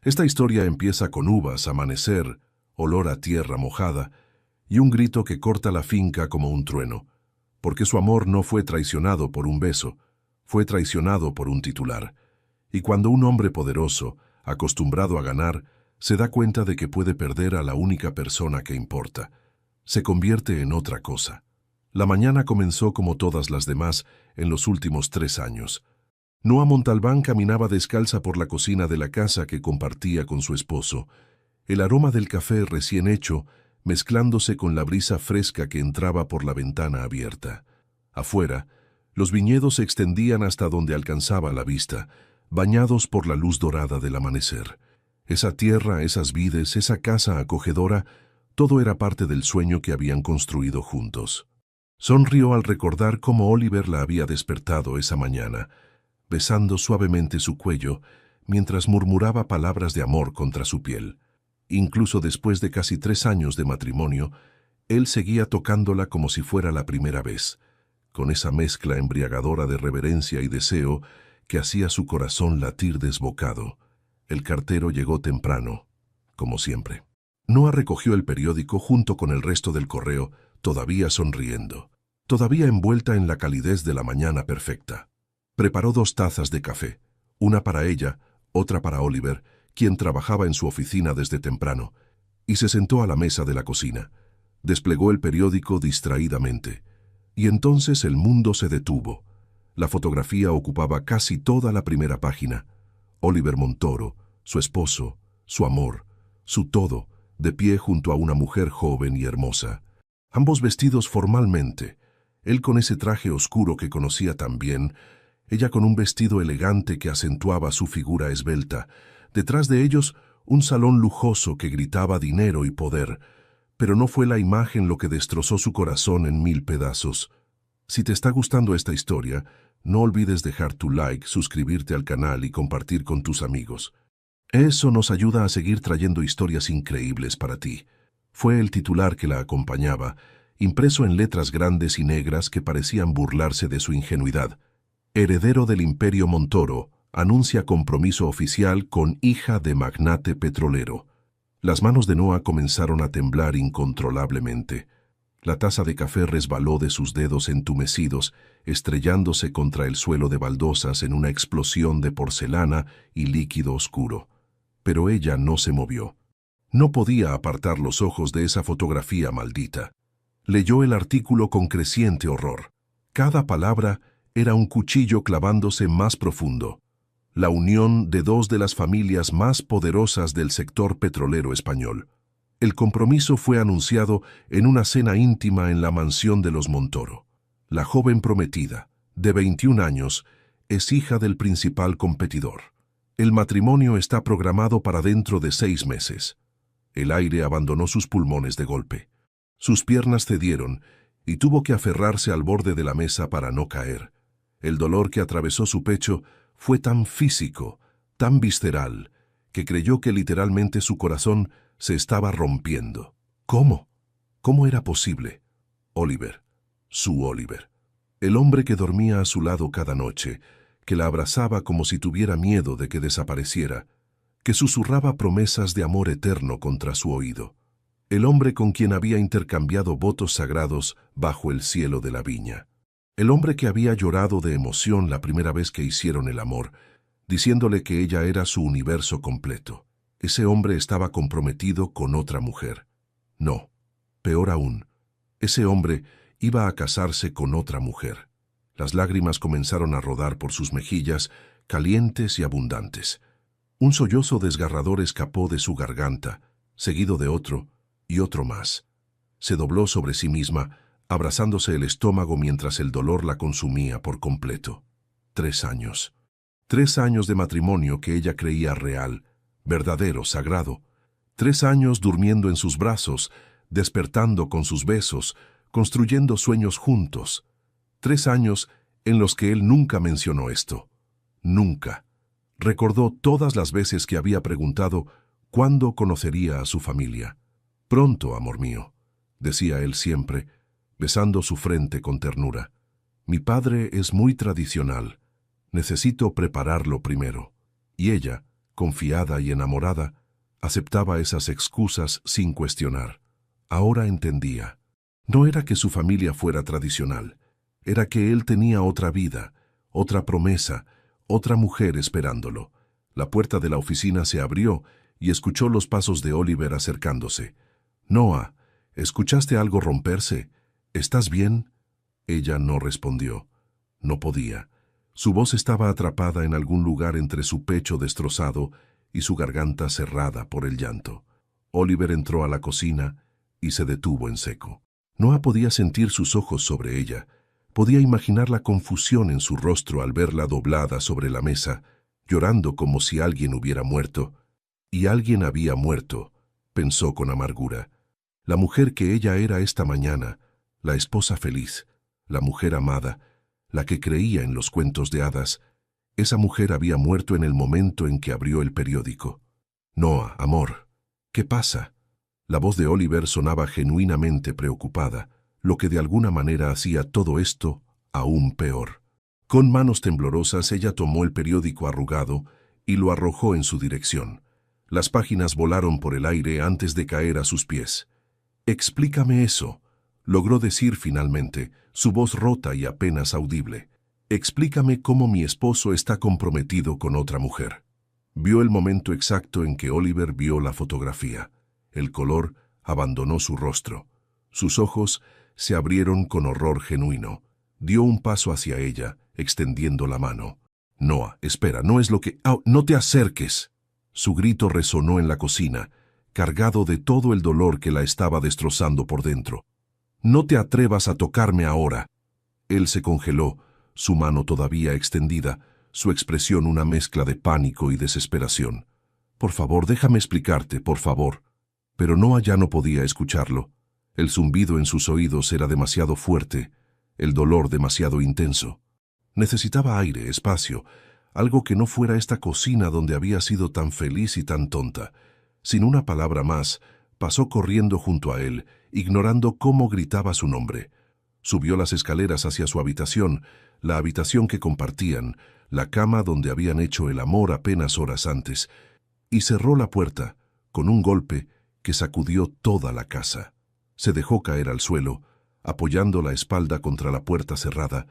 Esta historia empieza con uvas, amanecer, olor a tierra mojada y un grito que corta la finca como un trueno, porque su amor no fue traicionado por un beso, fue traicionado por un titular. Y cuando un hombre poderoso, acostumbrado a ganar, se da cuenta de que puede perder a la única persona que importa, se convierte en otra cosa. La mañana comenzó como todas las demás en los últimos 3 años. Noa Montalbán caminaba descalza por la cocina de la casa que compartía con su esposo. El aroma del café recién hecho, mezclándose con la brisa fresca que entraba por la ventana abierta. Afuera, los viñedos se extendían hasta donde alcanzaba la vista, bañados por la luz dorada del amanecer. Esa tierra, esas vides, esa casa acogedora, todo era parte del sueño que habían construido juntos. Sonrió al recordar cómo Oliver la había despertado esa mañana, besando suavemente su cuello, mientras murmuraba palabras de amor contra su piel. Incluso después de casi 3 años de matrimonio, él seguía tocándola como si fuera la primera vez, con esa mezcla embriagadora de reverencia y deseo que hacía su corazón latir desbocado. El cartero llegó temprano, como siempre. Noa recogió el periódico junto con el resto del correo, todavía sonriendo, todavía envuelta en la calidez de la mañana perfecta. Preparó 2 tazas de café, una para ella, otra para Oliver, quien trabajaba en su oficina desde temprano, y se sentó a la mesa de la cocina. Desplegó el periódico distraídamente, y entonces el mundo se detuvo. La fotografía ocupaba casi toda la primera página. Oliver Montoro, su esposo, su amor, su todo, de pie junto a una mujer joven y hermosa. Ambos vestidos formalmente, él con ese traje oscuro que conocía tan bien, ella con un vestido elegante que acentuaba su figura esbelta. Detrás de ellos, un salón lujoso que gritaba dinero y poder. Pero no fue la imagen lo que destrozó su corazón en 1000 pedazos. Si te está gustando esta historia, no olvides dejar tu like, suscribirte al canal y compartir con tus amigos. Eso nos ayuda a seguir trayendo historias increíbles para ti. Fue el titular que la acompañaba, impreso en letras grandes y negras que parecían burlarse de su ingenuidad. Heredero del Imperio Montoro, anuncia compromiso oficial con hija de magnate petrolero. Las manos de Noa comenzaron a temblar incontrolablemente. La taza de café resbaló de sus dedos entumecidos, estrellándose contra el suelo de baldosas en una explosión de porcelana y líquido oscuro. Pero ella no se movió. No podía apartar los ojos de esa fotografía maldita. Leyó el artículo con creciente horror. Cada palabra era un cuchillo clavándose más profundo. La unión de 2 de las familias más poderosas del sector petrolero español. El compromiso fue anunciado en una cena íntima en la mansión de los Montoro. La joven prometida, de 21 años, es hija del principal competidor. El matrimonio está programado para dentro de 6 meses. El aire abandonó sus pulmones de golpe. Sus piernas cedieron y tuvo que aferrarse al borde de la mesa para no caer. El dolor que atravesó su pecho fue tan físico, tan visceral, que creyó que literalmente su corazón se estaba rompiendo. ¿Cómo? ¿Cómo era posible? Oliver, su Oliver, el hombre que dormía a su lado cada noche, que la abrazaba como si tuviera miedo de que desapareciera, que susurraba promesas de amor eterno contra su oído, el hombre con quien había intercambiado votos sagrados bajo el cielo de la viña, el hombre que había llorado de emoción la primera vez que hicieron el amor, diciéndole que ella era su universo completo. Ese hombre estaba comprometido con otra mujer. No, peor aún, ese hombre iba a casarse con otra mujer. Las lágrimas comenzaron a rodar por sus mejillas, calientes y abundantes. Un sollozo desgarrador escapó de su garganta, seguido de otro y otro más. Se dobló sobre sí misma, abrazándose el estómago mientras el dolor la consumía por completo. 3 años. 3 años de matrimonio que ella creía real, verdadero, sagrado. 3 años durmiendo en sus brazos, despertando con sus besos, construyendo sueños juntos. 3 años en los que él nunca mencionó esto. Nunca. Recordó todas las veces que había preguntado cuándo conocería a su familia. Pronto, amor mío, decía él siempre, besando su frente con ternura. Mi padre es muy tradicional. Necesito prepararlo primero. Y ella, confiada y enamorada, aceptaba esas excusas sin cuestionar. Ahora entendía. No era que su familia fuera tradicional, era que él tenía otra vida, otra promesa, otra mujer esperándolo. La puerta de la oficina se abrió y escuchó los pasos de Oliver acercándose. «Noah, ¿escuchaste algo romperse? ¿Estás bien?» Ella no respondió. No podía. Su voz estaba atrapada en algún lugar entre su pecho destrozado y su garganta cerrada por el llanto. Oliver entró a la cocina y se detuvo en seco. Noah podía sentir sus ojos sobre ella. Podía imaginar la confusión en su rostro al verla doblada sobre la mesa, llorando como si alguien hubiera muerto. Y alguien había muerto, pensó con amargura. La mujer que ella era esta mañana, la esposa feliz, la mujer amada, la que creía en los cuentos de hadas, esa mujer había muerto en el momento en que abrió el periódico. «Noah, amor, ¿qué pasa?» La voz de Oliver sonaba genuinamente preocupada, lo que de alguna manera hacía todo esto aún peor. Con manos temblorosas ella tomó el periódico arrugado y lo arrojó en su dirección. Las páginas volaron por el aire antes de caer a sus pies. «Explícame eso», logró decir finalmente, su voz rota y apenas audible. «Explícame cómo mi esposo está comprometido con otra mujer». Vio el momento exacto en que Oliver vio la fotografía. El color abandonó su rostro. Sus ojos se abrieron con horror genuino. Dio un paso hacia ella, extendiendo la mano. «Noah, espera, no es lo que... ¡Oh, no te acerques!» Su grito resonó en la cocina, cargado de todo el dolor que la estaba destrozando por dentro. «No te atrevas a tocarme ahora». Él se congeló, su mano todavía extendida, su expresión una mezcla de pánico y desesperación. «Por favor, déjame explicarte, por favor». Pero Noah ya no podía escucharlo. El zumbido en sus oídos era demasiado fuerte, el dolor demasiado intenso. Necesitaba aire, espacio, algo que no fuera esta cocina donde había sido tan feliz y tan tonta. Sin una palabra más, pasó corriendo junto a él, ignorando cómo gritaba su nombre. Subió las escaleras hacia su habitación, la habitación que compartían, la cama donde habían hecho el amor apenas horas antes, y cerró la puerta, con un golpe que sacudió toda la casa. Se dejó caer al suelo, apoyando la espalda contra la puerta cerrada,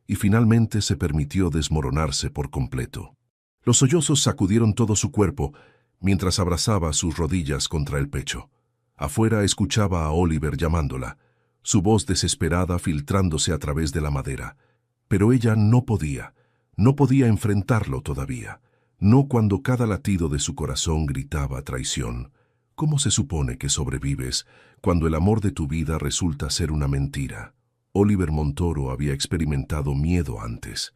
y finalmente se permitió desmoronarse por completo. Los sollozos sacudieron todo su cuerpo, mientras abrazaba sus rodillas contra el pecho. Afuera escuchaba a Oliver llamándola, su voz desesperada filtrándose a través de la madera. Pero ella no podía enfrentarlo todavía, no cuando cada latido de su corazón gritaba traición. ¿Cómo se supone que sobrevives cuando el amor de tu vida resulta ser una mentira? Oliver Montoro había experimentado miedo antes.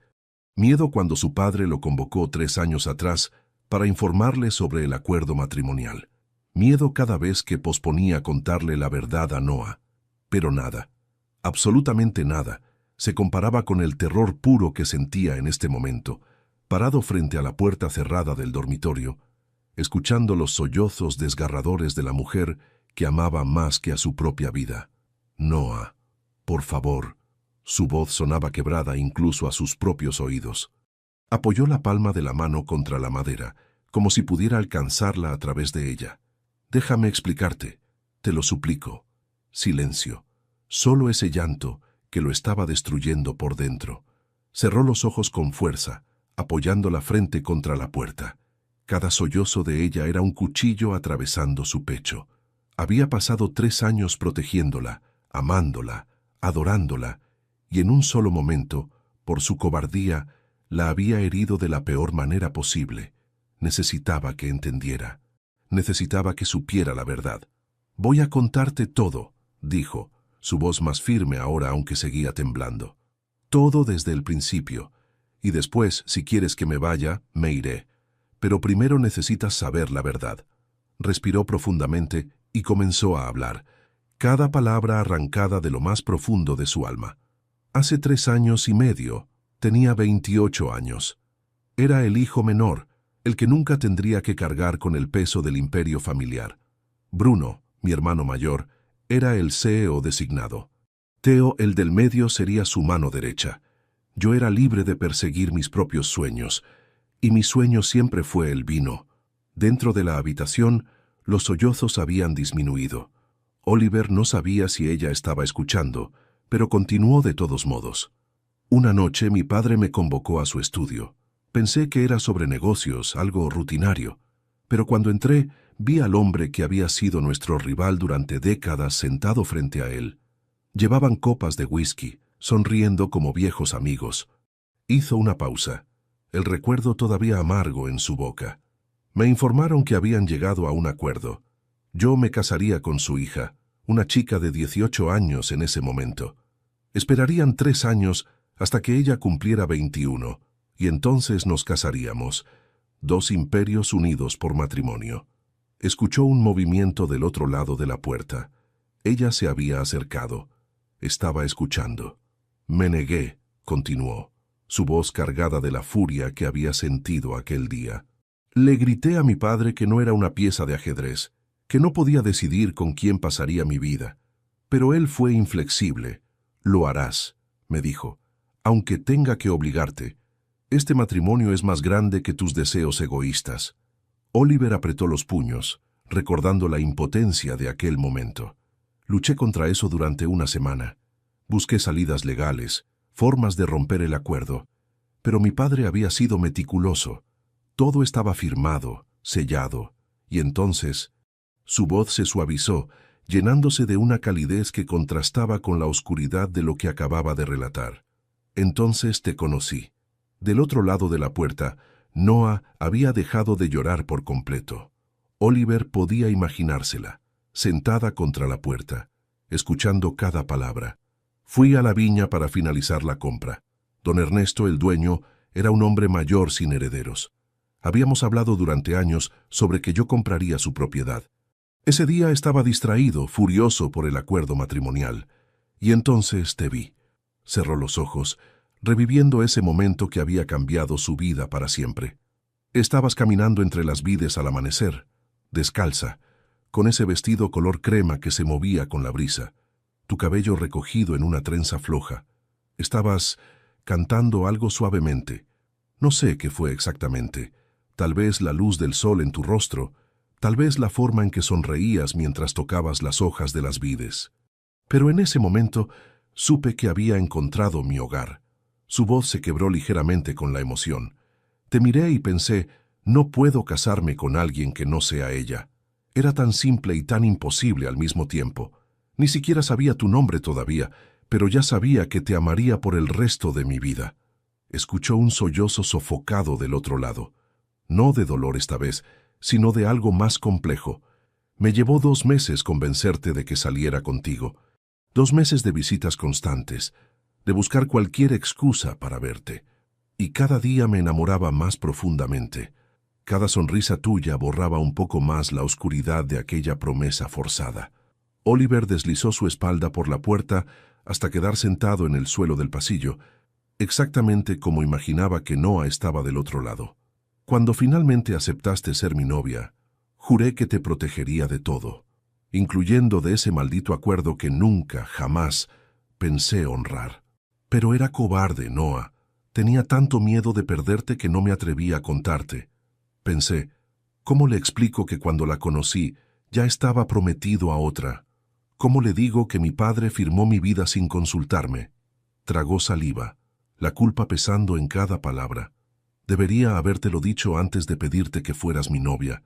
Miedo cuando su padre lo convocó 3 años atrás para informarle sobre el acuerdo matrimonial. Miedo cada vez que posponía contarle la verdad a Noah. Pero nada, absolutamente nada, se comparaba con el terror puro que sentía en este momento, parado frente a la puerta cerrada del dormitorio, escuchando los sollozos desgarradores de la mujer que amaba más que a su propia vida. «Noah, por favor». Su voz sonaba quebrada incluso a sus propios oídos. Apoyó la palma de la mano contra la madera, como si pudiera alcanzarla a través de ella. «Déjame explicarte, te lo suplico». Silencio, solo ese llanto que lo estaba destruyendo por dentro. Cerró los ojos con fuerza, apoyando la frente contra la puerta. Cada sollozo de ella era un cuchillo atravesando su pecho. Había pasado 3 años protegiéndola, amándola, adorándola, y en un solo momento, por su cobardía, la había herido de la peor manera posible. Necesitaba que entendiera. Necesitaba que supiera la verdad. «Voy a contarte todo», dijo, su voz más firme ahora aunque seguía temblando. «Todo desde el principio. Y después, si quieres que me vaya, me iré. Pero primero necesitas saber la verdad». Respiró profundamente y comenzó a hablar, cada palabra arrancada de lo más profundo de su alma. Hace 3 años y medio, tenía 28 años. Era el hijo menor, el que nunca tendría que cargar con el peso del imperio familiar. Bruno, mi hermano mayor, era el CEO designado. Theo, el del medio, sería su mano derecha. Yo era libre de perseguir mis propios sueños, y mi sueño siempre fue el vino. Dentro de la habitación, los sollozos habían disminuido. Oliver no sabía si ella estaba escuchando, pero continuó de todos modos. Una noche mi padre me convocó a su estudio. Pensé que era sobre negocios, algo rutinario. Pero cuando entré, vi al hombre que había sido nuestro rival durante décadas sentado frente a él. Llevaban copas de whisky, sonriendo como viejos amigos. Hizo una pausa, el recuerdo todavía amargo en su boca. Me informaron que habían llegado a un acuerdo. Yo me casaría con su hija, una chica de 18 años en ese momento. Esperarían 3 años hasta que ella cumpliera 21, y entonces nos casaríamos. 2 imperios unidos por matrimonio. Escuchó un movimiento del otro lado de la puerta. Ella se había acercado. Estaba escuchando. Me negué, continuó, su voz cargada de la furia que había sentido aquel día. Le grité a mi padre que no era una pieza de ajedrez, que no podía decidir con quién pasaría mi vida. Pero él fue inflexible. Lo harás, me dijo, aunque tenga que obligarte. Este matrimonio es más grande que tus deseos egoístas. Oliver apretó los puños, recordando la impotencia de aquel momento. Luché contra eso durante una semana. Busqué salidas legales, formas de romper el acuerdo. Pero mi padre había sido meticuloso. Todo estaba firmado, sellado, y entonces su voz se suavizó, llenándose de una calidez que contrastaba con la oscuridad de lo que acababa de relatar. Entonces te conocí. Del otro lado de la puerta, Noah había dejado de llorar por completo. Oliver podía imaginársela, sentada contra la puerta, escuchando cada palabra. Fui a la viña para finalizar la compra. Don Ernesto, el dueño, era un hombre mayor sin herederos. Habíamos hablado durante años sobre que yo compraría su propiedad. Ese día estaba distraído, furioso por el acuerdo matrimonial. Y entonces te vi. Cerró los ojos, reviviendo ese momento que había cambiado su vida para siempre. Estabas caminando entre las vides al amanecer, descalza, con ese vestido color crema que se movía con la brisa, tu cabello recogido en una trenza floja. Estabas cantando algo suavemente. No sé qué fue exactamente. Tal vez la luz del sol en tu rostro, tal vez la forma en que sonreías mientras tocabas las hojas de las vides. Pero en ese momento supe que había encontrado mi hogar. Su voz se quebró ligeramente con la emoción. Te miré y pensé, no puedo casarme con alguien que no sea ella. Era tan simple y tan imposible al mismo tiempo. Ni siquiera sabía tu nombre todavía, pero ya sabía que te amaría por el resto de mi vida. Escuchó un sollozo sofocado del otro lado. No de dolor esta vez, sino de algo más complejo. Me llevó 2 meses convencerte de que saliera contigo. 2 meses de visitas constantes, de buscar cualquier excusa para verte. Y cada día me enamoraba más profundamente. Cada sonrisa tuya borraba un poco más la oscuridad de aquella promesa forzada. Oliver deslizó su espalda por la puerta hasta quedar sentado en el suelo del pasillo, exactamente como imaginaba que Noah estaba del otro lado. Cuando finalmente aceptaste ser mi novia, juré que te protegería de todo, incluyendo de ese maldito acuerdo que nunca, jamás, pensé honrar. Pero era cobarde, Noah. Tenía tanto miedo de perderte que no me atrevía a contarte. Pensé, ¿cómo le explico que cuando la conocí ya estaba prometido a otra? ¿Cómo le digo que mi padre firmó mi vida sin consultarme? Tragó saliva, la culpa pesando en cada palabra. Debería habértelo dicho antes de pedirte que fueras mi novia.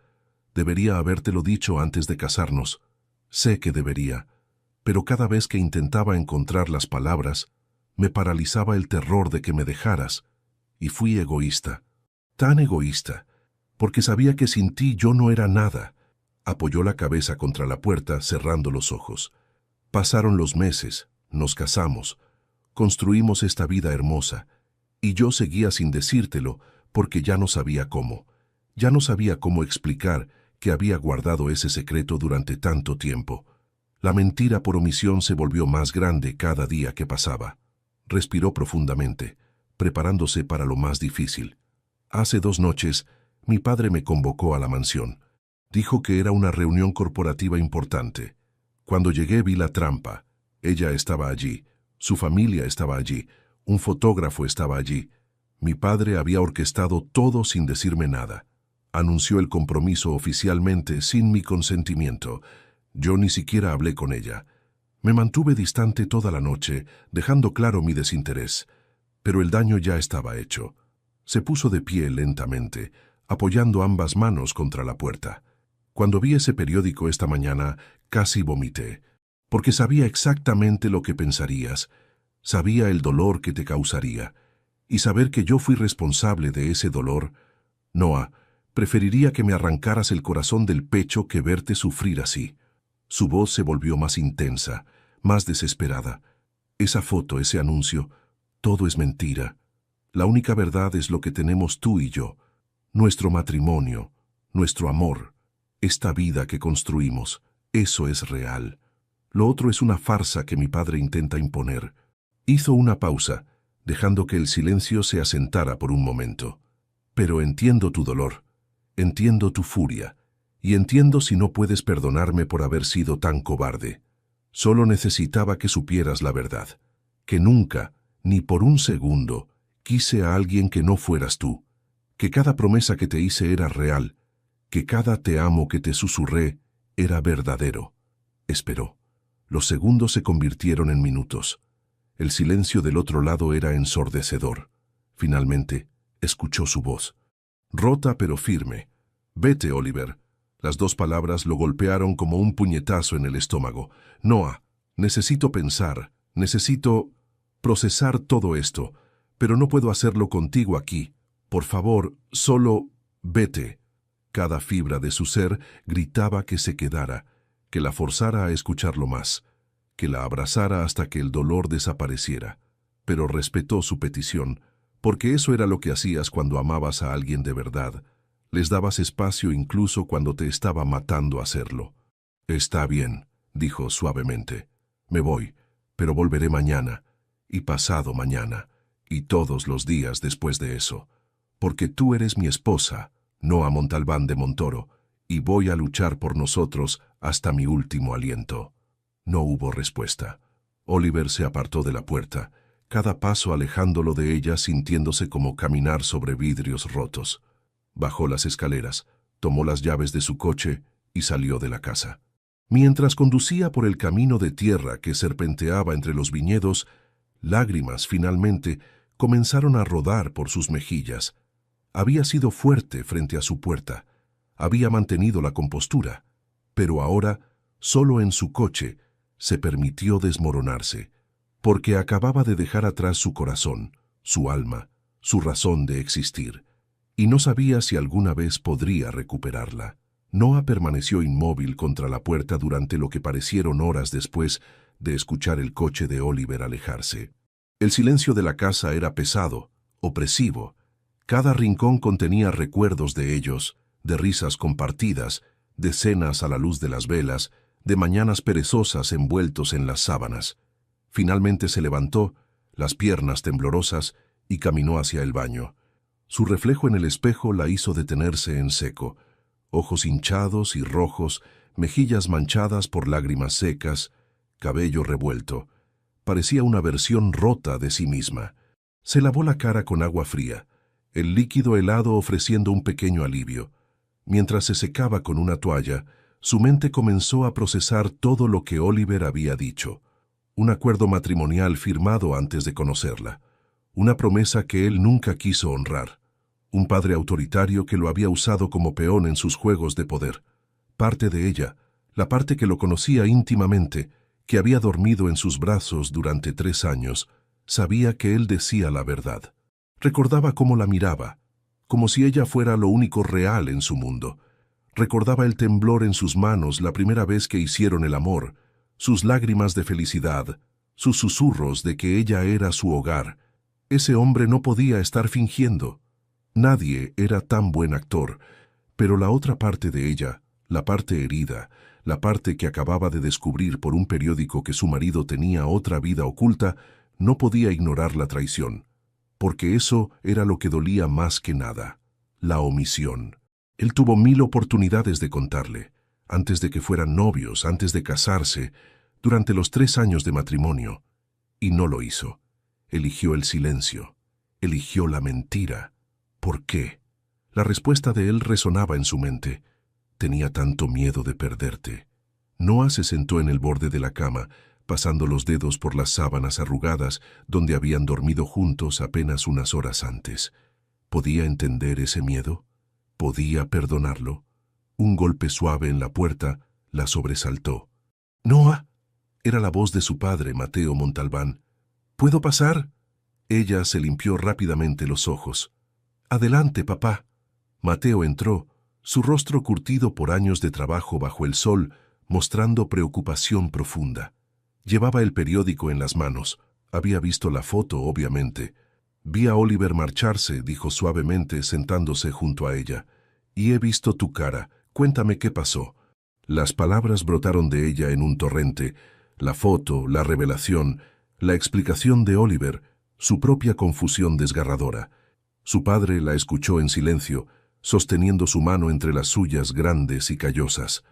Debería habértelo dicho antes de casarnos. Sé que debería, pero cada vez que intentaba encontrar las palabras, me paralizaba el terror de que me dejaras, y fui egoísta, tan egoísta, porque sabía que sin ti yo no era nada. Apoyó la cabeza contra la puerta, cerrando los ojos. Pasaron los meses, nos casamos, construimos esta vida hermosa, y yo seguía sin decírtelo porque ya no sabía cómo. Ya no sabía cómo explicar que había guardado ese secreto durante tanto tiempo. La mentira por omisión se volvió más grande cada día que pasaba. Respiró profundamente, preparándose para lo más difícil. Hace 2 noches, mi padre me convocó a la mansión. Dijo que era una reunión corporativa importante. Cuando llegué vi la trampa. Ella estaba allí, su familia estaba allí, un fotógrafo estaba allí. Mi padre había orquestado todo sin decirme nada. Anunció el compromiso oficialmente sin mi consentimiento. Yo ni siquiera hablé con ella. Me mantuve distante toda la noche, dejando claro mi desinterés. Pero el daño ya estaba hecho. Se puso de pie lentamente, apoyando ambas manos contra la puerta. Cuando vi ese periódico esta mañana, casi vomité, porque sabía exactamente lo que pensarías, sabía el dolor que te causaría, y saber que yo fui responsable de ese dolor. Noah, preferiría que me arrancaras el corazón del pecho que verte sufrir así. Su voz se volvió más intensa, más desesperada. Esa foto, ese anuncio, todo es mentira. La única verdad es lo que tenemos tú y yo, nuestro matrimonio, nuestro amor, esta vida que construimos. Eso es real. Lo otro es una farsa que mi padre intenta imponer. Hizo una pausa, dejando que el silencio se asentara por un momento. Pero entiendo tu dolor, entiendo tu furia, y entiendo si no puedes perdonarme por haber sido tan cobarde. Solo necesitaba que supieras la verdad, que nunca, ni por un segundo, quise a alguien que no fueras tú, que cada promesa que te hice era real, que cada te amo que te susurré era verdadero. Esperó. Los segundos se convirtieron en minutos. El silencio del otro lado era ensordecedor. Finalmente, escuchó su voz. Rota pero firme. Vete, Oliver. Las dos palabras lo golpearon como un puñetazo en el estómago. Noah, necesito pensar, necesito procesar todo esto, pero no puedo hacerlo contigo aquí. Por favor, solo vete. Cada fibra de su ser gritaba que se quedara, que la forzara a escucharlo más, que la abrazara hasta que el dolor desapareciera. Pero respetó su petición, porque eso era lo que hacías cuando amabas a alguien de verdad. Les dabas espacio incluso cuando te estaba matando hacerlo. Está bien, dijo suavemente. Me voy, pero volveré mañana, y pasado mañana, y todos los días después de eso, porque tú eres mi esposa, Noah Montalbán de Montoro, y voy a luchar por nosotros hasta mi último aliento. No hubo respuesta. Oliver se apartó de la puerta, cada paso alejándolo de ella sintiéndose como caminar sobre vidrios rotos. Bajó las escaleras, tomó las llaves de su coche y salió de la casa. Mientras conducía por el camino de tierra que serpenteaba entre los viñedos, lágrimas finalmente comenzaron a rodar por sus mejillas. Había sido fuerte frente a su puerta, había mantenido la compostura, pero ahora, solo en su coche, se permitió desmoronarse, porque acababa de dejar atrás su corazón, su alma, su razón de existir, y no sabía si alguna vez podría recuperarla. Noah permaneció inmóvil contra la puerta durante lo que parecieron horas después de escuchar el coche de Oliver alejarse. El silencio de la casa era pesado, opresivo. Cada rincón contenía recuerdos de ellos, de risas compartidas, de cenas a la luz de las velas, de mañanas perezosas envueltos en las sábanas. Finalmente se levantó, las piernas temblorosas, y caminó hacia el baño. Su reflejo en el espejo la hizo detenerse en seco. Ojos hinchados y rojos, mejillas manchadas por lágrimas secas, cabello revuelto. Parecía una versión rota de sí misma. Se lavó la cara con agua fría, el líquido helado ofreciendo un pequeño alivio. Mientras se secaba con una toalla, su mente comenzó a procesar todo lo que Oliver había dicho. Un acuerdo matrimonial firmado antes de conocerla. Una promesa que él nunca quiso honrar. Un padre autoritario que lo había usado como peón en sus juegos de poder. Parte de ella, la parte que lo conocía íntimamente, que había dormido en sus brazos durante 3 años, sabía que él decía la verdad. Recordaba cómo la miraba, como si ella fuera lo único real en su mundo. Recordaba el temblor en sus manos la primera vez que hicieron el amor, sus lágrimas de felicidad, sus susurros de que ella era su hogar. Ese hombre no podía estar fingiendo. Nadie era tan buen actor, pero la otra parte de ella, la parte herida, la parte que acababa de descubrir por un periódico que su marido tenía otra vida oculta, no podía ignorar la traición, porque eso era lo que dolía más que nada, la omisión. Él tuvo 1000 oportunidades de contarle, antes de que fueran novios, antes de casarse, durante los 3 años de matrimonio, y no lo hizo. Eligió el silencio, eligió la mentira. ¿Por qué? La respuesta de él resonaba en su mente. Tenía tanto miedo de perderte. Noah se sentó en el borde de la cama, pasando los dedos por las sábanas arrugadas donde habían dormido juntos apenas unas horas antes. ¿Podía entender ese miedo? ¿Podía perdonarlo? Un golpe suave en la puerta la sobresaltó. «¡Noah!» Era la voz de su padre, Mateo Montalbán. «¿Puedo pasar?» Ella se limpió rápidamente los ojos. «Adelante, papá». Mateo entró, su rostro curtido por años de trabajo bajo el sol, mostrando preocupación profunda. Llevaba el periódico en las manos. Había visto la foto, obviamente. «Vi a Oliver marcharse», dijo suavemente, sentándose junto a ella. «Y he visto tu cara. Cuéntame qué pasó». Las palabras brotaron de ella en un torrente. La foto, la revelación, la explicación de Oliver, su propia confusión desgarradora. Su padre la escuchó en silencio, sosteniendo su mano entre las suyas grandes y callosas.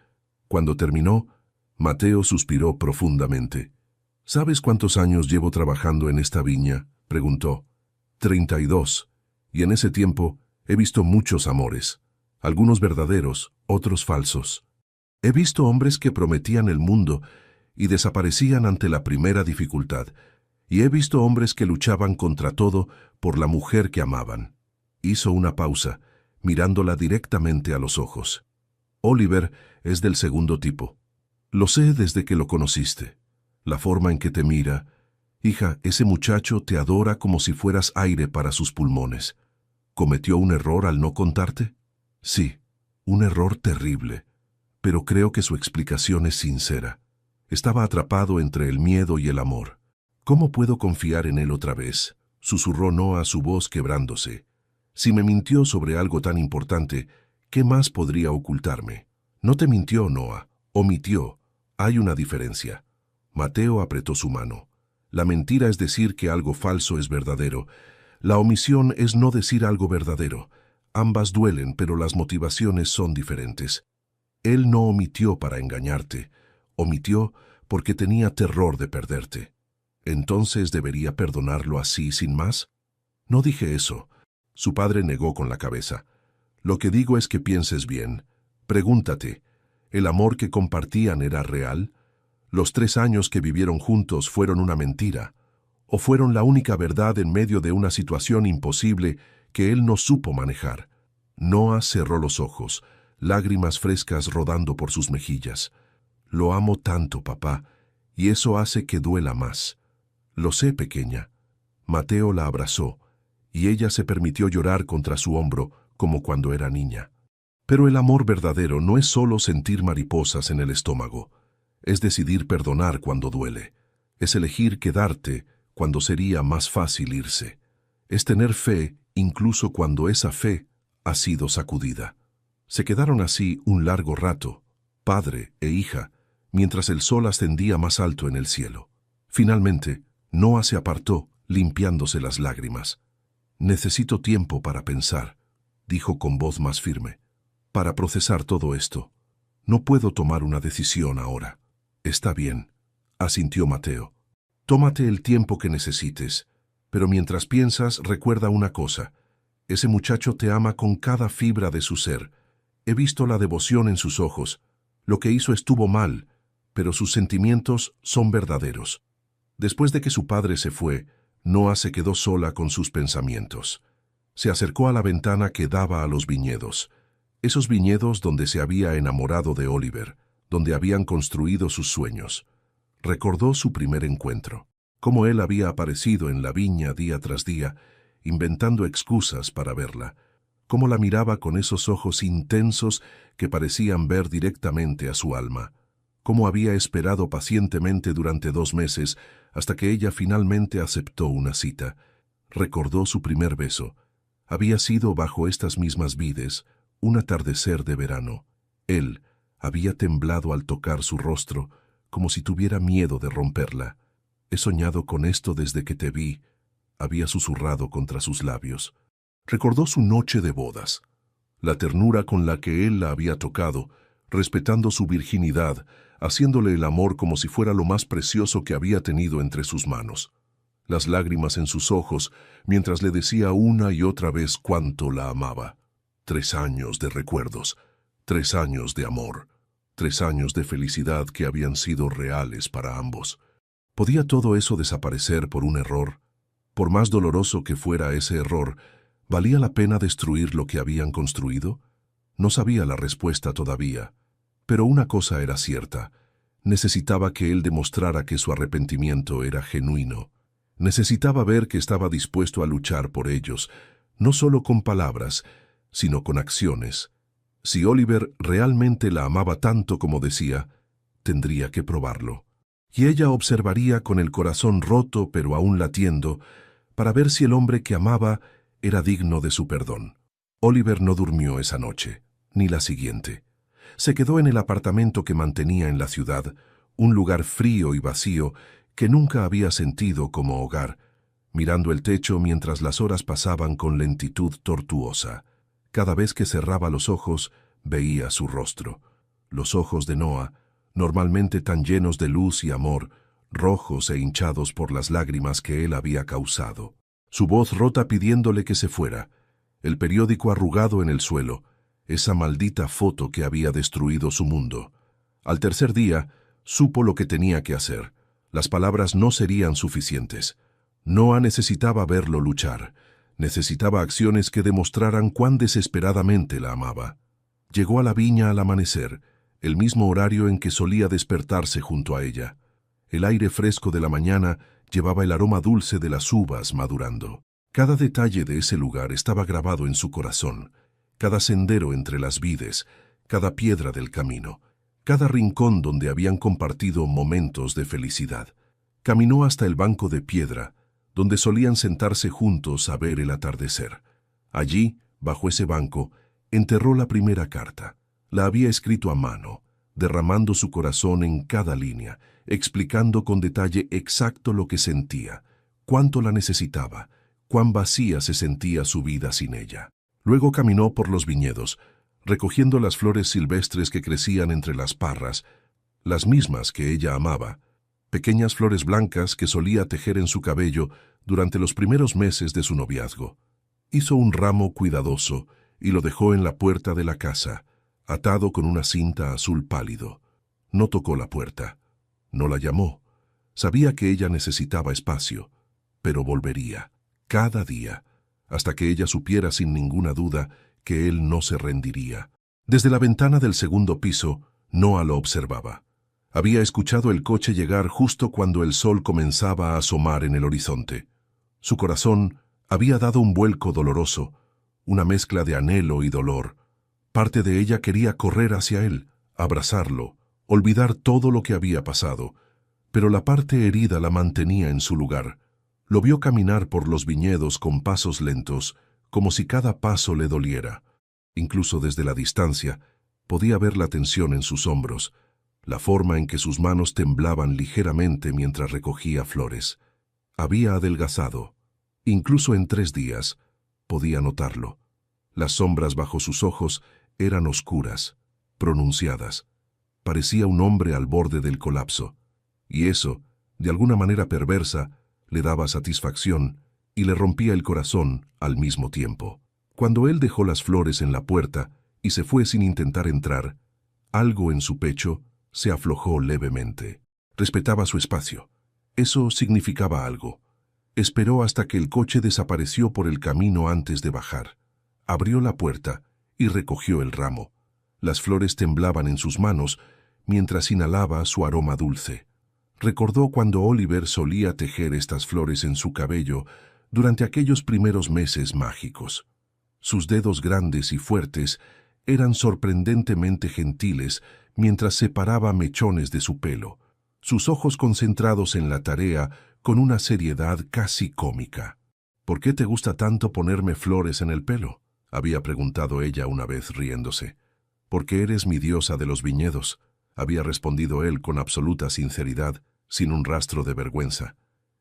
Cuando terminó, Mateo suspiró profundamente. «¿Sabes cuántos años llevo trabajando en esta viña?», preguntó. 32. Y en ese tiempo he visto muchos amores, algunos verdaderos, otros falsos. He visto hombres que prometían el mundo y desaparecían ante la primera dificultad, y he visto hombres que luchaban contra todo por la mujer que amaban. Hizo una pausa, mirándola directamente a los ojos. Oliver es del segundo tipo. Lo sé desde que lo conociste. La forma en que te mira. Hija, ese muchacho te adora como si fueras aire para sus pulmones. ¿Cometió un error al no contarte? Sí, un error terrible. Pero creo que su explicación es sincera. Estaba atrapado entre el miedo y el amor. ¿Cómo puedo confiar en él otra vez?, susurró Noah, su voz quebrándose. Si me mintió sobre algo tan importante, ¿qué más podría ocultarme? No te mintió, Noah. Omitió. Hay una diferencia. Mateo apretó su mano. La mentira es decir que algo falso es verdadero. La omisión es no decir algo verdadero. Ambas duelen, pero las motivaciones son diferentes. Él no omitió para engañarte. Omitió porque tenía terror de perderte. ¿Entonces debería perdonarlo así sin más? No dije eso. Su padre negó con la cabeza. Lo que digo es que pienses bien. Pregúntate, ¿el amor que compartían era real? ¿Los 3 años que vivieron juntos fueron una mentira? ¿O fueron la única verdad en medio de una situación imposible que él no supo manejar? Noah cerró los ojos, lágrimas frescas rodando por sus mejillas. Lo amo tanto, papá, y eso hace que duela más. Lo sé, pequeña. Mateo la abrazó, y ella se permitió llorar contra su hombro como cuando era niña. Pero el amor verdadero no es solo sentir mariposas en el estómago. Es decidir perdonar cuando duele. Es elegir quedarte cuando sería más fácil irse. Es tener fe incluso cuando esa fe ha sido sacudida. Se quedaron así un largo rato, padre e hija, mientras el sol ascendía más alto en el cielo. Finalmente, Noah se apartó, limpiándose las lágrimas. «Necesito tiempo para pensar», dijo con voz más firme, «para procesar todo esto. No puedo tomar una decisión ahora». «Está bien», asintió Mateo. «Tómate el tiempo que necesites, pero mientras piensas, recuerda una cosa. Ese muchacho te ama con cada fibra de su ser. He visto la devoción en sus ojos. Lo que hizo estuvo mal, pero sus sentimientos son verdaderos». Después de que su padre se fue, Noah se quedó sola con sus pensamientos. Se acercó a la ventana que daba a los viñedos. Esos viñedos donde se había enamorado de Oliver, donde habían construido sus sueños. Recordó su primer encuentro, cómo él había aparecido en la viña día tras día, inventando excusas para verla, cómo la miraba con esos ojos intensos que parecían ver directamente a su alma, cómo había esperado pacientemente durante 2 meses hasta que ella finalmente aceptó una cita. Recordó su primer beso. Había sido bajo estas mismas vides, un atardecer de verano. Él había temblado al tocar su rostro, como si tuviera miedo de romperla. «He soñado con esto desde que te vi», había susurrado contra sus labios. Recordó su noche de bodas, la ternura con la que él la había tocado, respetando su virginidad, haciéndole el amor como si fuera lo más precioso que había tenido entre sus manos. Las lágrimas en sus ojos, mientras le decía una y otra vez cuánto la amaba. 3 años de recuerdos, 3 años de amor, 3 años de felicidad que habían sido reales para ambos. ¿Podía todo eso desaparecer por un error? Por más doloroso que fuera ese error, ¿valía la pena destruir lo que habían construido? No sabía la respuesta todavía, pero una cosa era cierta. Necesitaba que él demostrara que su arrepentimiento era genuino. Necesitaba ver que estaba dispuesto a luchar por ellos, no solo con palabras, sino con acciones. Si Oliver realmente la amaba tanto como decía, tendría que probarlo. Y ella observaría con el corazón roto pero aún latiendo, para ver si el hombre que amaba era digno de su perdón. Oliver no durmió esa noche, ni la siguiente. Se quedó en el apartamento que mantenía en la ciudad, un lugar frío y vacío que nunca había sentido como hogar, mirando el techo mientras las horas pasaban con lentitud tortuosa. Cada vez que cerraba los ojos, veía su rostro. Los ojos de Noah, normalmente tan llenos de luz y amor, rojos e hinchados por las lágrimas que él había causado. Su voz rota pidiéndole que se fuera, el periódico arrugado en el suelo, esa maldita foto que había destruido su mundo. Al tercer día, supo lo que tenía que hacer. Las palabras no serían suficientes. Noah necesitaba verlo luchar. Necesitaba acciones que demostraran cuán desesperadamente la amaba. Llegó a la viña al amanecer, el mismo horario en que solía despertarse junto a ella. El aire fresco de la mañana llevaba el aroma dulce de las uvas madurando. Cada detalle de ese lugar estaba grabado en su corazón. Cada sendero entre las vides, cada piedra del camino, cada rincón donde habían compartido momentos de felicidad. Caminó hasta el banco de piedra, donde solían sentarse juntos a ver el atardecer. Allí, bajo ese banco, enterró la primera carta. La había escrito a mano, derramando su corazón en cada línea, explicando con detalle exacto lo que sentía, cuánto la necesitaba, cuán vacía se sentía su vida sin ella. Luego caminó por los viñedos, recogiendo las flores silvestres que crecían entre las parras, las mismas que ella amaba, pequeñas flores blancas que solía tejer en su cabello durante los primeros meses de su noviazgo. Hizo un ramo cuidadoso y lo dejó en la puerta de la casa, atado con una cinta azul pálido. No tocó la puerta. No la llamó. Sabía que ella necesitaba espacio, pero volvería, cada día, hasta que ella supiera sin ninguna duda que él no se rendiría. Desde la ventana del segundo piso, Noah lo observaba. Había escuchado el coche llegar justo cuando el sol comenzaba a asomar en el horizonte. Su corazón había dado un vuelco doloroso, una mezcla de anhelo y dolor. Parte de ella quería correr hacia él, abrazarlo, olvidar todo lo que había pasado, pero la parte herida la mantenía en su lugar. Lo vio caminar por los viñedos con pasos lentos, como si cada paso le doliera. Incluso desde la distancia, podía ver la tensión en sus hombros, la forma en que sus manos temblaban ligeramente mientras recogía flores. Había adelgazado. Incluso en 3 días, podía notarlo. Las sombras bajo sus ojos eran oscuras, pronunciadas. Parecía un hombre al borde del colapso. Y eso, de alguna manera perversa, le daba satisfacción y le rompía el corazón al mismo tiempo. Cuando él dejó las flores en la puerta y se fue sin intentar entrar, algo en su pecho se aflojó levemente. Respetaba su espacio. Eso significaba algo. Esperó hasta que el coche desapareció por el camino antes de bajar. Abrió la puerta y recogió el ramo. Las flores temblaban en sus manos mientras inhalaba su aroma dulce. Recordó cuando Oliver solía tejer estas flores en su cabello durante aquellos primeros meses mágicos. Sus dedos grandes y fuertes eran sorprendentemente gentiles mientras separaba mechones de su pelo, sus ojos concentrados en la tarea con una seriedad casi cómica. «¿Por qué te gusta tanto ponerme flores en el pelo?», había preguntado ella una vez riéndose. «Porque eres mi diosa de los viñedos», había respondido él con absoluta sinceridad, sin un rastro de vergüenza.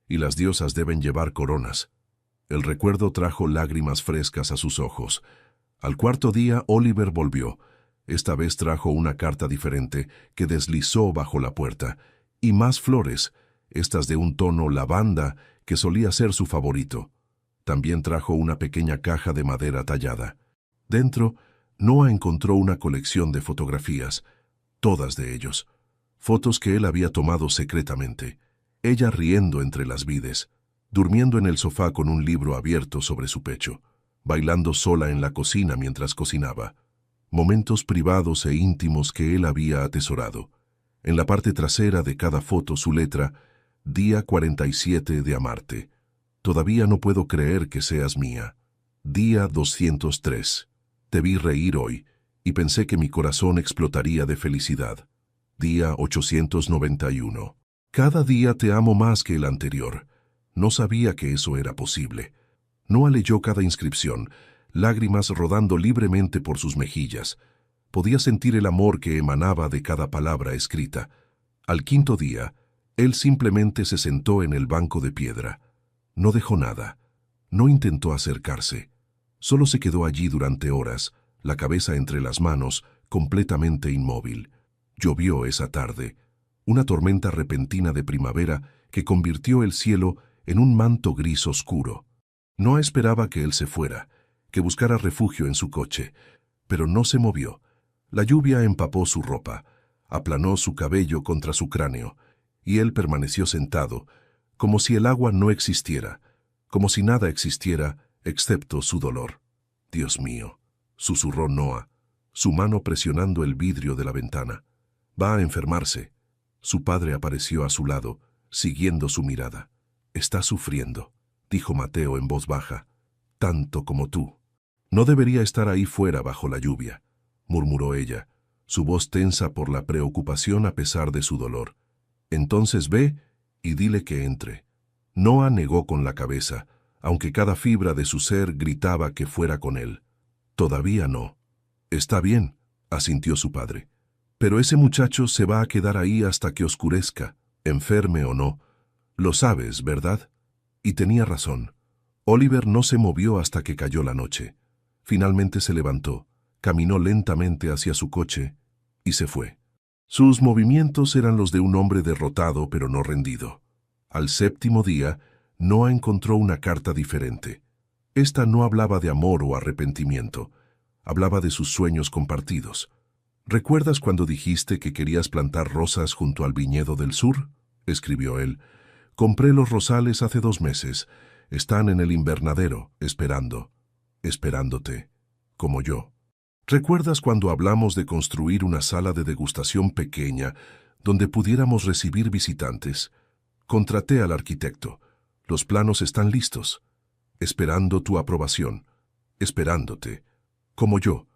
«Y las diosas deben llevar coronas». El recuerdo trajo lágrimas frescas a sus ojos. Al 4.º día, Oliver volvió. Esta vez trajo una carta diferente que deslizó bajo la puerta, y más flores, estas de un tono lavanda que solía ser su favorito. También trajo una pequeña caja de madera tallada. Dentro, Noah encontró una colección de fotografías, todas de ellos, fotos que él había tomado secretamente, ella riendo entre las vides, durmiendo en el sofá con un libro abierto sobre su pecho, bailando sola en la cocina mientras cocinaba, momentos privados e íntimos que él había atesorado. En la parte trasera de cada foto su letra, Día 47 de amarte. Todavía no puedo creer que seas mía. Día 203. Te vi reír hoy, y pensé que mi corazón explotaría de felicidad. Día 891. Cada día te amo más que el anterior. No sabía que eso era posible. Noah leyó cada inscripción, lágrimas rodando libremente por sus mejillas. Podía sentir el amor que emanaba de cada palabra escrita. Al quinto día, él simplemente se sentó en el banco de piedra. No dejó nada. No intentó acercarse. Solo se quedó allí durante horas, la cabeza entre las manos, completamente inmóvil. Llovió esa tarde, una tormenta repentina de primavera que convirtió el cielo en un manto gris oscuro. Noah esperaba que él se fuera, que buscara refugio en su coche, pero no se movió. La lluvia empapó su ropa, aplanó su cabello contra su cráneo, y él permaneció sentado, como si el agua no existiera, como si nada existiera excepto su dolor. Dios mío, susurró Noah, su mano presionando el vidrio de la ventana. Va a enfermarse. Su padre apareció a su lado, siguiendo su mirada. Está sufriendo, dijo Mateo en voz baja, tanto como tú. No debería estar ahí fuera bajo la lluvia, murmuró ella, su voz tensa por la preocupación a pesar de su dolor. Entonces ve y dile que entre. Noah negó con la cabeza, aunque cada fibra de su ser gritaba que fuera con él. Todavía no. Está bien, asintió su padre. Pero ese muchacho se va a quedar ahí hasta que oscurezca, enferme o no. Lo sabes, ¿verdad? Y tenía razón. Oliver no se movió hasta que cayó la noche. Finalmente se levantó, caminó lentamente hacia su coche y se fue. Sus movimientos eran los de un hombre derrotado pero no rendido. Al séptimo día, Noah encontró una carta diferente. Esta no hablaba de amor o arrepentimiento, hablaba de sus sueños compartidos. ¿Recuerdas cuando dijiste que querías plantar rosas junto al viñedo del sur? Escribió él. Compré los rosales hace 2 meses. Están en el invernadero, esperándote, como yo. ¿Recuerdas cuando hablamos de construir una sala de degustación pequeña donde pudiéramos recibir visitantes? Contraté al arquitecto. Los planos están listos, esperando tu aprobación, esperándote, como yo.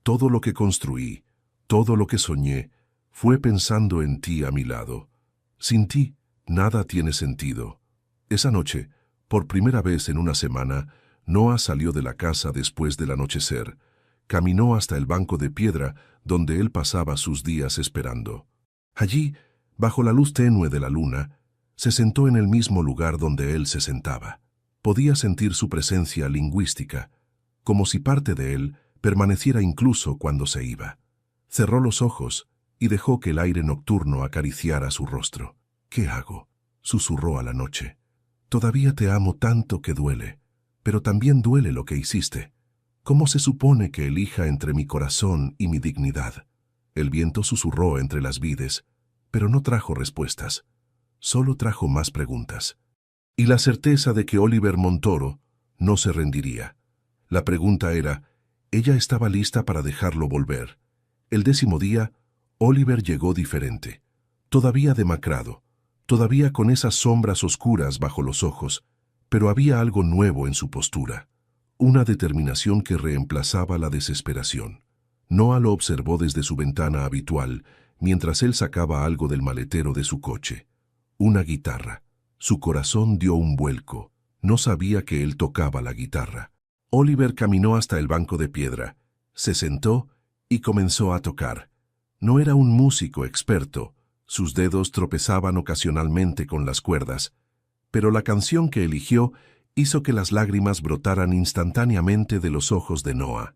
Todo lo que construí, todo lo que soñé, fue pensando en ti a mi lado. Sin ti, nada tiene sentido. Esa noche, por primera vez en una semana, Noah salió de la casa después del anochecer. Caminó hasta el banco de piedra donde él pasaba sus días esperando. Allí, bajo la luz tenue de la luna, se sentó en el mismo lugar donde él se sentaba. Podía sentir su presencia lingüística, como si parte de él permaneciera incluso cuando se iba. Cerró los ojos y dejó que el aire nocturno acariciara su rostro. ¿Qué hago?, susurró a la noche. Todavía te amo tanto que duele, pero también duele lo que hiciste. ¿Cómo se supone que elija entre mi corazón y mi dignidad? El viento susurró entre las vides, pero no trajo respuestas. Solo trajo más preguntas. Y la certeza de que Oliver Montoro no se rendiría. La pregunta era, ella estaba lista para dejarlo volver. El 10º día, Oliver llegó diferente, todavía demacrado, todavía con esas sombras oscuras bajo los ojos, pero había algo nuevo en su postura, una determinación que reemplazaba la desesperación. Noah lo observó desde su ventana habitual, mientras él sacaba algo del maletero de su coche. Una guitarra. Su corazón dio un vuelco. No sabía que él tocaba la guitarra. Oliver caminó hasta el banco de piedra, se sentó y comenzó a tocar. No era un músico experto, sus dedos tropezaban ocasionalmente con las cuerdas, pero la canción que eligió hizo que las lágrimas brotaran instantáneamente de los ojos de Noah.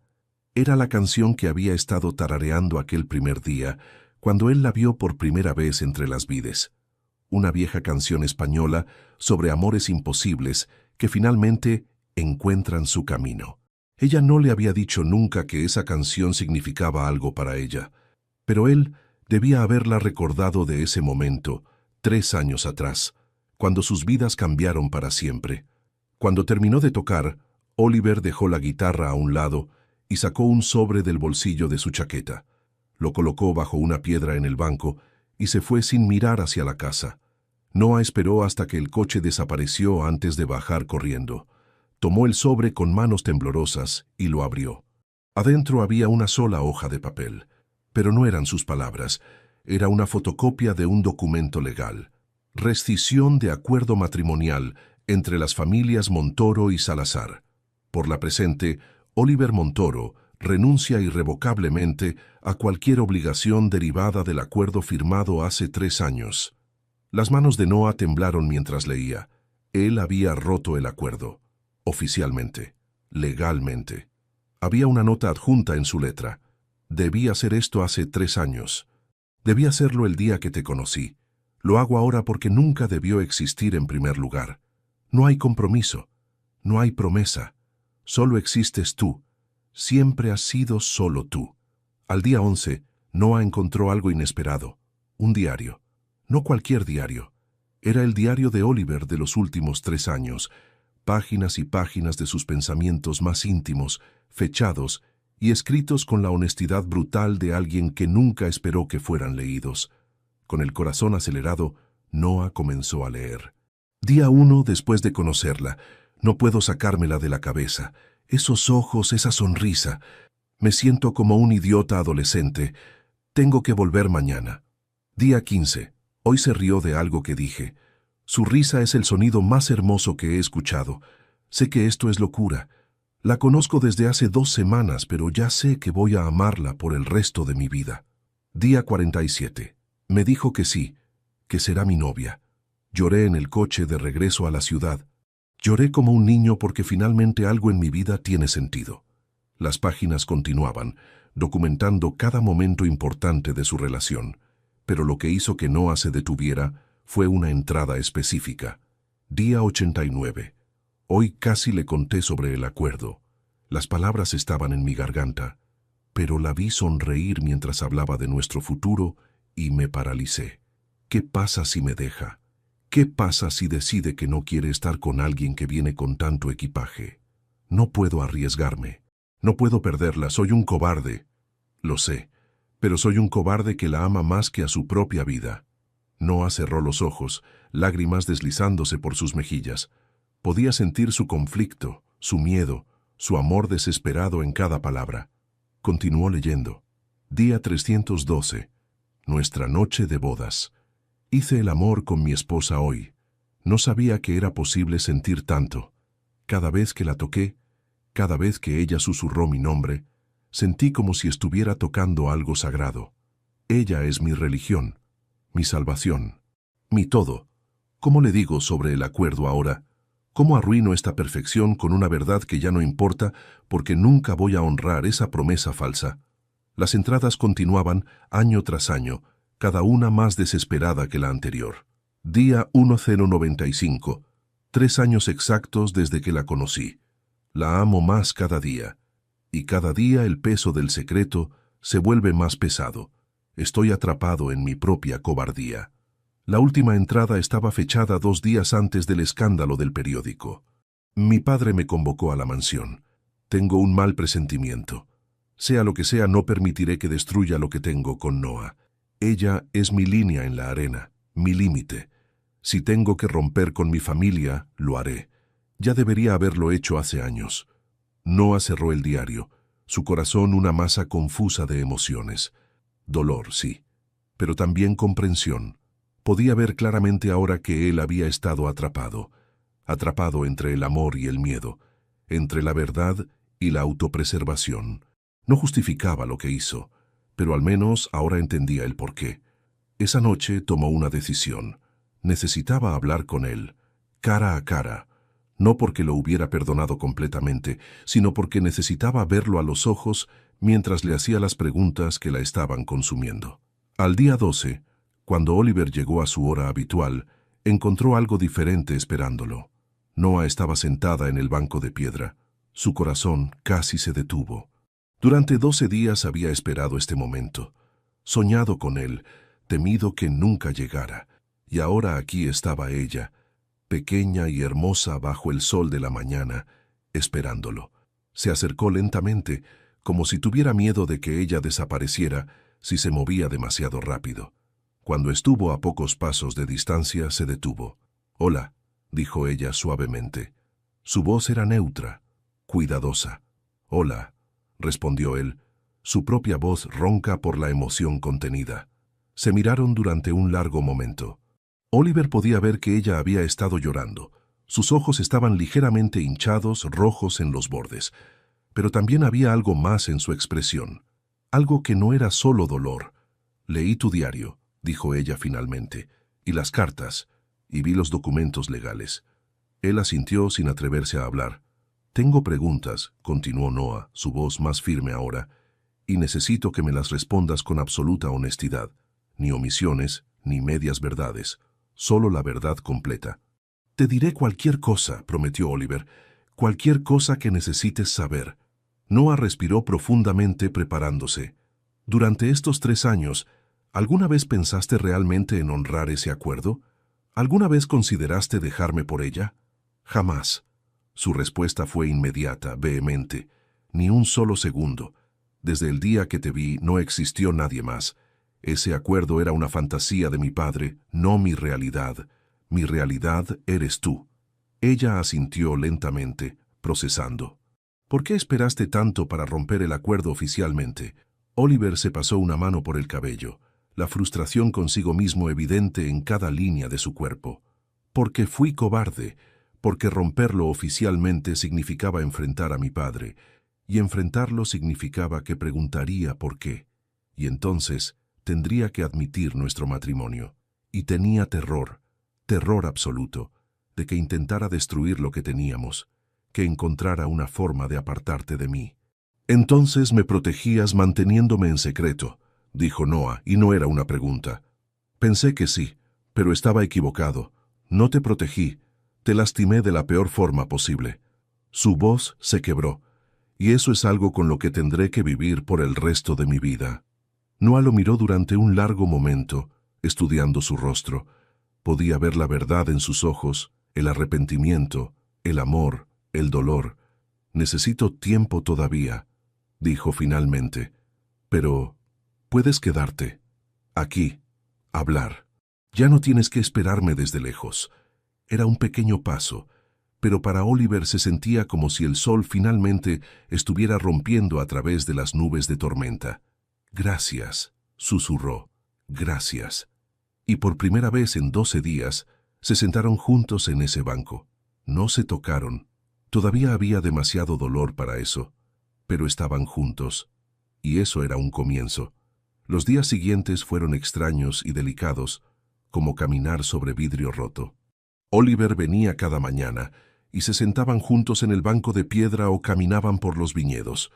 Era la canción que había estado tarareando aquel primer día, cuando él la vio por primera vez entre las vides. Una vieja canción española sobre amores imposibles que finalmente encuentran su camino. Ella no le había dicho nunca que esa canción significaba algo para ella, pero él debía haberla recordado de ese momento, 3 años atrás, cuando sus vidas cambiaron para siempre. Cuando terminó de tocar, Oliver dejó la guitarra a un lado y sacó un sobre del bolsillo de su chaqueta. Lo colocó bajo una piedra en el banco y se fue sin mirar hacia la casa. Noah esperó hasta que el coche desapareció antes de bajar corriendo. Tomó el sobre con manos temblorosas y lo abrió. Adentro había una sola hoja de papel, pero no eran sus palabras. Era una fotocopia de un documento legal. Rescisión de acuerdo matrimonial entre las familias Montoro y Salazar. Por la presente, Oliver Montoro renuncia irrevocablemente a cualquier obligación derivada del acuerdo firmado hace 3 años. Las manos de Noah temblaron mientras leía. Él había roto el acuerdo. Oficialmente. Legalmente. Había una nota adjunta en su letra. Debí hacer esto hace 3 años. Debí hacerlo el día que te conocí. Lo hago ahora porque nunca debió existir en primer lugar. No hay compromiso. No hay promesa. Solo existes tú. Siempre has sido solo tú. Al día 11, Noah encontró algo inesperado. Un diario. No cualquier diario. Era el diario de Oliver de los últimos 3 años. Páginas y páginas de sus pensamientos más íntimos, fechados y escritos con la honestidad brutal de alguien que nunca esperó que fueran leídos. Con el corazón acelerado, Noah comenzó a leer. Día 1 después de conocerla. No puedo sacármela de la cabeza. Esos ojos, esa sonrisa. Me siento como un idiota adolescente. Tengo que volver mañana. Día 15. Hoy se rió de algo que dije. Su risa es el sonido más hermoso que he escuchado. Sé que esto es locura. La conozco desde hace 2 semanas, pero ya sé que voy a amarla por el resto de mi vida. Día 47. Me dijo que sí, que será mi novia. Lloré en el coche de regreso a la ciudad. Lloré como un niño porque finalmente algo en mi vida tiene sentido. Las páginas continuaban, documentando cada momento importante de su relación, pero lo que hizo que Noah se detuviera fue una entrada específica. Día 89. Hoy casi le conté sobre el acuerdo. Las palabras estaban en mi garganta, pero la vi sonreír mientras hablaba de nuestro futuro y me paralicé. ¿Qué pasa si me deja? ¿Qué pasa si decide que no quiere estar con alguien que viene con tanto equipaje? No puedo arriesgarme. No puedo perderla, soy un cobarde. Lo sé, pero soy un cobarde que la ama más que a su propia vida. Noah cerró los ojos, lágrimas deslizándose por sus mejillas. Podía sentir su conflicto, su miedo, su amor desesperado en cada palabra. Continuó leyendo. Día 312. Nuestra noche de bodas. Hice el amor con mi esposa hoy. No sabía que era posible sentir tanto. Cada vez que la toqué, cada vez que ella susurró mi nombre, sentí como si estuviera tocando algo sagrado. Ella es mi religión, mi salvación, mi todo. ¿Cómo le digo sobre el acuerdo ahora? ¿Cómo arruino esta perfección con una verdad que ya no importa porque nunca voy a honrar esa promesa falsa? Las entradas continuaban año tras año, cada una más desesperada que la anterior. Día 1095. 3 años exactos desde que la conocí. La amo más cada día. Y cada día el peso del secreto se vuelve más pesado. Estoy atrapado en mi propia cobardía. La última entrada estaba fechada 2 días antes del escándalo del periódico. Mi padre me convocó a la mansión. Tengo un mal presentimiento. Sea lo que sea, no permitiré que destruya lo que tengo con Noah. Ella es mi línea en la arena, mi límite. Si tengo que romper con mi familia, lo haré. Ya debería haberlo hecho hace años. Noah cerró el diario, su corazón una masa confusa de emociones. Dolor, sí, pero también comprensión. Podía ver claramente ahora que él había estado atrapado entre el amor y el miedo, entre la verdad y la autopreservación. No justificaba lo que hizo, pero al menos ahora entendía el porqué. Esa noche tomó una decisión. Necesitaba hablar con él, cara a cara, no porque lo hubiera perdonado completamente, sino porque necesitaba verlo a los ojos mientras le hacía las preguntas que la estaban consumiendo. Al día 12, cuando Oliver llegó a su hora habitual, encontró algo diferente esperándolo. Noah estaba sentada en el banco de piedra. Su corazón casi se detuvo. Durante 12 días había esperado este momento, soñado con él, temido que nunca llegara, y ahora aquí estaba ella, pequeña y hermosa bajo el sol de la mañana, esperándolo. Se acercó lentamente, como si tuviera miedo de que ella desapareciera si se movía demasiado rápido. Cuando estuvo a pocos pasos de distancia, se detuvo. «Hola», dijo ella suavemente. Su voz era neutra, cuidadosa. «Hola», respondió él, su propia voz ronca por la emoción contenida. Se miraron durante un largo momento. Oliver podía ver que ella había estado llorando. Sus ojos estaban ligeramente hinchados, rojos en los bordes. Pero también había algo más en su expresión. Algo que no era solo dolor. «Leí tu diario», dijo ella finalmente, «y las cartas, y vi los documentos legales». Él asintió sin atreverse a hablar. «Tengo preguntas», continuó Noah, su voz más firme ahora, «y necesito que me las respondas con absoluta honestidad. Ni omisiones, ni medias verdades. Solo la verdad completa». «Te diré cualquier cosa», prometió Oliver, «cualquier cosa que necesites saber». Noah respiró profundamente preparándose. «Durante estos 3 años, ¿alguna vez pensaste realmente en honrar ese acuerdo? ¿Alguna vez consideraste dejarme por ella?» «Jamás». Su respuesta fue inmediata, vehemente. «Ni un solo segundo. Desde el día que te vi no existió nadie más. Ese acuerdo era una fantasía de mi padre, no mi realidad. Mi realidad eres tú». Ella asintió lentamente, procesando. «¿Por qué esperaste tanto para romper el acuerdo oficialmente?» Oliver se pasó una mano por el cabello, la frustración consigo mismo evidente en cada línea de su cuerpo. «Porque fui cobarde, porque romperlo oficialmente significaba enfrentar a mi padre, y enfrentarlo significaba que preguntaría por qué, y entonces tendría que admitir nuestro matrimonio. Y tenía terror, terror absoluto, de que intentara destruir lo que teníamos, que encontrara una forma de apartarte de mí». «Entonces me protegías manteniéndome en secreto», dijo Noah, y no era una pregunta. «Pensé que sí, pero estaba equivocado. No te protegí, te lastimé de la peor forma posible». Su voz se quebró, «y eso es algo con lo que tendré que vivir por el resto de mi vida». Noah lo miró durante un largo momento, estudiando su rostro. Podía ver la verdad en sus ojos, el arrepentimiento, el amor, el dolor. «Necesito tiempo todavía», dijo finalmente. «Pero puedes quedarte aquí, hablar. Ya no tienes que esperarme desde lejos». Era un pequeño paso, pero para Oliver se sentía como si el sol finalmente estuviera rompiendo a través de las nubes de tormenta. «Gracias», susurró, «gracias». Y por primera vez en 12 días se sentaron juntos en ese banco. No se tocaron. Todavía había demasiado dolor para eso, pero estaban juntos, y eso era un comienzo. Los días siguientes fueron extraños y delicados, como caminar sobre vidrio roto. Oliver venía cada mañana, y se sentaban juntos en el banco de piedra o caminaban por los viñedos.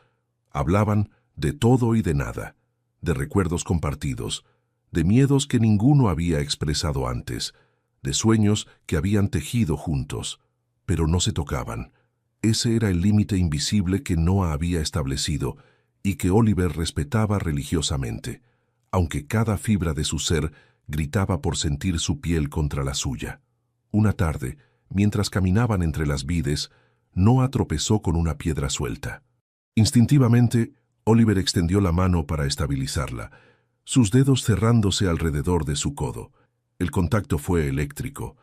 Hablaban de todo y de nada, de recuerdos compartidos, de miedos que ninguno había expresado antes, de sueños que habían tejido juntos, pero no se tocaban. Ese era el límite invisible que Noah había establecido y que Oliver respetaba religiosamente, aunque cada fibra de su ser gritaba por sentir su piel contra la suya. Una tarde, mientras caminaban entre las vides, Noah tropezó con una piedra suelta. Instintivamente, Oliver extendió la mano para estabilizarla, sus dedos cerrándose alrededor de su codo. El contacto fue eléctrico.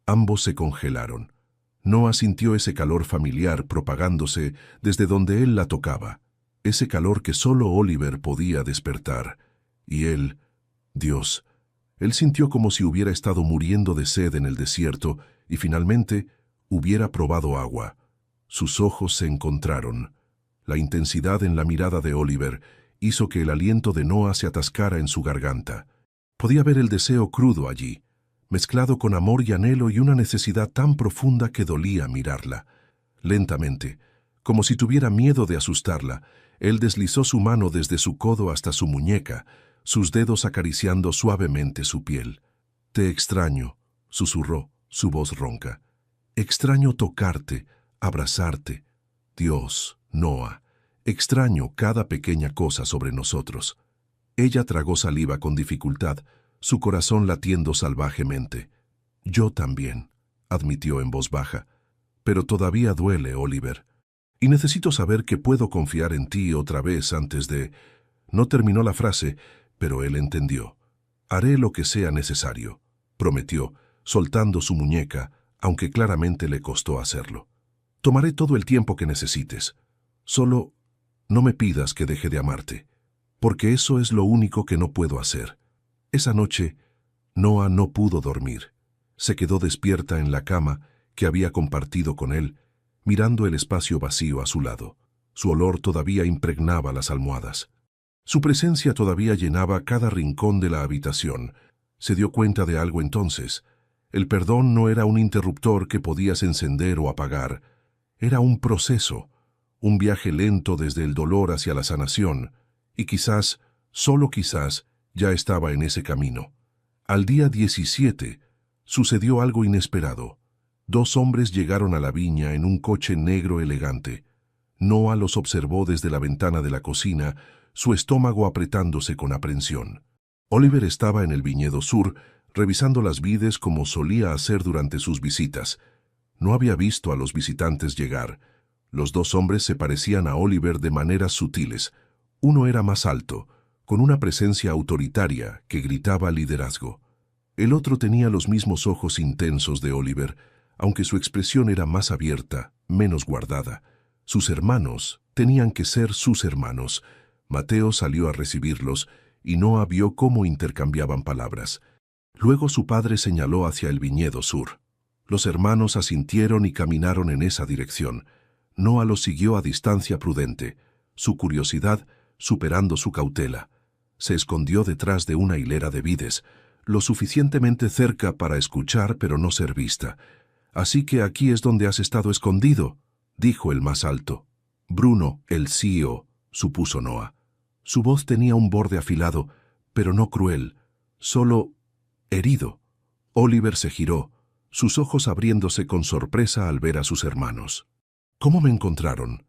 Ambos se congelaron. Noah sintió ese calor familiar propagándose desde donde él la tocaba, ese calor que solo Oliver podía despertar. Y él, Dios, él sintió como si hubiera estado muriendo de sed en el desierto y finalmente hubiera probado agua. Sus ojos se encontraron. La intensidad en la mirada de Oliver hizo que el aliento de Noah se atascara en su garganta. Podía ver el deseo crudo allí, mezclado con amor y anhelo y una necesidad tan profunda que dolía mirarla. Lentamente, como si tuviera miedo de asustarla, él deslizó su mano desde su codo hasta su muñeca, sus dedos acariciando suavemente su piel. «Te extraño», susurró, su voz ronca. «Extraño tocarte, abrazarte. Dios, Noah, extraño cada pequeña cosa sobre nosotros. Ella tragó saliva con dificultad, su corazón latiendo salvajemente. Yo también, admitió en voz baja. Pero todavía duele, Oliver. Y necesito saber que puedo confiar en ti otra vez antes de... No terminó la frase, pero él entendió. Haré lo que sea necesario, prometió, soltando su muñeca, aunque claramente le costó hacerlo. Tomaré todo el tiempo que necesites. Solo no me pidas que deje de amarte, porque eso es lo único que no puedo hacer. Esa noche, Noah no pudo dormir. Se quedó despierta en la cama que había compartido con él, mirando el espacio vacío a su lado. Su olor todavía impregnaba las almohadas. Su presencia todavía llenaba cada rincón de la habitación. Se dio cuenta de algo entonces. El perdón no era un interruptor que podías encender o apagar. Era un proceso, un viaje lento desde el dolor hacia la sanación, y quizás, solo quizás, ya estaba en ese camino. Al día 17, sucedió algo inesperado. 2 hombres llegaron a la viña en un coche negro elegante. Noah los observó desde la ventana de la cocina, su estómago apretándose con aprensión. Oliver estaba en el viñedo sur, revisando las vides como solía hacer durante sus visitas. No había visto a los visitantes llegar. Los 2 hombres se parecían a Oliver de maneras sutiles. Uno era más alto, con una presencia autoritaria que gritaba liderazgo. El otro tenía los mismos ojos intensos de Oliver, aunque su expresión era más abierta, menos guardada. Sus hermanos tenían que ser sus hermanos. Mateo salió a recibirlos y Noah vio cómo intercambiaban palabras. Luego su padre señaló hacia el viñedo sur. Los hermanos asintieron y caminaron en esa dirección. Noah los siguió a distancia prudente, su curiosidad superando su cautela. Se escondió detrás de una hilera de vides, lo suficientemente cerca para escuchar pero no ser vista. «Así que aquí es donde has estado escondido», dijo el más alto. «Bruno, el CEO», supuso Noah. Su voz tenía un borde afilado, pero no cruel, solo herido. Oliver se giró, sus ojos abriéndose con sorpresa al ver a sus hermanos. «¿Cómo me encontraron?»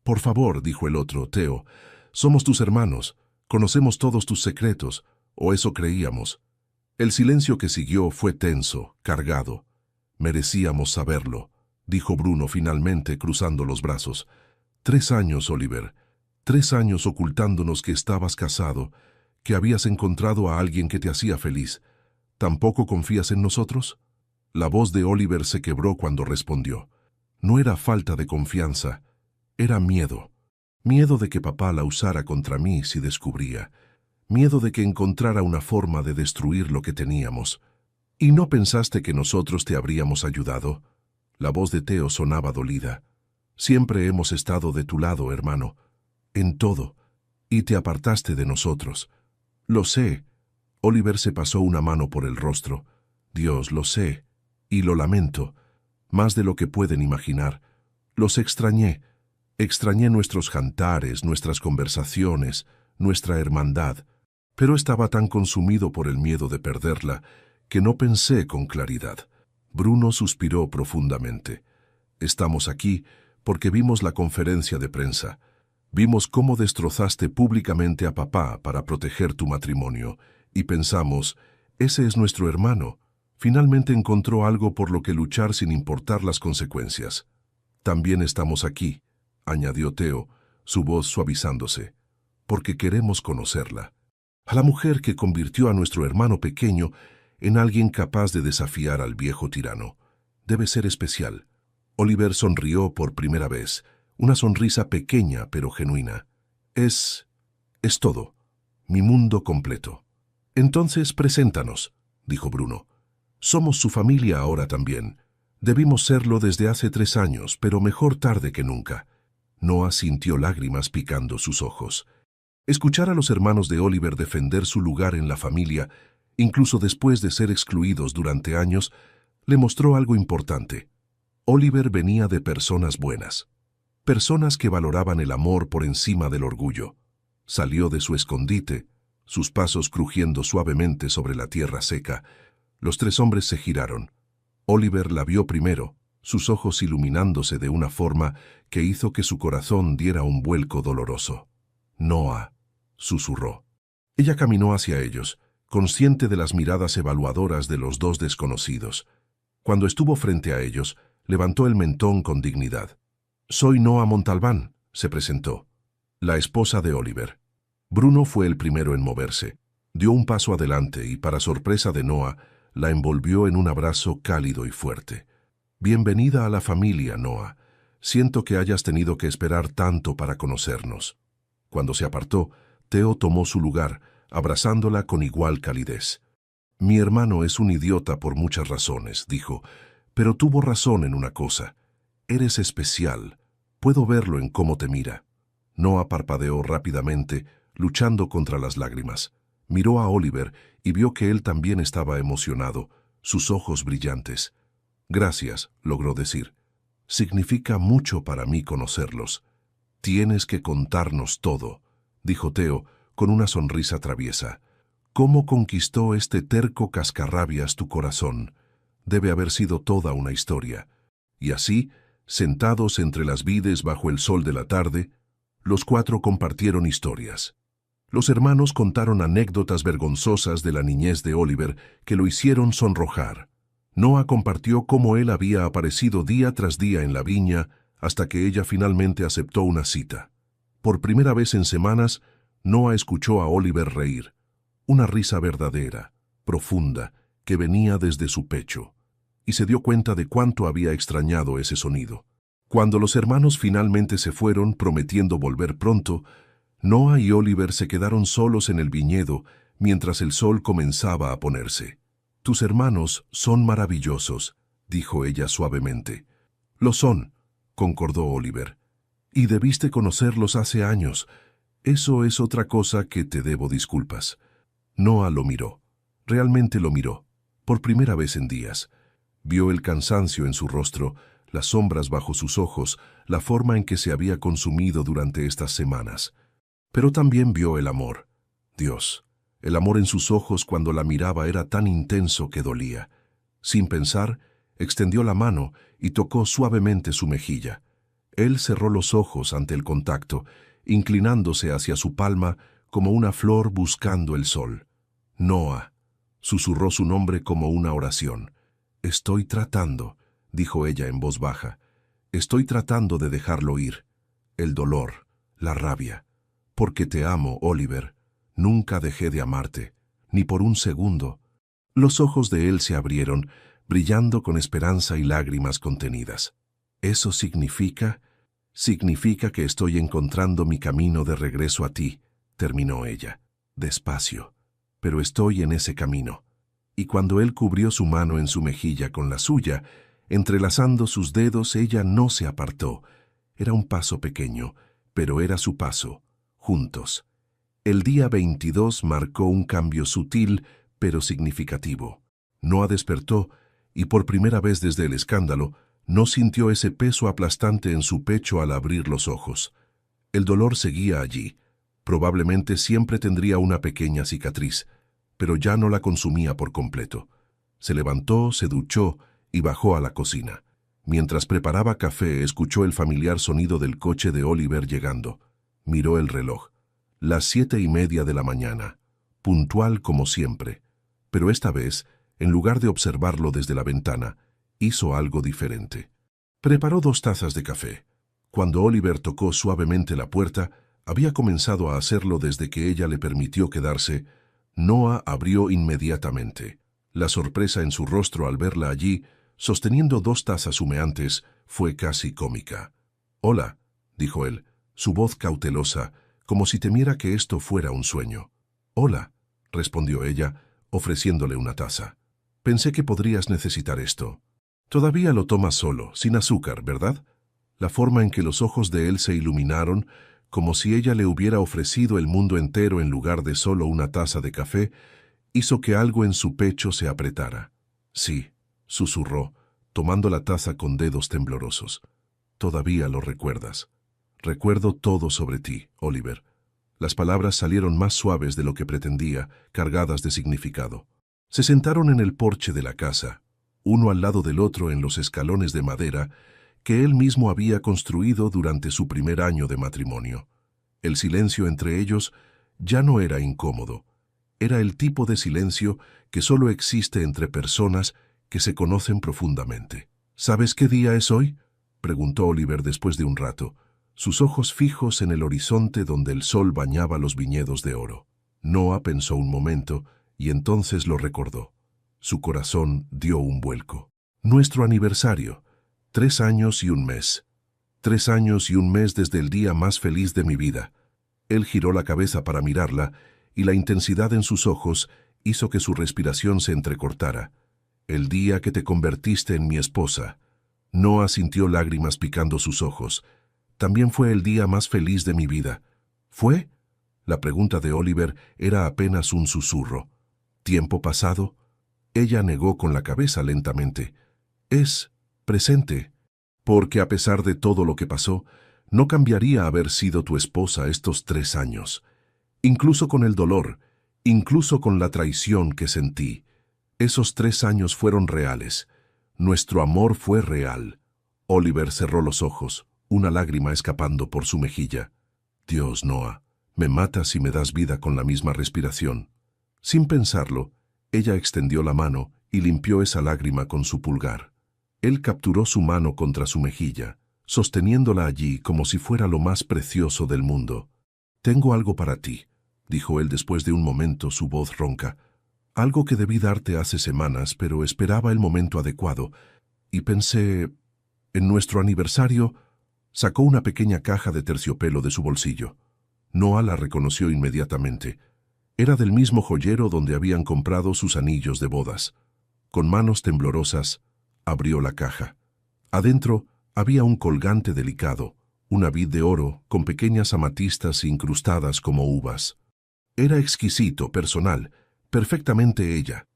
«Por favor», dijo el otro, «Theo, somos tus hermanos, conocemos todos tus secretos, o eso creíamos». El silencio que siguió fue tenso, cargado. «Merecíamos saberlo», dijo Bruno finalmente, cruzando los brazos. 3 años, Oliver. 3 años ocultándonos que estabas casado, que habías encontrado a alguien que te hacía feliz. ¿Tampoco confías en nosotros?» La voz de Oliver se quebró cuando respondió. No era falta de confianza, era miedo. Miedo de que papá la usara contra mí si descubría. Miedo de que encontrara una forma de destruir lo que teníamos. ¿Y no pensaste que nosotros te habríamos ayudado? La voz de Theo sonaba dolida. Siempre hemos estado de tu lado, hermano. En todo. Y te apartaste de nosotros. Lo sé. Oliver se pasó una mano por el rostro. Dios, lo sé. Y lo lamento. Más de lo que pueden imaginar. Los extrañé. Extrañé nuestros jantares, nuestras conversaciones, nuestra hermandad. Pero estaba tan consumido por el miedo de perderla que no pensé con claridad. Bruno suspiró profundamente. Estamos aquí porque vimos la conferencia de prensa. Vimos cómo destrozaste públicamente a papá para proteger tu matrimonio, y pensamos, ese es nuestro hermano. Finalmente encontró algo por lo que luchar sin importar las consecuencias. También estamos aquí, añadió Theo, su voz suavizándose, porque queremos conocerla. A la mujer que convirtió a nuestro hermano pequeño en alguien capaz de desafiar al viejo tirano. Debe ser especial. Oliver sonrió por primera vez, una sonrisa pequeña pero genuina. Es todo, mi mundo completo. Entonces, preséntanos, dijo Bruno. Somos su familia ahora también. Debimos serlo desde hace 3 años, pero mejor tarde que nunca. Noah sintió lágrimas picando sus ojos. Escuchar a los hermanos de Oliver defender su lugar en la familia, incluso después de ser excluidos durante años, le mostró algo importante. Oliver venía de personas buenas. Personas que valoraban el amor por encima del orgullo. Salió de su escondite, sus pasos crujiendo suavemente sobre la tierra seca. Los 3 hombres se giraron. Oliver la vio primero, sus ojos iluminándose de una forma que hizo que su corazón diera un vuelco doloroso. «Noah», susurró. Ella caminó hacia ellos, consciente de las miradas evaluadoras de los dos desconocidos. Cuando estuvo frente a ellos, levantó el mentón con dignidad. «Soy Noah Montalbán», se presentó. La esposa de Oliver. Bruno fue el primero en moverse. Dio un paso adelante y, para sorpresa de Noah, la envolvió en un abrazo cálido y fuerte. «Bienvenida a la familia, Noah. Siento que hayas tenido que esperar tanto para conocernos». Cuando se apartó, Theo tomó su lugar, abrazándola con igual calidez. «Mi hermano es un idiota por muchas razones», dijo, «pero tuvo razón en una cosa. Eres especial. Puedo verlo en cómo te mira». Noah parpadeó rápidamente, luchando contra las lágrimas. Miró a Oliver y vio que él también estaba emocionado, sus ojos brillantes. «Gracias», logró decir. «Significa mucho para mí conocerlos». «Tienes que contarnos todo», dijo Theo con una sonrisa traviesa. «¿Cómo conquistó este terco cascarrabias tu corazón? Debe haber sido toda una historia». Y así, sentados entre las vides bajo el sol de la tarde, los cuatro compartieron historias. Los hermanos contaron anécdotas vergonzosas de la niñez de Oliver que lo hicieron sonrojar. Noah compartió cómo él había aparecido día tras día en la viña hasta que ella finalmente aceptó una cita. Por primera vez en semanas, Noah escuchó a Oliver reír. Una risa verdadera, profunda, que venía desde su pecho. Y se dio cuenta de cuánto había extrañado ese sonido. Cuando los hermanos finalmente se fueron, prometiendo volver pronto, Noah y Oliver se quedaron solos en el viñedo mientras el sol comenzaba a ponerse. «Tus hermanos son maravillosos», dijo ella suavemente. «Lo son», concordó Oliver. «Y debiste conocerlos hace años. Eso es otra cosa que te debo disculpas». Noah lo miró. Realmente lo miró. Por primera vez en días. Vio el cansancio en su rostro, las sombras bajo sus ojos, la forma en que se había consumido durante estas semanas. Pero también vio el amor. Dios, el amor en sus ojos cuando la miraba era tan intenso que dolía. Sin pensar, extendió la mano y tocó suavemente su mejilla. Él cerró los ojos ante el contacto, inclinándose hacia su palma como una flor buscando el sol. «Noah», susurró su nombre como una oración. «Estoy tratando», dijo ella en voz baja. «Estoy tratando de dejarlo ir. El dolor, la rabia. Porque te amo, Oliver. Nunca dejé de amarte, ni por un segundo». Los ojos de él se abrieron, brillando con esperanza y lágrimas contenidas. «Eso significa que estoy encontrando mi camino de regreso a ti», terminó ella, despacio. «Pero estoy en ese camino». Y cuando él cubrió su mano en su mejilla con la suya, entrelazando sus dedos, ella no se apartó. Era un paso pequeño, pero era su paso, juntos. El día 22 marcó un cambio sutil, pero significativo. Noah despertó, y por primera vez desde el escándalo, no sintió ese peso aplastante en su pecho al abrir los ojos. El dolor seguía allí. Probablemente siempre tendría una pequeña cicatriz, pero ya no la consumía por completo. Se levantó, se duchó y bajó a la cocina. Mientras preparaba café, escuchó el familiar sonido del coche de Oliver llegando. Miró el reloj. Las 7:30 de la mañana, puntual como siempre. Pero esta vez, en lugar de observarlo desde la ventana, hizo algo diferente. Preparó 2 tazas de café. Cuando Oliver tocó suavemente la puerta, había comenzado a hacerlo desde que ella le permitió quedarse. Noah abrió inmediatamente. La sorpresa en su rostro al verla allí, sosteniendo 2 tazas humeantes, fue casi cómica. «Hola», dijo él, su voz cautelosa, como si temiera que esto fuera un sueño. «Hola», respondió ella, ofreciéndole una taza. «Pensé que podrías necesitar esto. Todavía lo tomas solo, sin azúcar, ¿verdad?» La forma en que los ojos de él se iluminaron, como si ella le hubiera ofrecido el mundo entero en lugar de solo una taza de café, hizo que algo en su pecho se apretara. «Sí», susurró, tomando la taza con dedos temblorosos. «Todavía lo recuerdas». «Recuerdo todo sobre ti, Oliver». Las palabras salieron más suaves de lo que pretendía, cargadas de significado. Se sentaron en el porche de la casa. uno al lado del otro en los escalones de madera que él mismo había construido durante su primer año de matrimonio. El silencio entre ellos ya no era incómodo. Era el tipo de silencio que solo existe entre personas que se conocen profundamente. ¿Sabes qué día es hoy?, preguntó Oliver después de un rato, sus ojos fijos en el horizonte donde el sol bañaba los viñedos de oro. Noah pensó un momento y entonces lo recordó. Su corazón dio un vuelco. Nuestro aniversario. 3 años y un mes. 3 años y un mes desde el día más feliz de mi vida. Él giró la cabeza para mirarla y la intensidad en sus ojos hizo que su respiración se entrecortara. El día que te convertiste en mi esposa. Noah sintió lágrimas picando sus ojos. También fue el día más feliz de mi vida. ¿Fue? La pregunta de Oliver era apenas un susurro. ¿Tiempo pasado? Ella negó con la cabeza lentamente. Es presente, porque a pesar de todo lo que pasó, no cambiaría haber sido tu esposa estos 3 años. Incluso con el dolor, incluso con la traición que sentí. Esos 3 años fueron reales. Nuestro amor fue real. Oliver cerró los ojos, una lágrima escapando por su mejilla. Dios, Noah, me matas y me das vida con la misma respiración. Sin pensarlo, ella extendió la mano y limpió esa lágrima con su pulgar. Él capturó su mano contra su mejilla, sosteniéndola allí como si fuera lo más precioso del mundo. «Tengo algo para ti», dijo él después de un momento, su voz ronca. «Algo que debí darte hace semanas, pero esperaba el momento adecuado. Y pensé, en nuestro aniversario». Sacó una pequeña caja de terciopelo de su bolsillo. Noah la reconoció inmediatamente. Era del mismo joyero donde habían comprado sus anillos de bodas. Con manos temblorosas, abrió la caja. Adentro había un colgante delicado, una vid de oro con pequeñas amatistas incrustadas como uvas. Era exquisito, personal, perfectamente ella.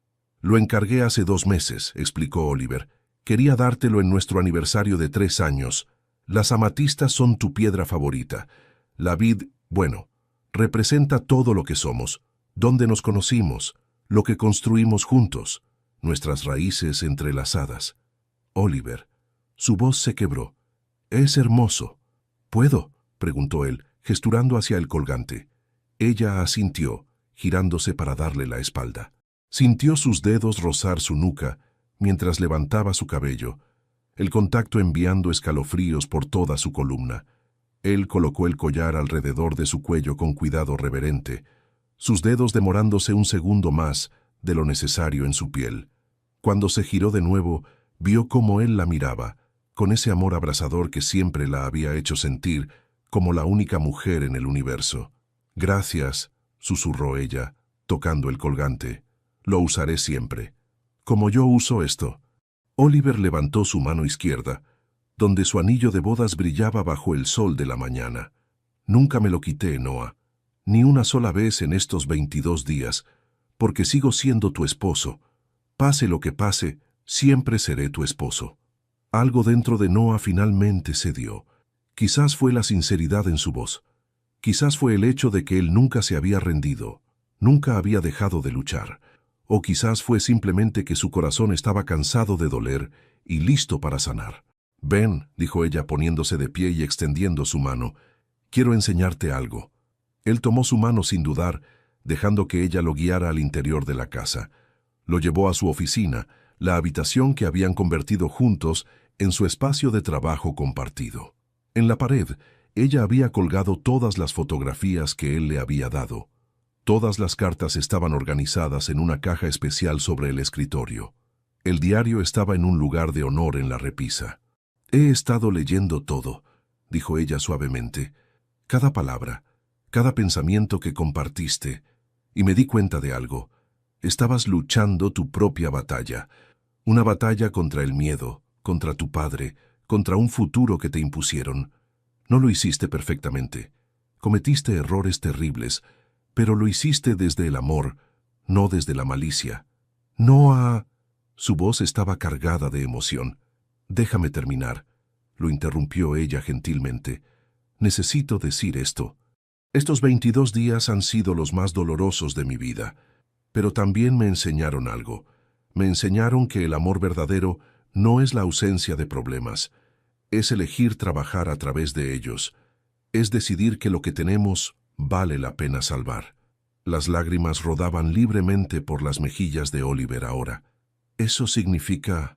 «Lo encargué hace 2 meses», explicó Oliver. «Quería dártelo en nuestro aniversario de 3 años. Las amatistas son tu piedra favorita. La vid, bueno, representa todo lo que somos, dónde nos conocimos, lo que construimos juntos, nuestras raíces entrelazadas». Oliver. Su voz se quebró. «Es hermoso». «¿Puedo?», preguntó él, gesturando hacia el colgante. Ella asintió, girándose para darle la espalda. Sintió sus dedos rozar su nuca mientras levantaba su cabello, el contacto enviando escalofríos por toda su columna. Él colocó el collar alrededor de su cuello con cuidado reverente, sus dedos demorándose un segundo más de lo necesario en su piel. Cuando se giró de nuevo, vio cómo él la miraba, con ese amor abrasador que siempre la había hecho sentir como la única mujer en el universo. «Gracias», susurró ella, tocando el colgante. «Lo usaré siempre. Como yo uso esto». Oliver levantó su mano izquierda, donde su anillo de bodas brillaba bajo el sol de la mañana. «Nunca me lo quité, Noah, ni una sola vez en estos 22 días, porque sigo siendo tu esposo. Pase lo que pase, siempre seré tu esposo». Algo dentro de Noah finalmente cedió. Quizás fue la sinceridad en su voz. Quizás fue el hecho de que él nunca se había rendido, nunca había dejado de luchar. O quizás fue simplemente que su corazón estaba cansado de doler y listo para sanar. «Ven», dijo ella poniéndose de pie y extendiendo su mano. «Quiero enseñarte algo». Él tomó su mano sin dudar, dejando que ella lo guiara al interior de la casa. Lo llevó a su oficina, la habitación que habían convertido juntos en su espacio de trabajo compartido. En la pared, ella había colgado todas las fotografías que él le había dado. Todas las cartas estaban organizadas en una caja especial sobre el escritorio. El diario estaba en un lugar de honor en la repisa. «He estado leyendo todo», dijo ella suavemente. «Cada palabra, cada pensamiento que compartiste, y me di cuenta de algo. Estabas luchando tu propia batalla, una batalla contra el miedo, contra tu padre, contra un futuro que te impusieron. No lo hiciste perfectamente. Cometiste errores terribles, pero lo hiciste desde el amor, no desde la malicia. Noah». Su voz estaba cargada de emoción. «Déjame terminar», lo interrumpió ella gentilmente. «Necesito decir esto. Estos 22 días han sido los más dolorosos de mi vida, pero también me enseñaron algo. Me enseñaron que el amor verdadero no es la ausencia de problemas, es elegir trabajar a través de ellos, es decidir que lo que tenemos vale la pena salvar. Las lágrimas rodaban libremente por las mejillas de Oliver ahora. Eso significa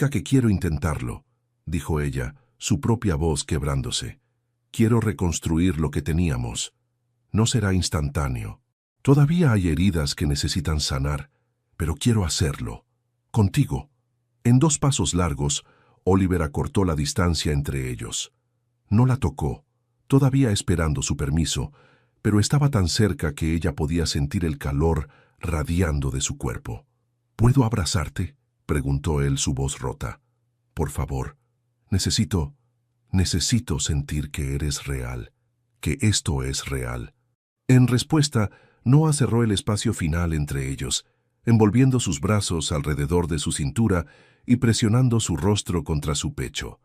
que quiero intentarlo, dijo ella, su propia voz quebrándose. Quiero reconstruir lo que teníamos. No será instantáneo. Todavía hay heridas que necesitan sanar, pero quiero hacerlo. Contigo. En 2 pasos largos, Oliver acortó la distancia entre ellos. No la tocó, todavía esperando su permiso, pero estaba tan cerca que ella podía sentir el calor radiando de su cuerpo. ¿Puedo abrazarte?, preguntó él, su voz rota. Por favor, necesito sentir que eres real, que esto es real. En respuesta, Noah cerró el espacio final entre ellos, envolviendo sus brazos alrededor de su cintura y presionando su rostro contra su pecho.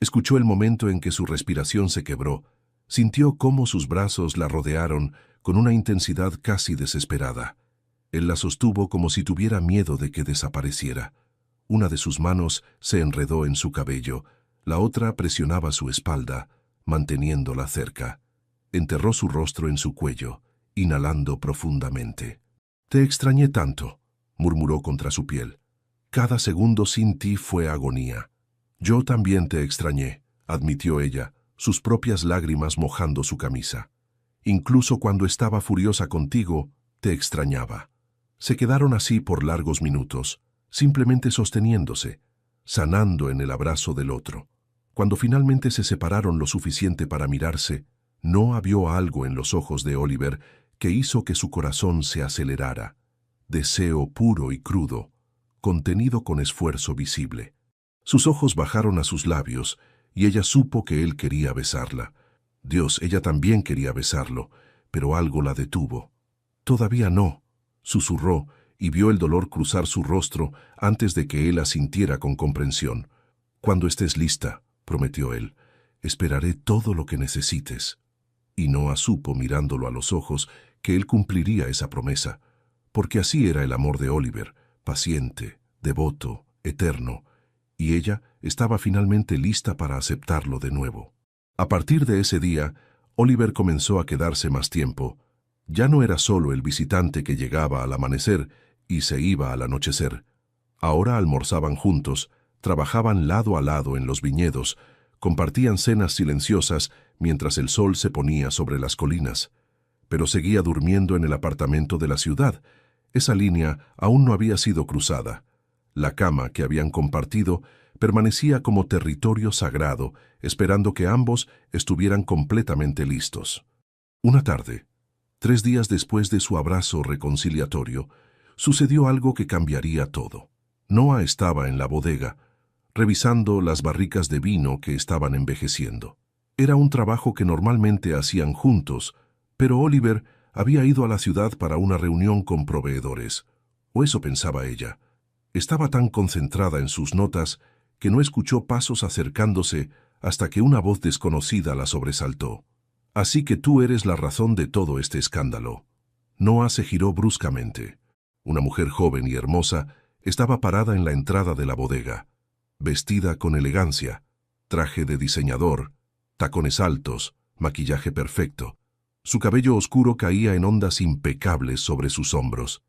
Escuchó el momento en que su respiración se quebró, sintió cómo sus brazos la rodearon con una intensidad casi desesperada. Él la sostuvo como si tuviera miedo de que desapareciera. Una de sus manos se enredó en su cabello, la otra presionaba su espalda, manteniéndola cerca. Enterró su rostro en su cuello, inhalando profundamente. «Te extrañé tanto», murmuró contra su piel. «Cada segundo sin ti fue agonía». «Yo también te extrañé», admitió ella, sus propias lágrimas mojando su camisa. «Incluso cuando estaba furiosa contigo, te extrañaba». Se quedaron así por largos minutos, simplemente sosteniéndose, sanando en el abrazo del otro. Cuando finalmente se separaron lo suficiente para mirarse, Noah vio algo en los ojos de Oliver que hizo que su corazón se acelerara. Deseo puro y crudo, contenido con esfuerzo visible. Sus ojos bajaron a sus labios y ella supo que él quería besarla. Dios, ella también quería besarlo, pero algo la detuvo. «Todavía no», susurró y vio el dolor cruzar su rostro antes de que él asintiera con comprensión. «Cuando estés lista», prometió él, «esperaré todo lo que necesites». Y Noah supo, mirándolo a los ojos, que él cumpliría esa promesa, porque así era el amor de Oliver, paciente, devoto, eterno, y ella estaba finalmente lista para aceptarlo de nuevo. A partir de ese día, Oliver comenzó a quedarse más tiempo. Ya no era solo el visitante que llegaba al amanecer y se iba al anochecer. Ahora almorzaban juntos, trabajaban lado a lado en los viñedos, compartían cenas silenciosas mientras el sol se ponía sobre las colinas. Pero seguía durmiendo en el apartamento de la ciudad. Esa línea aún no había sido cruzada. La cama que habían compartido permanecía como territorio sagrado, esperando que ambos estuvieran completamente listos. Una tarde, 3 días después de su abrazo reconciliatorio, sucedió algo que cambiaría todo. Noah estaba en la bodega, revisando las barricas de vino que estaban envejeciendo. Era un trabajo que normalmente hacían juntos, pero Oliver había ido a la ciudad para una reunión con proveedores, o eso pensaba ella. Estaba tan concentrada en sus notas que no escuchó pasos acercándose hasta que una voz desconocida la sobresaltó. «Así que tú eres la razón de todo este escándalo». Noah se giró bruscamente. Una mujer joven y hermosa estaba parada en la entrada de la bodega, vestida con elegancia, traje de diseñador, tacones altos, maquillaje perfecto. Su cabello oscuro caía en ondas impecables sobre sus hombros.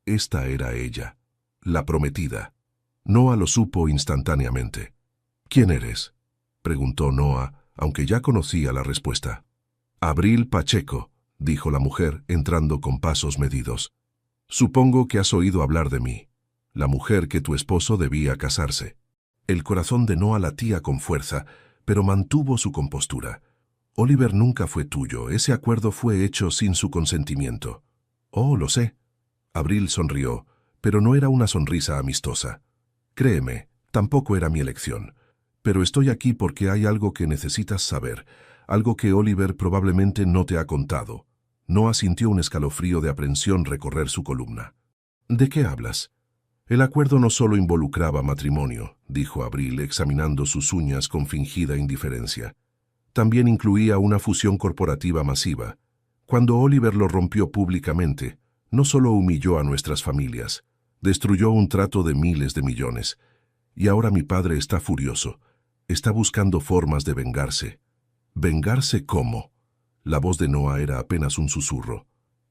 Esta era ella, la prometida. Noah lo supo instantáneamente. «¿Quién eres?», preguntó Noah, aunque ya conocía la respuesta. «Abril Pacheco», dijo la mujer, entrando con pasos medidos. «Supongo que has oído hablar de mí, la mujer que tu esposo debía casarse». El corazón de Noah latía con fuerza, pero mantuvo su compostura. «Oliver nunca fue tuyo, ese acuerdo fue hecho sin su consentimiento». «Oh, lo sé». Abril sonrió, pero no era una sonrisa amistosa. «Créeme, tampoco era mi elección. Pero estoy aquí porque hay algo que necesitas saber, algo que Oliver probablemente no te ha contado». Noah sintió un escalofrío de aprensión recorrer su columna. «¿De qué hablas?» «El acuerdo no solo involucraba matrimonio», dijo Abril, examinando sus uñas con fingida indiferencia. «También incluía una fusión corporativa masiva. Cuando Oliver lo rompió públicamente, no solo humilló a nuestras familias, Destruyó un trato de miles de millones. Y ahora mi padre está furioso. Está buscando formas de vengarse. ¿Vengarse cómo? La voz de Noah era apenas un susurro.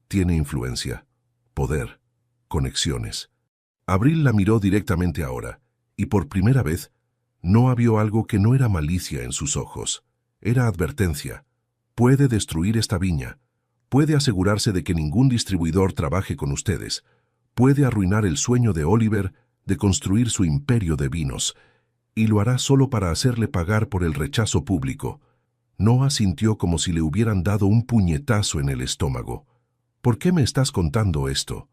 Tiene influencia, poder, conexiones. Abril la miró directamente ahora, y por primera vez, Noah vio algo que no era malicia en sus ojos. Era advertencia. Puede destruir esta viña. Puede asegurarse de que ningún distribuidor trabaje con ustedes. Puede arruinar el sueño de Oliver de construir su imperio de vinos, y lo hará solo para hacerle pagar por el rechazo público. Noah sintió como si le hubieran dado un puñetazo en el estómago. ¿Por qué me estás contando esto?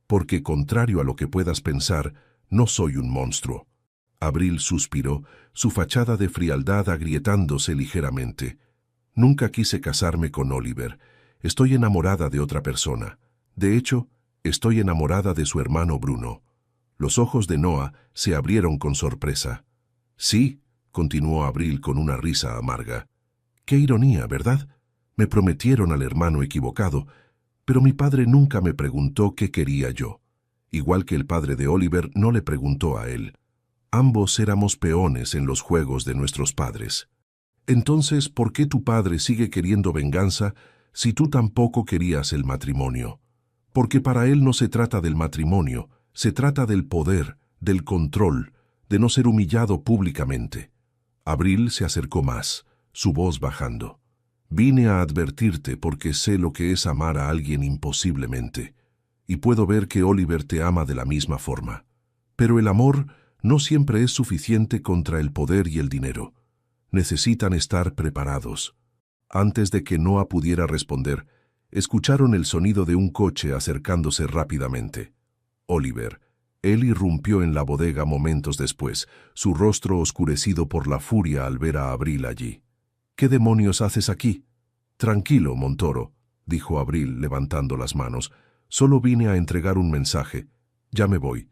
Porque, contrario a lo que puedas pensar, no soy un monstruo. Abril suspiró, su fachada de frialdad agrietándose ligeramente. Nunca quise casarme con Oliver. Estoy enamorada de otra persona. De hecho, estoy enamorada de su hermano Bruno. Los ojos de Noah se abrieron con sorpresa. Sí, continuó Abril con una risa amarga. Qué ironía, ¿verdad? Me prometieron al hermano equivocado, pero mi padre nunca me preguntó qué quería yo. Igual que el padre de Oliver no le preguntó a él. Ambos éramos peones en los juegos de nuestros padres. Entonces, ¿por qué tu padre sigue queriendo venganza si tú tampoco querías el matrimonio? Porque para él no se trata del matrimonio, se trata del poder, del control, de no ser humillado públicamente. Abril se acercó más, su voz bajando. Vine a advertirte porque sé lo que es amar a alguien imposiblemente, y puedo ver que Oliver te ama de la misma forma. Pero el amor no siempre es suficiente contra el poder y el dinero. Necesitan estar preparados. Antes de que Noah pudiera responder, escucharon el sonido de un coche acercándose rápidamente. Oliver. Él irrumpió en la bodega momentos después, su rostro oscurecido por la furia al ver a Abril allí. ¿Qué demonios haces aquí? Tranquilo, Montoro, dijo Abril levantando las manos. Solo vine a entregar un mensaje. Ya me voy.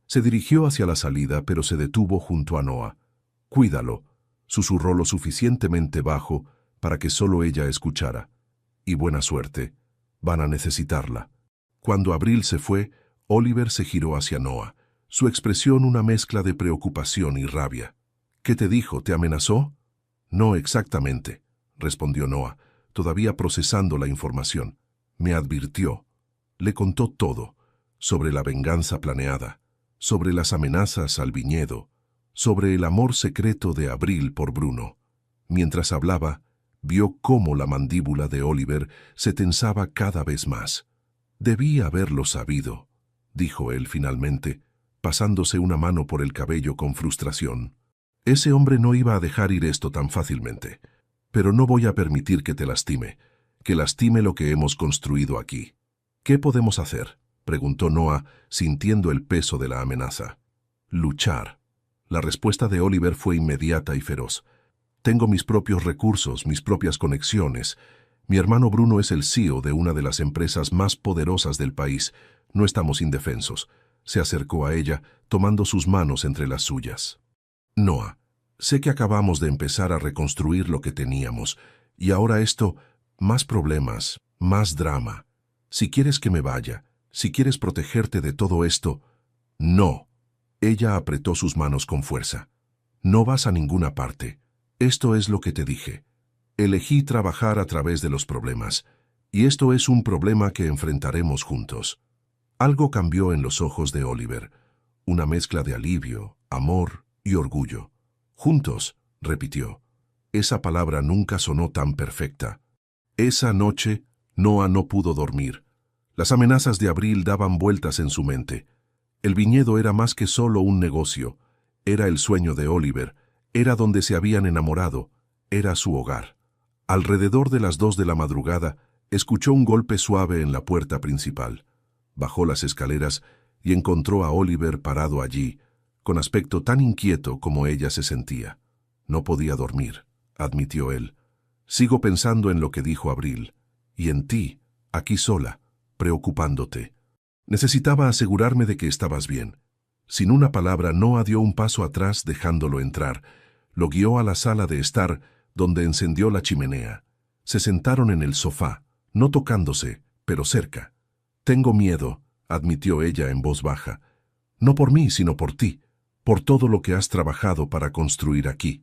Se dirigió hacia la salida, pero se detuvo junto a Noah. Cuídalo, susurró lo suficientemente bajo para que solo ella escuchara. Y buena suerte. Van a necesitarla. Cuando Abril se fue, Oliver se giró hacia Noah, su expresión una mezcla de preocupación y rabia. ¿Qué te dijo? ¿Te amenazó? No exactamente, respondió Noah, todavía procesando la información. Me advirtió. Le contó todo, sobre la venganza planeada, sobre las amenazas al viñedo, sobre el amor secreto de Abril por Bruno. Mientras hablaba, vio cómo la mandíbula de Oliver se tensaba cada vez más. Debí haberlo sabido, dijo él finalmente, pasándose una mano por el cabello con frustración. Ese hombre no iba a dejar ir esto tan fácilmente. Pero no voy a permitir que te lastime, que lastime lo que hemos construido aquí. ¿Qué podemos hacer?, preguntó Noah, sintiendo el peso de la amenaza. Luchar. La respuesta de Oliver fue inmediata y feroz. Tengo mis propios recursos, mis propias conexiones. Mi hermano Bruno es el CEO de una de las empresas más poderosas del país. No estamos indefensos. Se acercó a ella, tomando sus manos entre las suyas. Noah, sé que acabamos de empezar a reconstruir lo que teníamos, y ahora esto, más problemas, más drama. Si quieres que me vaya, si quieres protegerte de todo esto, no. Ella apretó sus manos con fuerza. No vas a ninguna parte. Esto es lo que te dije. Elegí trabajar a través de los problemas, y esto es un problema que enfrentaremos juntos. Algo cambió en los ojos de Oliver, una mezcla de alivio, amor y orgullo. Juntos, repitió. Esa palabra nunca sonó tan perfecta. Esa noche, Noah no pudo dormir. Las amenazas de Abril daban vueltas en su mente. El viñedo era más que solo un negocio. Era el sueño de Oliver, era donde se habían enamorado, era su hogar. Alrededor de las 2 de la madrugada, escuchó un golpe suave en la puerta principal. Bajó las escaleras y encontró a Oliver parado allí, con aspecto tan inquieto como ella se sentía. No podía dormir, admitió él. Sigo pensando en lo que dijo Abril, y en ti, aquí sola, preocupándote. Necesitaba asegurarme de que estabas bien. Sin una palabra, Noah dio un paso atrás dejándolo entrar. Lo guió a la sala de estar, donde encendió la chimenea. Se sentaron en el sofá, no tocándose, pero cerca. Tengo miedo, admitió ella en voz baja. No por mí, sino por ti, por todo lo que has trabajado para construir aquí.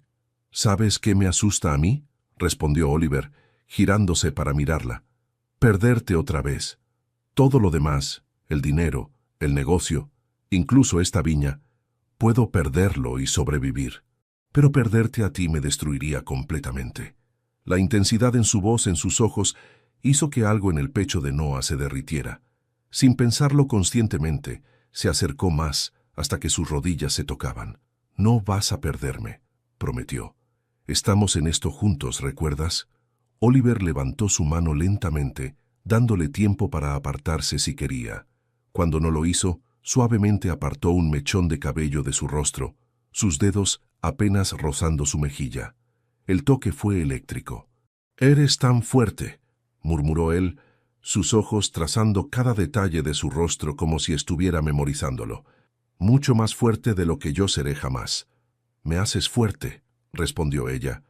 ¿Sabes qué me asusta a mí?, respondió Oliver, girándose para mirarla. Perderte otra vez. Todo lo demás, el dinero, el negocio, incluso esta viña, puedo perderlo y sobrevivir. Pero perderte a ti me destruiría completamente. La intensidad en su voz, en sus ojos, hizo que algo en el pecho de Noah se derritiera. Sin pensarlo conscientemente, se acercó más hasta que sus rodillas se tocaban. No vas a perderme, prometió. Estamos en esto juntos, ¿recuerdas? Oliver levantó su mano lentamente, dándole tiempo para apartarse si quería. Cuando no lo hizo, suavemente apartó un mechón de cabello de su rostro, sus dedos apenas rozando su mejilla. El toque fue eléctrico. «Eres tan fuerte», murmuró él, sus ojos trazando cada detalle de su rostro como si estuviera memorizándolo. «Mucho más fuerte de lo que yo seré jamás». «Me haces fuerte», respondió ella.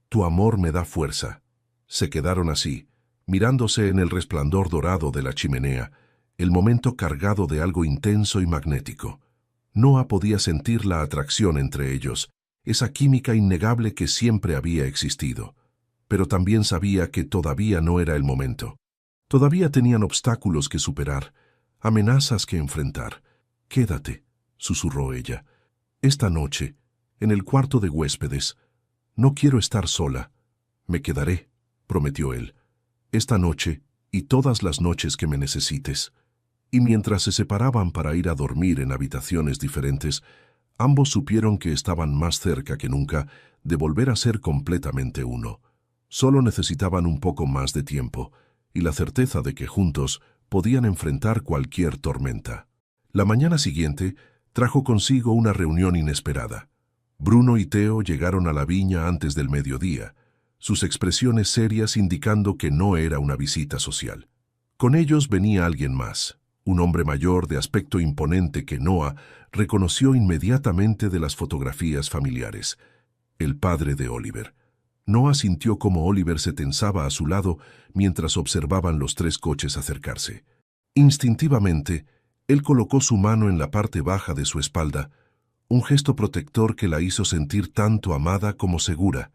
«Tu amor me da fuerza». Se quedaron así, mirándose en el resplandor dorado de la chimenea, el momento cargado de algo intenso y magnético. Noah podía sentir la atracción entre ellos, esa química innegable que siempre había existido. Pero también sabía que todavía no era el momento. Todavía tenían obstáculos que superar, amenazas que enfrentar. «Quédate», susurró ella. «Esta noche, en el cuarto de huéspedes. No quiero estar sola». «Me quedaré», prometió él. «Esta noche y todas las noches que me necesites». Y mientras se separaban para ir a dormir en habitaciones diferentes, ambos supieron que estaban más cerca que nunca de volver a ser completamente uno. Solo necesitaban un poco más de tiempo y la certeza de que juntos podían enfrentar cualquier tormenta. La mañana siguiente trajo consigo una reunión inesperada. Bruno y Theo llegaron a la viña antes del mediodía, sus expresiones serias indicando que no era una visita social. Con ellos venía alguien más, un hombre mayor de aspecto imponente que Noah reconoció inmediatamente de las fotografías familiares, el padre de Oliver. Noah sintió como Oliver se tensaba a su lado mientras observaban los 3 coches acercarse. Instintivamente, él colocó su mano en la parte baja de su espalda, un gesto protector que la hizo sentir tanto amada como segura.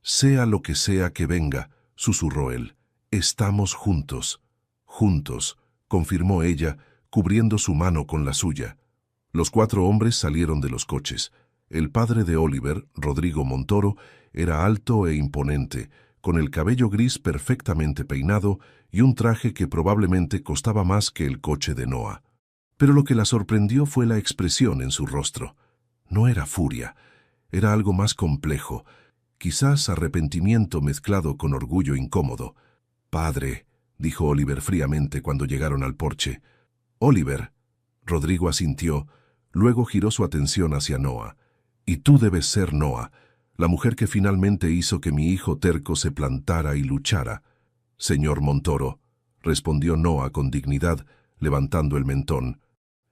«Sea lo que sea que venga», susurró él, «estamos juntos». «Juntos», confirmó ella, cubriendo su mano con la suya. Los 4 hombres salieron de los coches. El padre de Oliver, Rodrigo Montoro, era alto e imponente, con el cabello gris perfectamente peinado y un traje que probablemente costaba más que el coche de Noah. Pero lo que la sorprendió fue la expresión en su rostro. No era furia, era algo más complejo, quizás arrepentimiento mezclado con orgullo incómodo. «Padre», dijo Oliver fríamente cuando llegaron al porche. «Oliver», Rodrigo asintió, luego giró su atención hacia Noah. «Y tú debes ser Noah, la mujer que finalmente hizo que mi hijo terco se plantara y luchara». «Señor Montoro», respondió Noah con dignidad, levantando el mentón.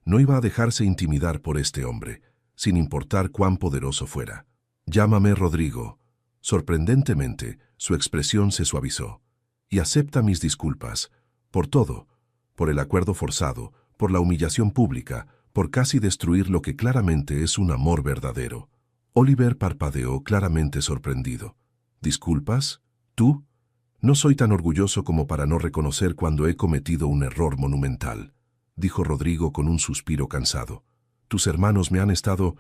No iba a dejarse intimidar por este hombre, sin importar cuán poderoso fuera. «Llámame Rodrigo». Sorprendentemente, su expresión se suavizó. «Y acepta mis disculpas, por todo, por el acuerdo forzado, por la humillación pública, por casi destruir lo que claramente es un amor verdadero». Oliver parpadeó claramente sorprendido. «¿Disculpas? ¿Tú? No soy tan orgulloso como para no reconocer cuando he cometido un error monumental», dijo Rodrigo con un suspiro cansado. «Tus hermanos me han estado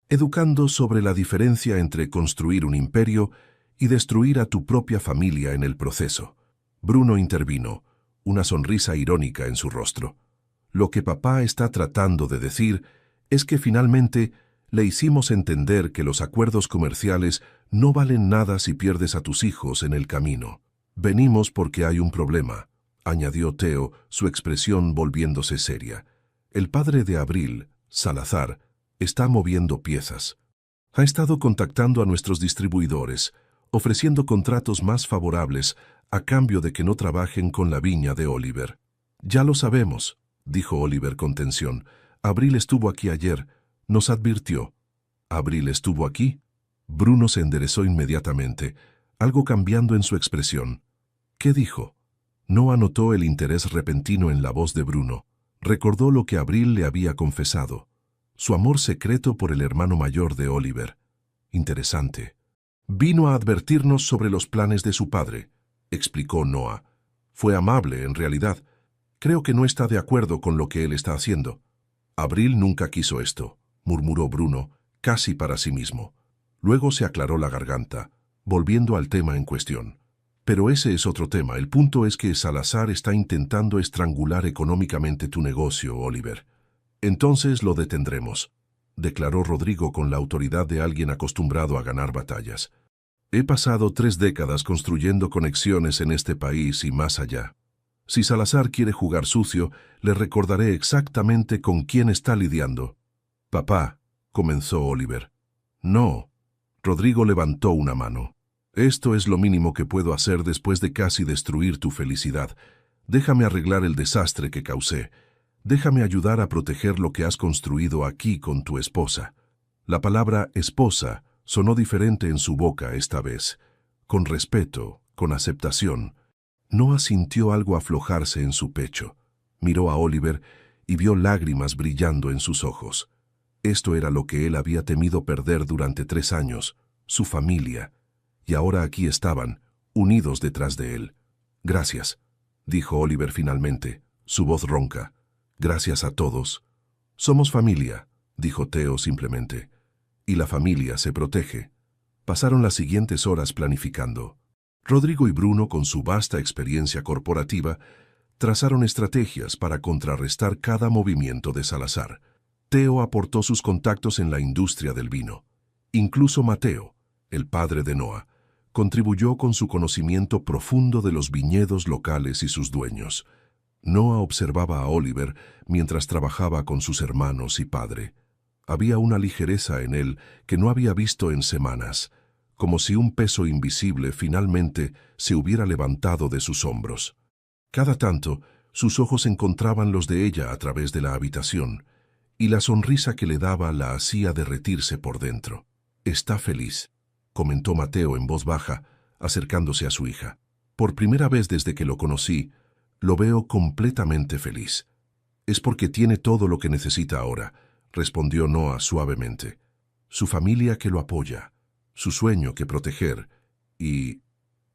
educando sobre la diferencia entre construir un imperio y destruir a tu propia familia en el proceso». Bruno intervino, una sonrisa irónica en su rostro. «Lo que papá está tratando de decir es que finalmente le hicimos entender que los acuerdos comerciales no valen nada si pierdes a tus hijos en el camino. Venimos porque hay un problema», añadió Theo, su expresión volviéndose seria. «El padre de Abril, Salazar, está moviendo piezas. Ha estado contactando a nuestros distribuidores, ofreciendo contratos más favorables a cambio de que no trabajen con la viña de Oliver». «Ya lo sabemos», dijo Oliver con tensión. «Abril estuvo aquí ayer. Nos advirtió». «¿Abril estuvo aquí?» Bruno se enderezó inmediatamente, algo cambiando en su expresión. «¿Qué dijo?» No anotó el interés repentino en la voz de Bruno. Recordó lo que Abril le había confesado. Su amor secreto por el hermano mayor de Oliver. Interesante. Vino a advertirnos sobre los planes de su padre, explicó Noah. Fue amable, en realidad. Creo que no está de acuerdo con lo que él está haciendo. Abril nunca quiso esto, murmuró Bruno, casi para sí mismo. Luego se aclaró la garganta, volviendo al tema en cuestión. Pero ese es otro tema. El punto es que Salazar está intentando estrangular económicamente tu negocio, Oliver. Entonces lo detendremos, declaró Rodrigo con la autoridad de alguien acostumbrado a ganar batallas. He pasado 3 décadas construyendo conexiones en este país y más allá. Si Salazar quiere jugar sucio, le recordaré exactamente con quién está lidiando. Papá, comenzó Oliver. No. Rodrigo levantó una mano. Esto es lo mínimo que puedo hacer después de casi destruir tu felicidad. Déjame arreglar el desastre que causé. Déjame ayudar a proteger lo que has construido aquí con tu esposa. La palabra esposa sonó diferente en su boca esta vez. Con respeto, con aceptación. Noah sintió algo aflojarse en su pecho. Miró a Oliver y vio lágrimas brillando en sus ojos. Esto era lo que él había temido perder durante 3 años, su familia. Y ahora aquí estaban, unidos detrás de él. Gracias, dijo Oliver finalmente, su voz ronca. Gracias a todos. Somos familia, dijo Theo simplemente. Y la familia se protege. Pasaron las siguientes horas planificando. Rodrigo y Bruno, con su vasta experiencia corporativa, trazaron estrategias para contrarrestar cada movimiento de Salazar. Theo aportó sus contactos en la industria del vino. Incluso Mateo, el padre de Noah, contribuyó con su conocimiento profundo de los viñedos locales y sus dueños. Noah observaba a Oliver mientras trabajaba con sus hermanos y padre. Había una ligereza en él que no había visto en semanas, como si un peso invisible finalmente se hubiera levantado de sus hombros. Cada tanto, sus ojos encontraban los de ella a través de la habitación, y la sonrisa que le daba la hacía derretirse por dentro. «Está feliz», comentó Mateo en voz baja, acercándose a su hija. «Por primera vez desde que lo conocí, lo veo completamente feliz». «Es porque tiene todo lo que necesita ahora», respondió Noah suavemente. «Su familia que lo apoya, su sueño que proteger, y...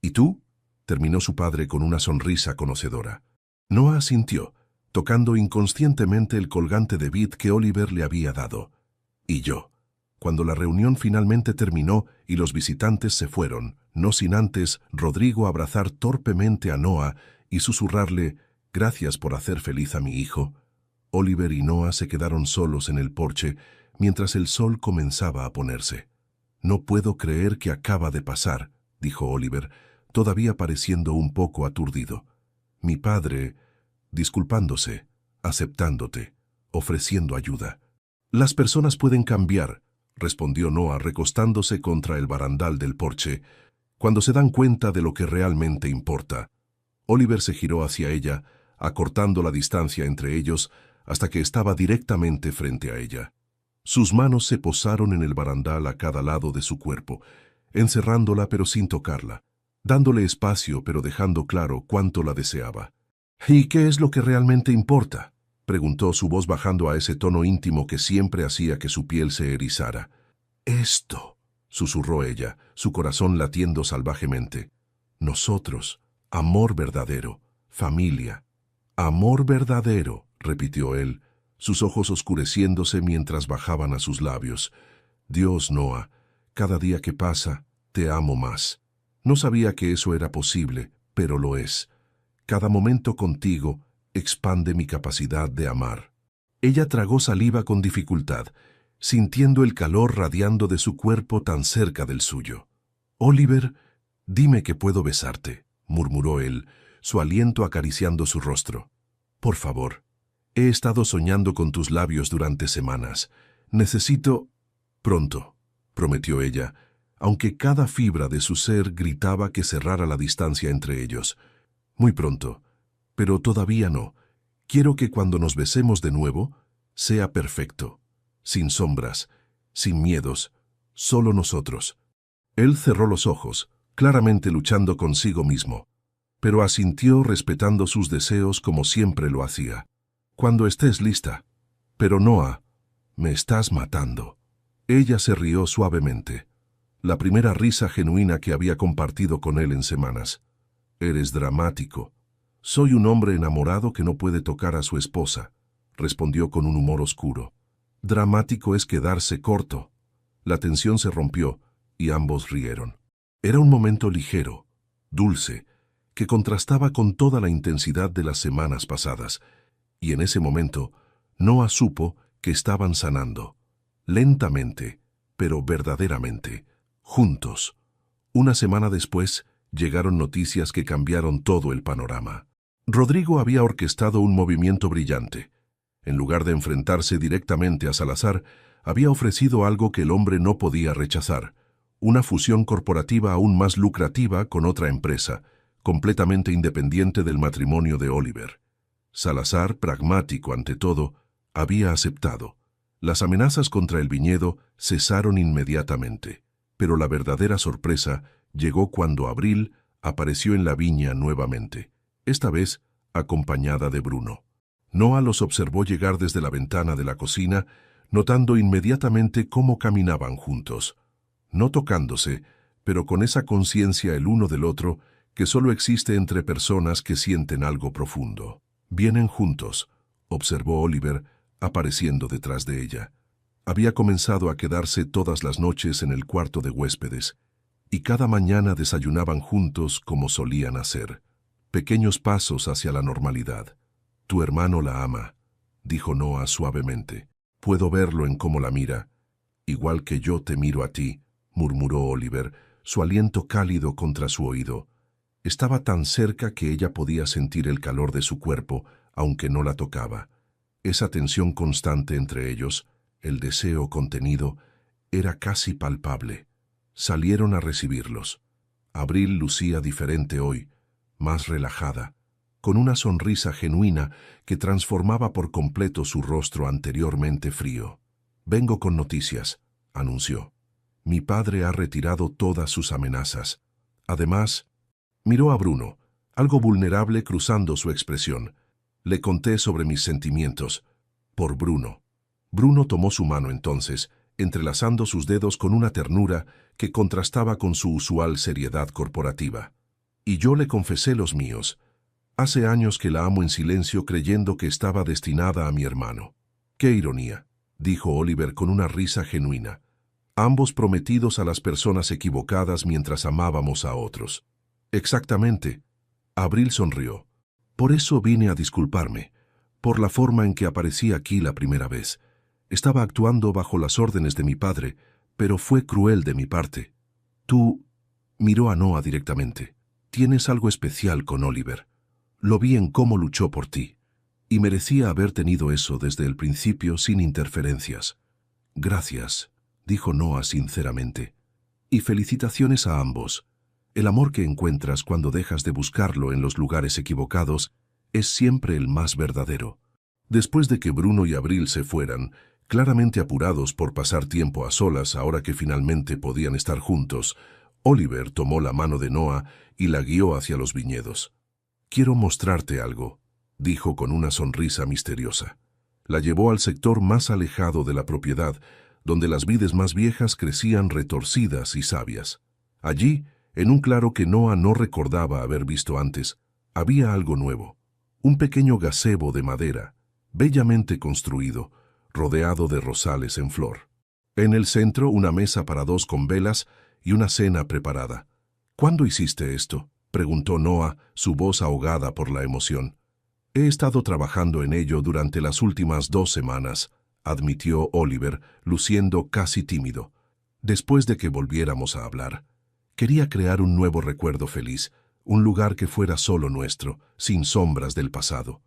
¿Y tú?», terminó su padre con una sonrisa conocedora. Noah asintió, tocando inconscientemente el colgante de vid que Oliver le había dado. «Y yo». Cuando la reunión finalmente terminó y los visitantes se fueron, no sin antes Rodrigo abrazar torpemente a Noah y susurrarle «Gracias por hacer feliz a mi hijo». Oliver y Noah se quedaron solos en el porche mientras el sol comenzaba a ponerse. «No puedo creer que acaba de pasar», dijo Oliver, todavía pareciendo un poco aturdido. «Mi padre, disculpándose, aceptándote, ofreciendo ayuda». «Las personas pueden cambiar», respondió Noah recostándose contra el barandal del porche, «cuando se dan cuenta de lo que realmente importa». Oliver se giró hacia ella, acortando la distancia entre ellos hasta que estaba directamente frente a ella. Sus manos se posaron en el barandal a cada lado de su cuerpo, encerrándola pero sin tocarla, dándole espacio pero dejando claro cuánto la deseaba. «¿Y qué es lo que realmente importa?», preguntó su voz bajando a ese tono íntimo que siempre hacía que su piel se erizara. «Esto», susurró ella, su corazón latiendo salvajemente. «Nosotros, amor verdadero, familia». «Amor verdadero», repitió él, sus ojos oscureciéndose mientras bajaban a sus labios. «Dios, Noah, cada día que pasa, te amo más». No sabía que eso era posible, pero lo es. Cada momento contigo expande mi capacidad de amar. Ella tragó saliva con dificultad, sintiendo el calor radiando de su cuerpo tan cerca del suyo. «Oliver, dime que puedo besarte», murmuró él, su aliento acariciando su rostro. «Por favor. He estado soñando con tus labios durante semanas. Necesito...» «Pronto», prometió ella, aunque cada fibra de su ser gritaba que cerrara la distancia entre ellos. «Muy pronto. Pero todavía no. Quiero que cuando nos besemos de nuevo, sea perfecto. Sin sombras, sin miedos, solo nosotros». Él cerró los ojos, claramente luchando consigo mismo, pero asintió respetando sus deseos como siempre lo hacía. «Cuando estés lista». «Pero Noah, «Me estás matando». Ella se rió suavemente, la primera risa genuina que había compartido con él en semanas. «Eres dramático». «Soy un hombre enamorado que no puede tocar a su esposa», respondió con un humor oscuro. «Dramático es quedarse corto». La tensión se rompió y ambos rieron. Era un momento ligero, dulce, que contrastaba con toda la intensidad de las semanas pasadas, y en ese momento Noah supo que estaban sanando, lentamente, pero verdaderamente, juntos. Una semana después, llegaron noticias que cambiaron todo el panorama. Rodrigo había orquestado un movimiento brillante. En lugar de enfrentarse directamente a Salazar, había ofrecido algo que el hombre no podía rechazar, una fusión corporativa aún más lucrativa con otra empresa, completamente independiente del matrimonio de Oliver. Salazar, pragmático ante todo, había aceptado. Las amenazas contra el viñedo cesaron inmediatamente, pero la verdadera sorpresa llegó cuando Abril apareció en la viña nuevamente, esta vez acompañada de Bruno. Noah los observó llegar desde la ventana de la cocina, notando inmediatamente cómo caminaban juntos, no tocándose, pero con esa conciencia el uno del otro que solo existe entre personas que sienten algo profundo. «Vienen juntos», observó Oliver, apareciendo detrás de ella. Había comenzado a quedarse todas las noches en el cuarto de huéspedes, y cada mañana desayunaban juntos como solían hacer. Pequeños pasos hacia la normalidad. «Tu hermano la ama», dijo Noah suavemente. «Puedo verlo en cómo la mira. Igual que yo te miro a ti», murmuró Oliver, su aliento cálido contra su oído. Estaba tan cerca que ella podía sentir el calor de su cuerpo, aunque no la tocaba. Esa tensión constante entre ellos, el deseo contenido, era casi palpable. Salieron a recibirlos. Abril lucía diferente hoy, más relajada, con una sonrisa genuina que transformaba por completo su rostro anteriormente frío. «Vengo con noticias», anunció. «Mi padre ha retirado todas sus amenazas. Además», miró a Bruno, algo vulnerable cruzando su expresión. «Le conté sobre mis sentimientos. Por Bruno». Bruno tomó su mano entonces, entrelazando sus dedos con una ternura que contrastaba con su usual seriedad corporativa. «Y yo le confesé los míos. Hace años que la amo en silencio creyendo que estaba destinada a mi hermano». «Qué ironía», dijo Oliver con una risa genuina. «Ambos prometidos a las personas equivocadas mientras amábamos a otros». «Exactamente». Abril sonrió. «Por eso vine a disculparme, por la forma en que aparecí aquí la primera vez. Estaba actuando bajo las órdenes de mi padre, pero fue cruel de mi parte. Tú», miró a Noah directamente, «tienes algo especial con Oliver. Lo vi en cómo luchó por ti, y merecía haber tenido eso desde el principio sin interferencias». «Gracias», dijo Noah sinceramente. «Y felicitaciones a ambos. El amor que encuentras cuando dejas de buscarlo en los lugares equivocados es siempre el más verdadero». Después de que Bruno y Abril se fueran, claramente apurados por pasar tiempo a solas ahora que finalmente podían estar juntos, Oliver tomó la mano de Noah y la guió hacia los viñedos. «Quiero mostrarte algo», dijo con una sonrisa misteriosa. La llevó al sector más alejado de la propiedad, donde las vides más viejas crecían retorcidas y sabias. Allí, en un claro que Noah no recordaba haber visto antes, había algo nuevo, un pequeño gazebo de madera, bellamente construido, rodeado de rosales en flor. En el centro, una mesa para dos con velas y una cena preparada. «¿Cuándo hiciste esto?», preguntó Noah, su voz ahogada por la emoción. «He estado trabajando en ello durante las últimas 2 semanas», admitió Oliver, luciendo casi tímido. «Después de que volviéramos a hablar. Quería crear un nuevo recuerdo feliz, un lugar que fuera solo nuestro, sin sombras del pasado».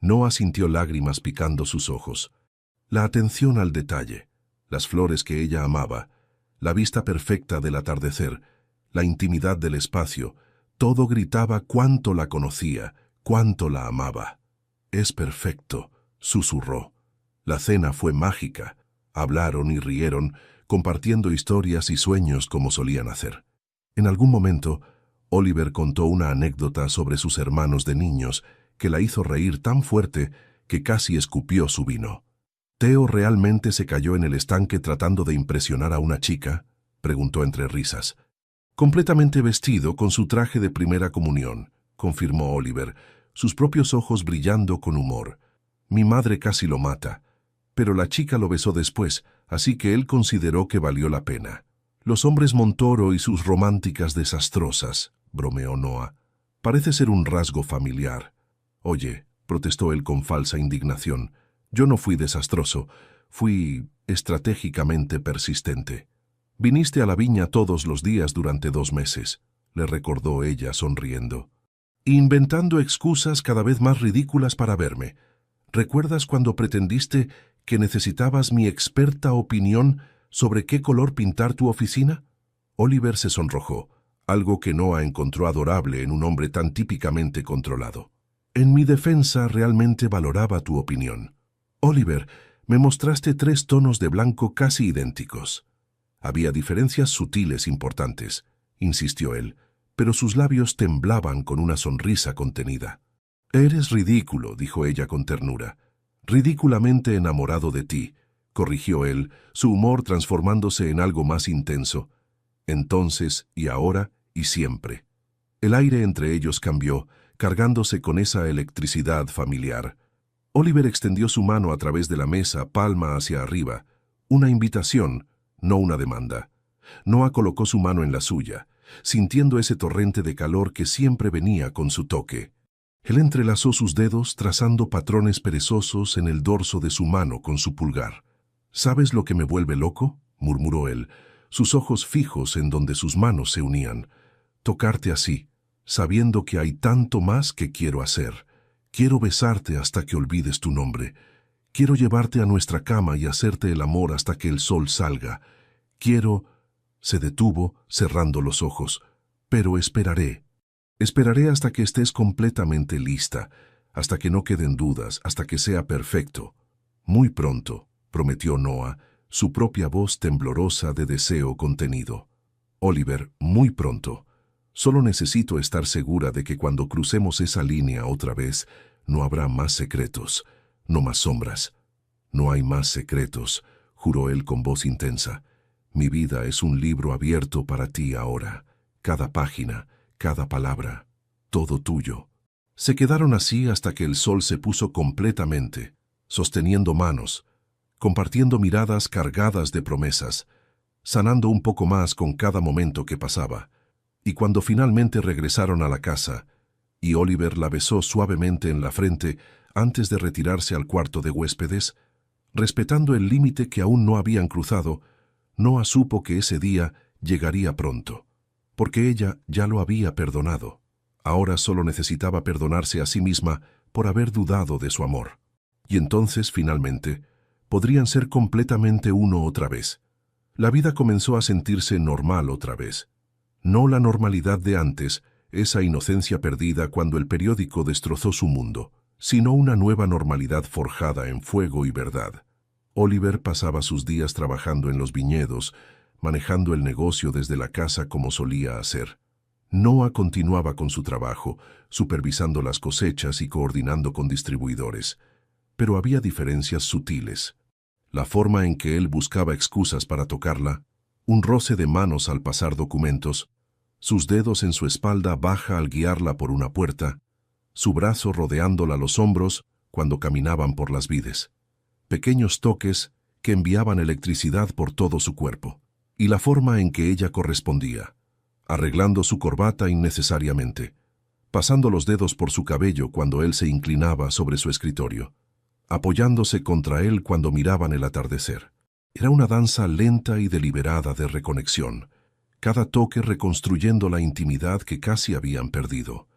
Noah sintió lágrimas picando sus ojos. La atención al detalle, las flores que ella amaba, la vista perfecta del atardecer, la intimidad del espacio, todo gritaba cuánto la conocía, cuánto la amaba. «Es perfecto», susurró. La cena fue mágica. Hablaron y rieron, compartiendo historias y sueños como solían hacer. En algún momento, Oliver contó una anécdota sobre sus hermanos de niños que la hizo reír tan fuerte que casi escupió su vino. ¿Teo realmente se cayó en el estanque tratando de impresionar a una chica?, preguntó entre risas. Completamente vestido con su traje de primera comunión, confirmó Oliver, sus propios ojos brillando con humor. Mi madre casi lo mata, pero la chica lo besó después, así que él consideró que valió la pena. Los hombres Montoro y sus románticas desastrosas, bromeó Noah. Parece ser un rasgo familiar. Oye, protestó él con falsa indignación, yo no fui desastroso, fui estratégicamente persistente. Viniste a la viña todos los días durante 2 meses, le recordó ella sonriendo. Inventando excusas cada vez más ridículas para verme. ¿Recuerdas cuando pretendiste que necesitabas mi experta opinión sobre qué color pintar tu oficina? Oliver se sonrojó, algo que Noah encontró adorable en un hombre tan típicamente controlado. En mi defensa realmente valoraba tu opinión. Oliver, me mostraste 3 tonos de blanco casi idénticos. Había diferencias sutiles importantes, insistió él, pero sus labios temblaban con una sonrisa contenida. Eres ridículo, dijo ella con ternura. Ridículamente enamorado de ti, corrigió él, su humor transformándose en algo más intenso. Entonces, y ahora, y siempre. El aire entre ellos cambió, cargándose con esa electricidad familiar. Oliver extendió su mano a través de la mesa, palma hacia arriba. Una invitación, no una demanda. Noah colocó su mano en la suya, sintiendo ese torrente de calor que siempre venía con su toque. Él entrelazó sus dedos trazando patrones perezosos en el dorso de su mano con su pulgar. ¿Sabes lo que me vuelve loco?, murmuró él, sus ojos fijos en donde sus manos se unían. Tocarte así, sabiendo que hay tanto más que quiero hacer. Quiero besarte hasta que olvides tu nombre. Quiero llevarte a nuestra cama y hacerte el amor hasta que el sol salga. Quiero... Se detuvo, cerrando los ojos. Pero esperaré. Esperaré hasta que estés completamente lista, hasta que no queden dudas, hasta que sea perfecto. Muy pronto, prometió Noah, su propia voz temblorosa de deseo contenido. Oliver, muy pronto. Solo necesito estar segura de que cuando crucemos esa línea otra vez, no habrá más secretos, no más sombras. No hay más secretos, juró él con voz intensa. Mi vida es un libro abierto para ti ahora. Cada página, cada palabra, todo tuyo. Se quedaron así hasta que el sol se puso completamente, sosteniendo manos, compartiendo miradas cargadas de promesas, sanando un poco más con cada momento que pasaba. Y cuando finalmente regresaron a la casa, y Oliver la besó suavemente en la frente antes de retirarse al cuarto de huéspedes, respetando el límite que aún no habían cruzado, Noah supo que ese día llegaría pronto, porque ella ya lo había perdonado. Ahora solo necesitaba perdonarse a sí misma por haber dudado de su amor. Y entonces, finalmente, podrían ser completamente uno otra vez. La vida comenzó a sentirse normal otra vez. No la normalidad de antes, esa inocencia perdida cuando el periódico destrozó su mundo, sino una nueva normalidad forjada en fuego y verdad. Oliver pasaba sus días trabajando en los viñedos, manejando el negocio desde la casa como solía hacer. Noah continuaba con su trabajo, supervisando las cosechas y coordinando con distribuidores. Pero había diferencias sutiles. La forma en que él buscaba excusas para tocarla, un roce de manos al pasar documentos, sus dedos en su espalda baja al guiarla por una puerta, su brazo rodeándola a los hombros cuando caminaban por las vides. Pequeños toques que enviaban electricidad por todo su cuerpo, y la forma en que ella correspondía, arreglando su corbata innecesariamente, pasando los dedos por su cabello cuando él se inclinaba sobre su escritorio, apoyándose contra él cuando miraban el atardecer. Era una danza lenta y deliberada de reconexión, cada toque reconstruyendo la intimidad que casi habían perdido.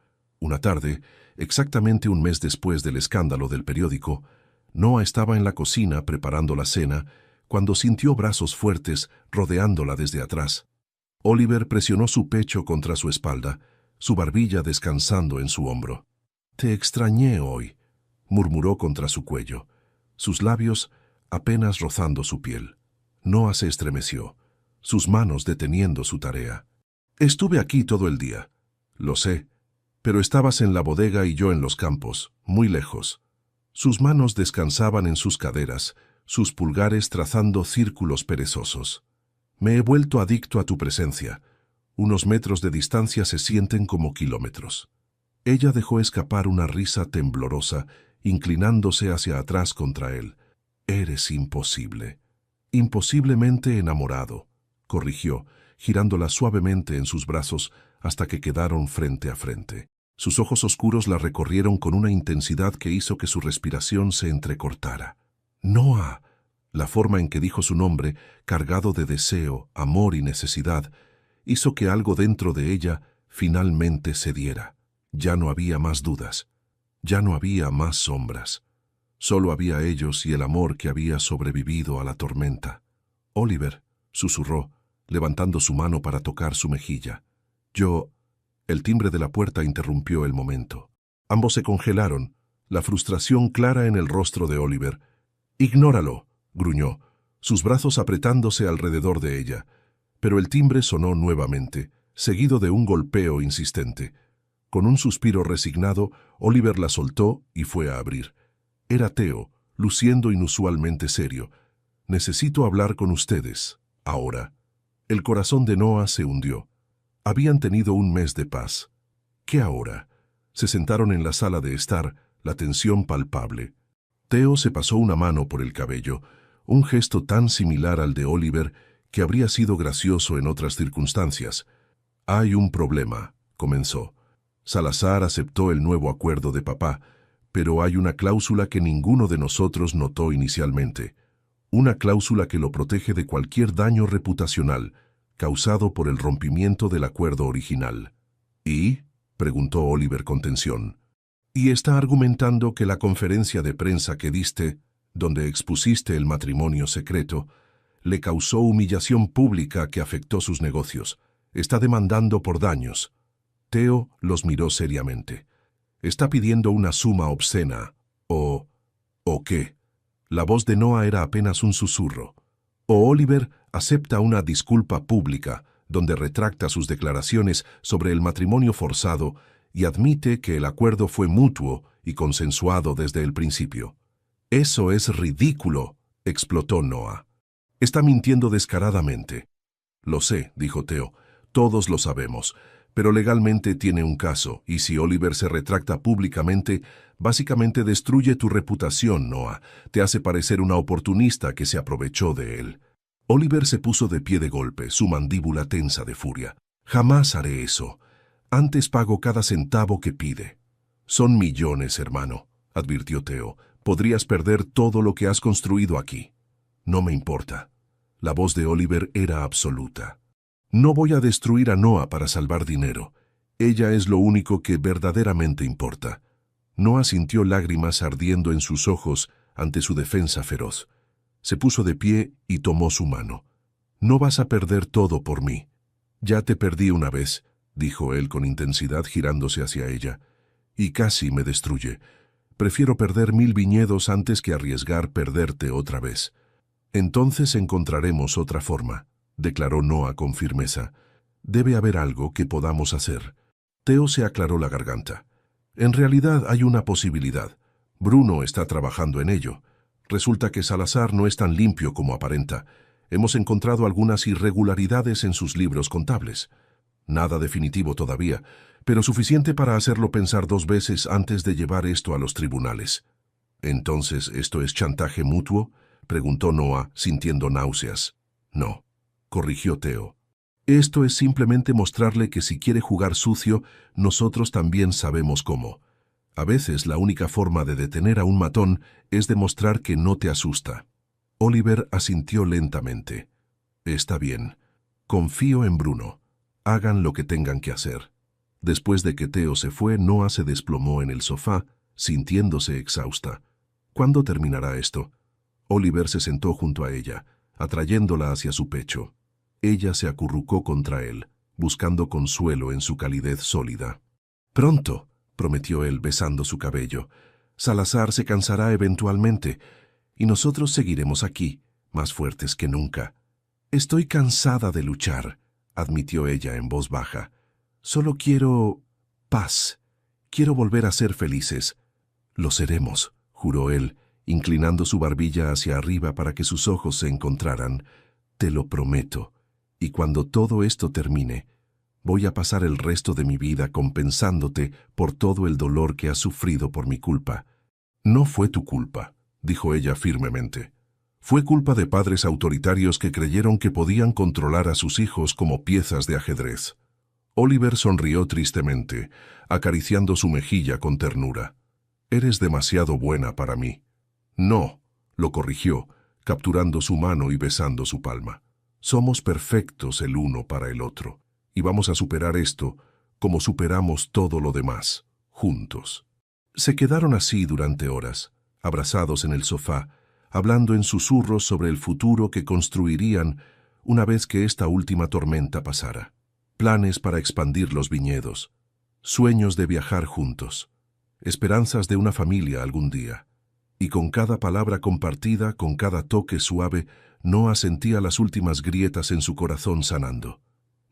Una tarde, exactamente un mes después del escándalo del periódico, Noah estaba en la cocina preparando la cena cuando sintió brazos fuertes rodeándola desde atrás. Oliver presionó su pecho contra su espalda, su barbilla descansando en su hombro. «Te extrañé hoy», murmuró contra su cuello, sus labios apenas rozando su piel. Noah se estremeció, sus manos deteniendo su tarea. «Estuve aquí todo el día». «Lo sé, pero estabas en la bodega y yo en los campos, muy lejos». Sus manos descansaban en sus caderas, sus pulgares trazando círculos perezosos. Me he vuelto adicto a tu presencia. Unos metros de distancia se sienten como kilómetros. Ella dejó escapar una risa temblorosa, inclinándose hacia atrás contra él. Eres imposible. Imposiblemente enamorado, corrigió, girándola suavemente en sus brazos hasta que quedaron frente a frente. Sus ojos oscuros la recorrieron con una intensidad que hizo que su respiración se entrecortara. Noah. La forma en que dijo su nombre, cargado de deseo, amor y necesidad, hizo que algo dentro de ella finalmente cediera. Ya no había más dudas. Ya no había más sombras. Solo había ellos y el amor que había sobrevivido a la tormenta. Oliver, susurró, levantando su mano para tocar su mejilla. Yo... El timbre de la puerta interrumpió el momento. Ambos se congelaron, la frustración clara en el rostro de Oliver. «Ignóralo», gruñó, sus brazos apretándose alrededor de ella. Pero el timbre sonó nuevamente, seguido de un golpeo insistente. Con un suspiro resignado, Oliver la soltó y fue a abrir. Era Theo, luciendo inusualmente serio. «Necesito hablar con ustedes, ahora». El corazón de Noah se hundió. Habían tenido un mes de paz. ¿Qué ahora? Se sentaron en la sala de estar, la tensión palpable. Theo se pasó una mano por el cabello, un gesto tan similar al de Oliver que habría sido gracioso en otras circunstancias. «Hay un problema», comenzó. Salazar aceptó el nuevo acuerdo de papá, pero hay una cláusula que ninguno de nosotros notó inicialmente. Una cláusula que lo protege de cualquier daño reputacional causado por el rompimiento del acuerdo original. ¿Y?, preguntó Oliver con tensión. Y está argumentando que la conferencia de prensa que diste, donde expusiste el matrimonio secreto, le causó humillación pública que afectó sus negocios. Está demandando por daños. Theo los miró seriamente. Está pidiendo una suma obscena. ¿O qué? La voz de Noah era apenas un susurro. O Oliver acepta una disculpa pública, donde retracta sus declaraciones sobre el matrimonio forzado y admite que el acuerdo fue mutuo y consensuado desde el principio. «Eso es ridículo», explotó Noah. «Está mintiendo descaradamente». «Lo sé», dijo Theo, «todos lo sabemos, pero legalmente tiene un caso, y si Oliver se retracta públicamente, básicamente destruye tu reputación, Noah. Te hace parecer una oportunista que se aprovechó de él». Oliver se puso de pie de golpe, su mandíbula tensa de furia. «Jamás haré eso. Antes pago cada centavo que pide». «Son millones, hermano», advirtió Theo. «Podrías perder todo lo que has construido aquí». «No me importa». La voz de Oliver era absoluta. «No voy a destruir a Noah para salvar dinero. Ella es lo único que verdaderamente importa». Noah sintió lágrimas ardiendo en sus ojos ante su defensa feroz. Se puso de pie y tomó su mano. «No vas a perder todo por mí». «Ya te perdí una vez», dijo él con intensidad girándose hacia ella. «Y casi me destruye. Prefiero perder 1000 viñedos antes que arriesgar perderte otra vez». «Entonces encontraremos otra forma», declaró Noah con firmeza. «Debe haber algo que podamos hacer». Theo se aclaró la garganta. «En realidad hay una posibilidad. Bruno está trabajando en ello. Resulta que Salazar no es tan limpio como aparenta. Hemos encontrado algunas irregularidades en sus libros contables. Nada definitivo todavía, pero suficiente para hacerlo pensar 2 veces antes de llevar esto a los tribunales». «¿Entonces esto es chantaje mutuo?», preguntó Noah, sintiendo náuseas. «No», corrigió Theo. «Esto es simplemente mostrarle que si quiere jugar sucio, nosotros también sabemos cómo. A veces la única forma de detener a un matón es demostrar que no te asusta». Oliver asintió lentamente. «Está bien. Confío en Bruno. Hagan lo que tengan que hacer». Después de que Theo se fue, Noah se desplomó en el sofá, sintiéndose exhausta. «¿Cuándo terminará esto?» Oliver se sentó junto a ella, atrayéndola hacia su pecho. Ella se acurrucó contra él, buscando consuelo en su calidez sólida. «Pronto», prometió él besando su cabello. «Salazar se cansará eventualmente, y nosotros seguiremos aquí, más fuertes que nunca». «Estoy cansada de luchar», admitió ella en voz baja. «Solo quiero... paz. Quiero volver a ser felices». «Lo seremos», juró él, inclinando su barbilla hacia arriba para que sus ojos se encontraran. Te lo prometo, y cuando todo esto termine, voy a pasar el resto de mi vida compensándote por todo el dolor que has sufrido por mi culpa. No fue tu culpa, dijo ella firmemente. Fue culpa de padres autoritarios que creyeron que podían controlar a sus hijos como piezas de ajedrez. Oliver sonrió tristemente, acariciando su mejilla con ternura. Eres demasiado buena para mí. No, lo corrigió, capturando su mano y besando su palma. Somos perfectos el uno para el otro, y vamos a superar esto como superamos todo lo demás, juntos. Se quedaron así durante horas, abrazados en el sofá, hablando en susurros sobre el futuro que construirían una vez que esta última tormenta pasara. Planes para expandir los viñedos, sueños de viajar juntos, esperanzas de una familia algún día. Y con cada palabra compartida, con cada toque suave, Noah sentía las últimas grietas en su corazón sanando.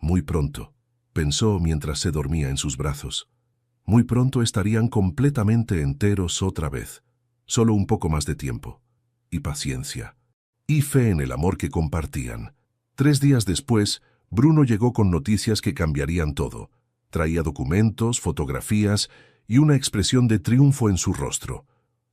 Muy pronto, pensó mientras se dormía en sus brazos. Muy pronto estarían completamente enteros otra vez. Solo un poco más de tiempo. Y paciencia. Y fe en el amor que compartían. 3 días después, Bruno llegó con noticias que cambiarían todo. Traía documentos, fotografías y una expresión de triunfo en su rostro.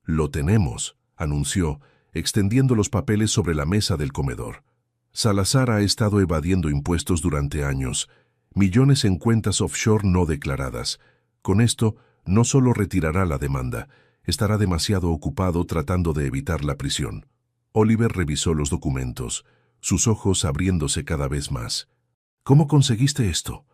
«Lo tenemos», anunció, extendiendo los papeles sobre la mesa del comedor. Salazar ha estado evadiendo impuestos durante años, millones en cuentas offshore no declaradas. Con esto, no solo retirará la demanda, estará demasiado ocupado tratando de evitar la prisión. Oliver revisó los documentos, sus ojos abriéndose cada vez más. «¿Cómo conseguiste esto?»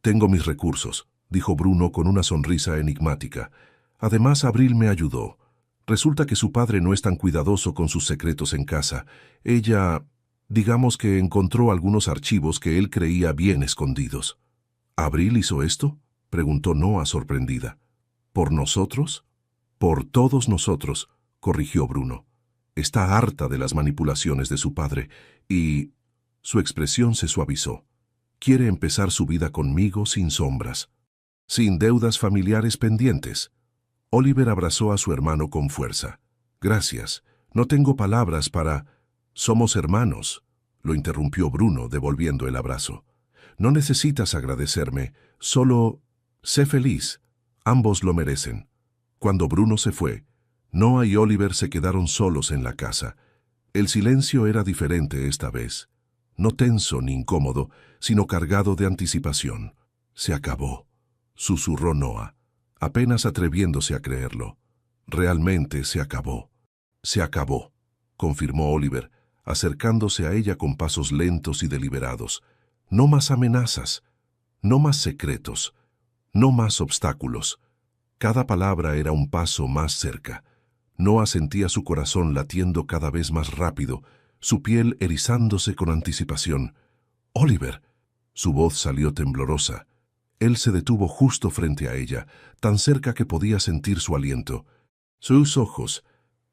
«Tengo mis recursos», dijo Bruno con una sonrisa enigmática. «Además, Abril me ayudó. Resulta que su padre no es tan cuidadoso con sus secretos en casa. Ella, digamos que encontró algunos archivos que él creía bien escondidos». «¿Abril hizo esto?», preguntó Noah sorprendida. «¿Por nosotros?» «Por todos nosotros», corrigió Bruno. «Está harta de las manipulaciones de su padre y...» Su expresión se suavizó. «Quiere empezar su vida conmigo sin sombras, sin deudas familiares pendientes». Oliver abrazó a su hermano con fuerza. «Gracias. No tengo palabras para...» «Somos hermanos», lo interrumpió Bruno, devolviendo el abrazo. «No necesitas agradecerme, solo... sé feliz. Ambos lo merecen». Cuando Bruno se fue, Noah y Oliver se quedaron solos en la casa. El silencio era diferente esta vez. No tenso ni incómodo, sino cargado de anticipación. «Se acabó», susurró Noah, apenas atreviéndose a creerlo. «Realmente se acabó». «Se acabó», confirmó Oliver, acercándose a ella con pasos lentos y deliberados. «No más amenazas, no más secretos, no más obstáculos». Cada palabra era un paso más cerca. Noah sentía su corazón latiendo cada vez más rápido, su piel erizándose con anticipación. «Oliver». Su voz salió temblorosa. Él se detuvo justo frente a ella, tan cerca que podía sentir su aliento. Sus ojos,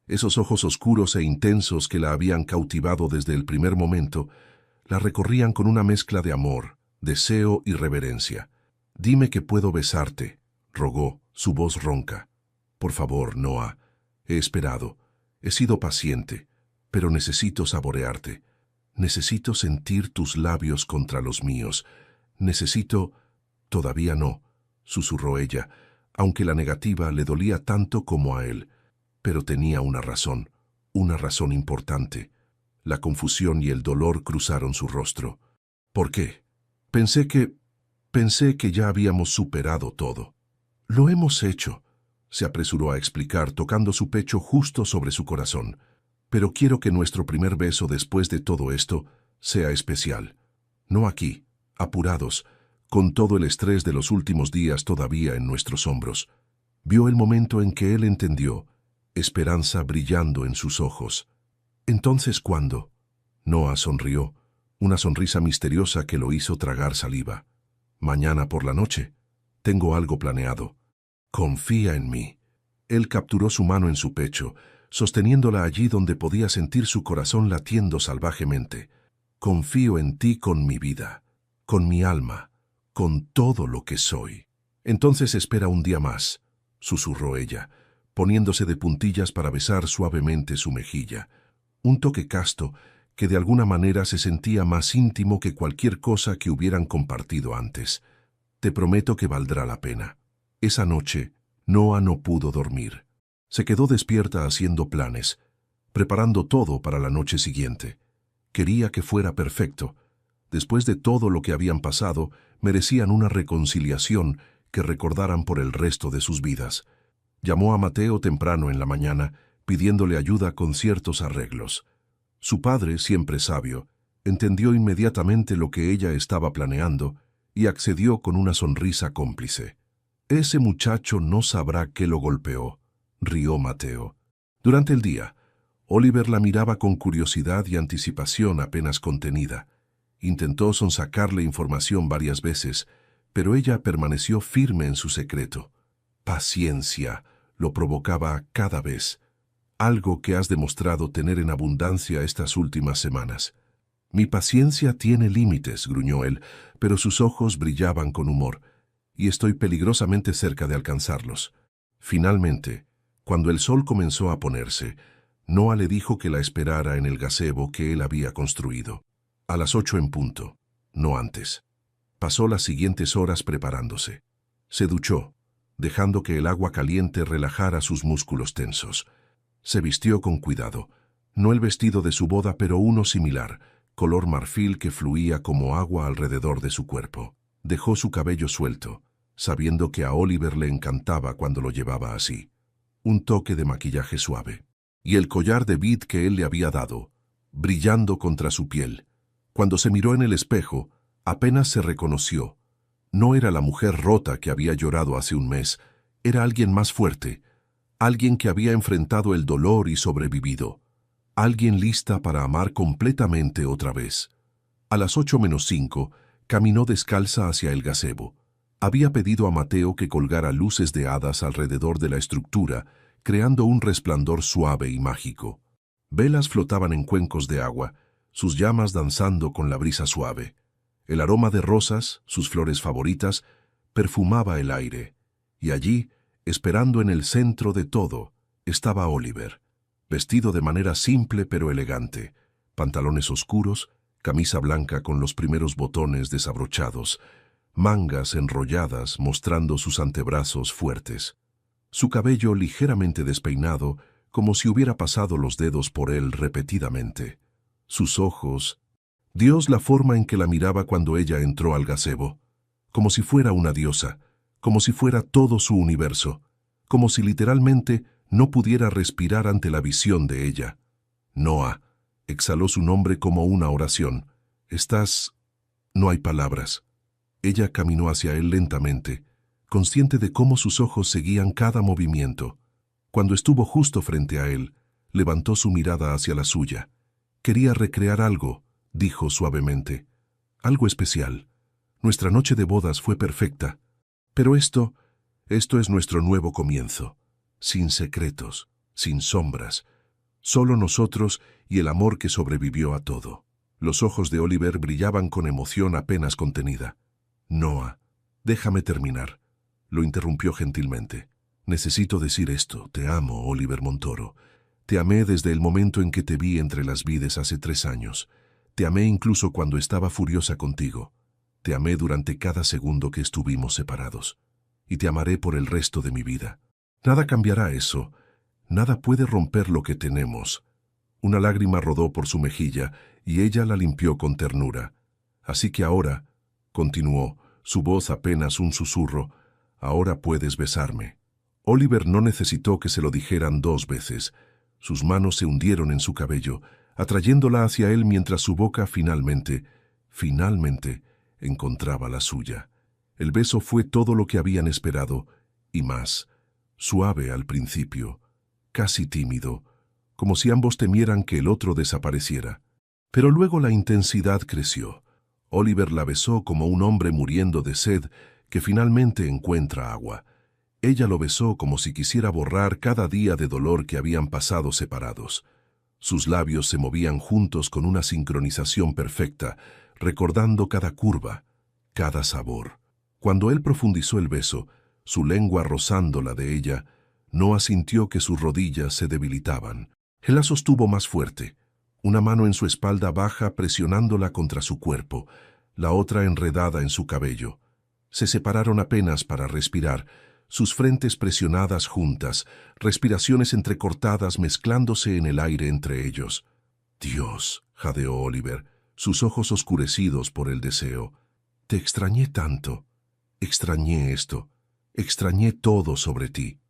esos ojos oscuros e intensos que la habían cautivado desde el primer momento, la recorrían con una mezcla de amor, deseo y reverencia. «Dime que puedo besarte», rogó, su voz ronca. «Por favor, Noah. He esperado. He sido paciente, pero necesito saborearte. Necesito sentir tus labios contra los míos. Necesito...» «Todavía no», susurró ella, aunque la negativa le dolía tanto como a él. Pero tenía una razón importante. La confusión y el dolor cruzaron su rostro. «¿Por qué?» Pensé que ya habíamos superado todo». «Lo hemos hecho», se apresuró a explicar, tocando su pecho justo sobre su corazón. «Pero quiero que nuestro primer beso después de todo esto sea especial. No aquí, apurados, con todo el estrés de los últimos días todavía en nuestros hombros». Vio el momento en que él entendió, esperanza brillando en sus ojos. «¿Entonces cuándo?» Noah sonrió, una sonrisa misteriosa que lo hizo tragar saliva. «Mañana por la noche. Tengo algo planeado. Confía en mí». Él capturó su mano en su pecho, sosteniéndola allí donde podía sentir su corazón latiendo salvajemente. «Confío en ti con mi vida, con mi alma, con todo lo que soy». «Entonces espera un día más», susurró ella. poniéndose de puntillas para besar suavemente su mejilla. Un toque casto que de alguna manera se sentía más íntimo que cualquier cosa que hubieran compartido antes. Te prometo que valdrá la pena. Esa noche, Noah no pudo dormir. Se quedó despierta haciendo planes, preparando todo para la noche siguiente. Quería que fuera perfecto. Después de todo lo que habían pasado, merecían una reconciliación que recordaran por el resto de sus vidas. Llamó a Mateo temprano en la mañana, pidiéndole ayuda con ciertos arreglos. Su padre, siempre sabio, entendió inmediatamente lo que ella estaba planeando y accedió con una sonrisa cómplice. «Ese muchacho no sabrá qué lo golpeó», rió Mateo. Durante el día, Oliver la miraba con curiosidad y anticipación apenas contenida. Intentó sonsacarle información varias veces, pero ella permaneció firme en su secreto. «Paciencia», lo provocaba cada vez. «Algo que has demostrado tener en abundancia estas últimas semanas». «Mi paciencia tiene límites», gruñó él, pero sus ojos brillaban con humor, «y estoy peligrosamente cerca de alcanzarlos». Finalmente, cuando el sol comenzó a ponerse, Noah le dijo que la esperara en el gazebo que él había construido. A las 8 en punto, no antes. Pasó las siguientes horas preparándose. Se duchó, dejando que el agua caliente relajara sus músculos tensos. Se vistió con cuidado, no el vestido de su boda, pero uno similar, color marfil que fluía como agua alrededor de su cuerpo. Dejó su cabello suelto, sabiendo que a Oliver le encantaba cuando lo llevaba así. Un toque de maquillaje suave. Y el collar de vid que él le había dado, brillando contra su piel. Cuando se miró en el espejo, apenas se reconoció. No era la mujer rota que había llorado hace un mes, era alguien más fuerte, alguien que había enfrentado el dolor y sobrevivido, alguien lista para amar completamente otra vez. A las 8:05, caminó descalza hacia el gazebo. Había pedido a Mateo que colgara luces de hadas alrededor de la estructura, creando un resplandor suave y mágico. Velas flotaban en cuencos de agua, sus llamas danzando con la brisa suave. El aroma de rosas, sus flores favoritas, perfumaba el aire. Y allí, esperando en el centro de todo, estaba Oliver, vestido de manera simple pero elegante, pantalones oscuros, camisa blanca con los primeros botones desabrochados, mangas enrolladas mostrando sus antebrazos fuertes. Su cabello ligeramente despeinado, como si hubiera pasado los dedos por él repetidamente. Sus ojos... Dios, la forma en que la miraba cuando ella entró al gazebo. Como si fuera una diosa, como si fuera todo su universo, como si literalmente no pudiera respirar ante la visión de ella. Noah, exhaló su nombre como una oración. «Estás...». No hay palabras. Ella caminó hacia él lentamente, consciente de cómo sus ojos seguían cada movimiento. Cuando estuvo justo frente a él, levantó su mirada hacia la suya. «Quería recrear algo», dijo suavemente. «Algo especial. Nuestra noche de bodas fue perfecta. Pero esto es nuestro nuevo comienzo. Sin secretos, sin sombras. Solo nosotros y el amor que sobrevivió a todo». Los ojos de Oliver brillaban con emoción apenas contenida. «Noah, déjame terminar», lo interrumpió gentilmente. «Necesito decir esto. Te amo, Oliver Montoro. Te amé desde el momento en que te vi entre las vides hace 3 años. Te amé incluso cuando estaba furiosa contigo. Te amé durante cada segundo que estuvimos separados. Y te amaré por el resto de mi vida. Nada cambiará eso. Nada puede romper lo que tenemos». Una lágrima rodó por su mejilla y ella la limpió con ternura. «Así que ahora», continuó, su voz apenas un susurro, «ahora puedes besarme». Oliver no necesitó que se lo dijeran 2 veces. Sus manos se hundieron en su cabello, atrayéndola hacia él mientras su boca finalmente, encontraba la suya. El beso fue todo lo que habían esperado, y más. Suave al principio, casi tímido, como si ambos temieran que el otro desapareciera. Pero luego la intensidad creció. Oliver la besó como un hombre muriendo de sed que finalmente encuentra agua. Ella lo besó como si quisiera borrar cada día de dolor que habían pasado separados. Sus labios se movían juntos con una sincronización perfecta, recordando cada curva, cada sabor. Cuando él profundizó el beso, su lengua rozando la de ella, Noah sintió que sus rodillas se debilitaban. Él la sostuvo más fuerte, una mano en su espalda baja presionándola contra su cuerpo, la otra enredada en su cabello. Se separaron apenas para respirar, sus frentes presionadas juntas, respiraciones entrecortadas mezclándose en el aire entre ellos. Dios, jadeó Oliver, sus ojos oscurecidos por el deseo. Te extrañé tanto. Extrañé esto. Extrañé todo sobre ti.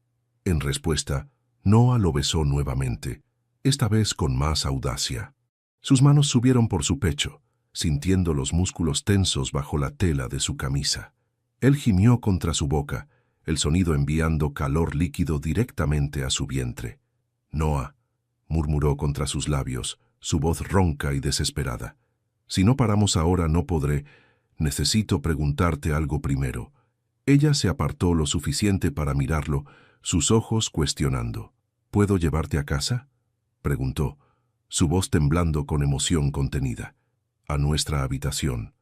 En respuesta, Noah lo besó nuevamente, esta vez con más audacia. Sus manos subieron por su pecho, sintiendo los músculos tensos bajo la tela de su camisa. Él gimió contra su boca, el sonido enviando calor líquido directamente a su vientre. Noah, murmuró contra sus labios, su voz ronca y desesperada. Si no paramos ahora no podré. Necesito preguntarte algo primero. Ella se apartó lo suficiente para mirarlo, sus ojos cuestionando. ¿Puedo llevarte a casa?, preguntó, su voz temblando con emoción contenida. A nuestra habitación,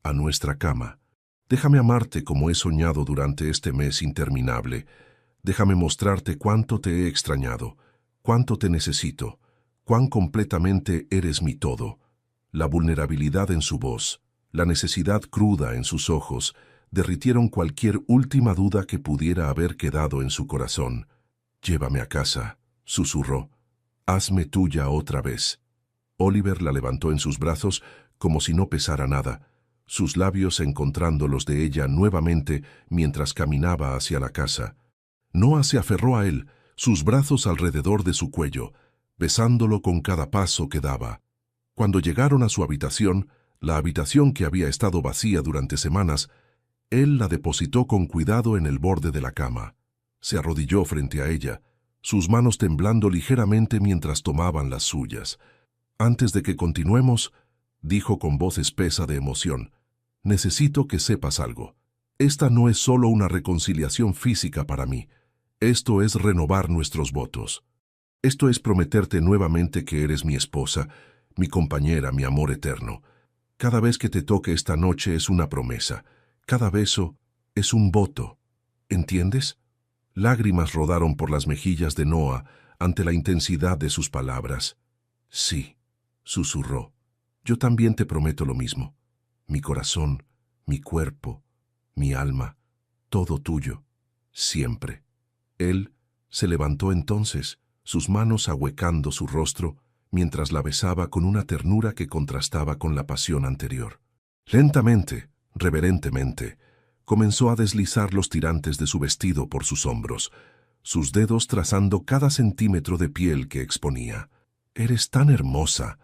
a nuestra cama. Déjame amarte como he soñado durante este mes interminable. Déjame mostrarte cuánto te he extrañado, cuánto te necesito, cuán completamente eres mi todo. La vulnerabilidad en su voz, la necesidad cruda en sus ojos, derritieron cualquier última duda que pudiera haber quedado en su corazón. Llévame a casa, susurró. Hazme tuya otra vez. Oliver la levantó en sus brazos como si no pesara nada, sus labios encontrando los de ella nuevamente mientras caminaba hacia la casa. Noah se aferró a él, sus brazos alrededor de su cuello, besándolo con cada paso que daba. Cuando llegaron a su habitación, la habitación que había estado vacía durante semanas, él la depositó con cuidado en el borde de la cama. Se arrodilló frente a ella, sus manos temblando ligeramente mientras tomaban las suyas. Antes de que continuemos, dijo con voz espesa de emoción, necesito que sepas algo. Esta no es solo una reconciliación física para mí. Esto es renovar nuestros votos. Esto es prometerte nuevamente que eres mi esposa, mi compañera, mi amor eterno. Cada vez que te toque esta noche es una promesa. Cada beso es un voto. ¿Entiendes? Lágrimas rodaron por las mejillas de Noah ante la intensidad de sus palabras. Sí, susurró. Yo también te prometo lo mismo. Mi corazón, mi cuerpo, mi alma, todo tuyo, siempre. Él se levantó entonces, sus manos ahuecando su rostro, mientras la besaba con una ternura que contrastaba con la pasión anterior. Lentamente, reverentemente, comenzó a deslizar los tirantes de su vestido por sus hombros, sus dedos trazando cada centímetro de piel que exponía. «Eres tan hermosa»,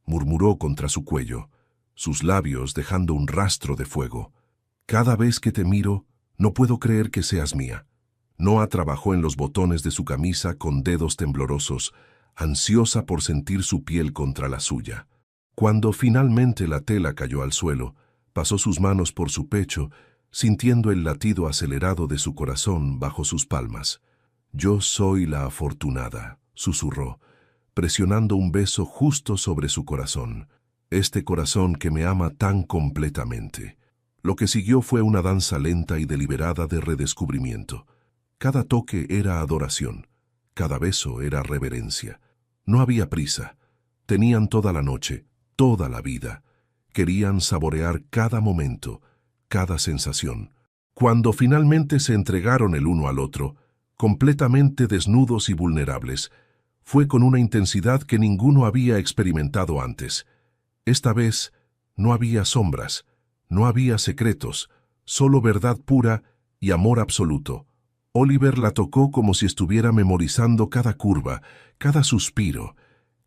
murmuró contra su cuello, sus labios dejando un rastro de fuego. «Cada vez que te miro, no puedo creer que seas mía». Noah trabajó en los botones de su camisa con dedos temblorosos, ansiosa por sentir su piel contra la suya. Cuando finalmente la tela cayó al suelo, pasó sus manos por su pecho, sintiendo el latido acelerado de su corazón bajo sus palmas. «Yo soy la afortunada», susurró, presionando un beso justo sobre su corazón. «Este corazón que me ama tan completamente». Lo que siguió fue una danza lenta y deliberada de redescubrimiento. Cada toque era adoración, cada beso era reverencia. No había prisa. Tenían toda la noche, toda la vida. Querían saborear cada momento, cada sensación. Cuando finalmente se entregaron el uno al otro, completamente desnudos y vulnerables, fue con una intensidad que ninguno había experimentado antes. Esta vez no había sombras, no había secretos, solo verdad pura y amor absoluto. Oliver la tocó como si estuviera memorizando cada curva, cada suspiro,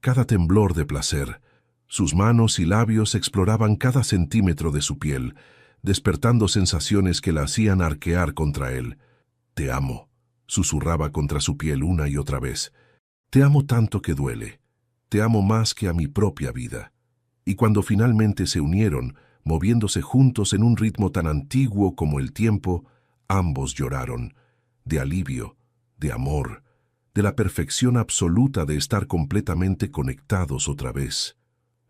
cada temblor de placer. Sus manos y labios exploraban cada centímetro de su piel, despertando sensaciones que la hacían arquear contra él. «Te amo», susurraba contra su piel una y otra vez. «Te amo tanto que duele. Te amo más que a mi propia vida». Y cuando finalmente se unieron, moviéndose juntos en un ritmo tan antiguo como el tiempo, ambos lloraron, de alivio, de amor, de la perfección absoluta de estar completamente conectados otra vez.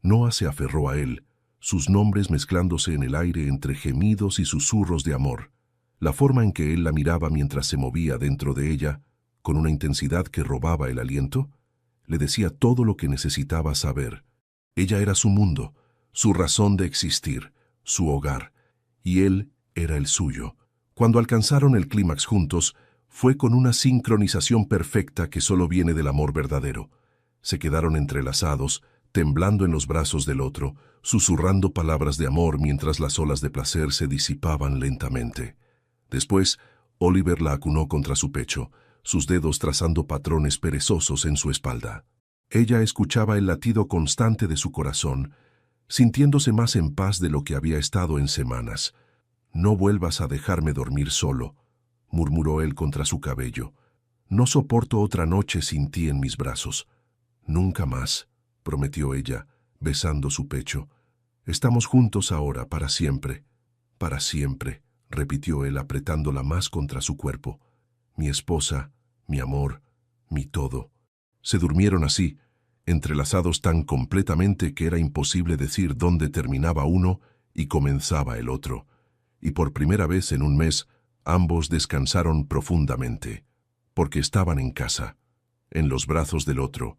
Noah se aferró a él, sus nombres mezclándose en el aire entre gemidos y susurros de amor. La forma en que él la miraba mientras se movía dentro de ella, con una intensidad que robaba el aliento. Le decía todo lo que necesitaba saber. Ella era su mundo, su razón de existir, su hogar, y él era el suyo. Cuando alcanzaron el clímax juntos, fue con una sincronización perfecta que solo viene del amor verdadero. Se quedaron entrelazados, temblando en los brazos del otro, susurrando palabras de amor mientras las olas de placer se disipaban lentamente. Después, Oliver la acunó contra su pecho, sus dedos trazando patrones perezosos en su espalda. Ella escuchaba el latido constante de su corazón, sintiéndose más en paz de lo que había estado en semanas. «No vuelvas a dejarme dormir solo», murmuró él contra su cabello. «No soporto otra noche sin ti en mis brazos». «Nunca más», prometió ella, besando su pecho. «Estamos juntos ahora, para siempre». «Para siempre», repitió él apretándola más contra su cuerpo. «Mi esposa, mi amor, mi todo». Se durmieron así, entrelazados tan completamente que era imposible decir dónde terminaba uno y comenzaba el otro. Y por primera vez en un mes, ambos descansaron profundamente, porque estaban en casa, en los brazos del otro,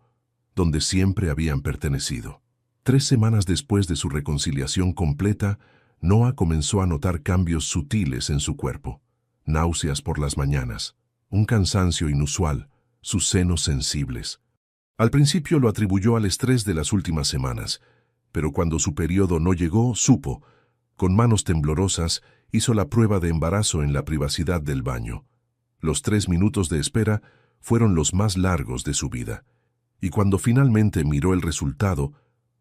donde siempre habían pertenecido. 3 semanas después de su reconciliación completa, Noah comenzó a notar cambios sutiles en su cuerpo. Náuseas por las mañanas, un cansancio inusual, sus senos sensibles. Al principio lo atribuyó al estrés de las últimas semanas, pero cuando su periodo no llegó, supo. Con manos temblorosas, hizo la prueba de embarazo en la privacidad del baño. Los 3 minutos de espera fueron los más largos de su vida. Y cuando finalmente miró el resultado,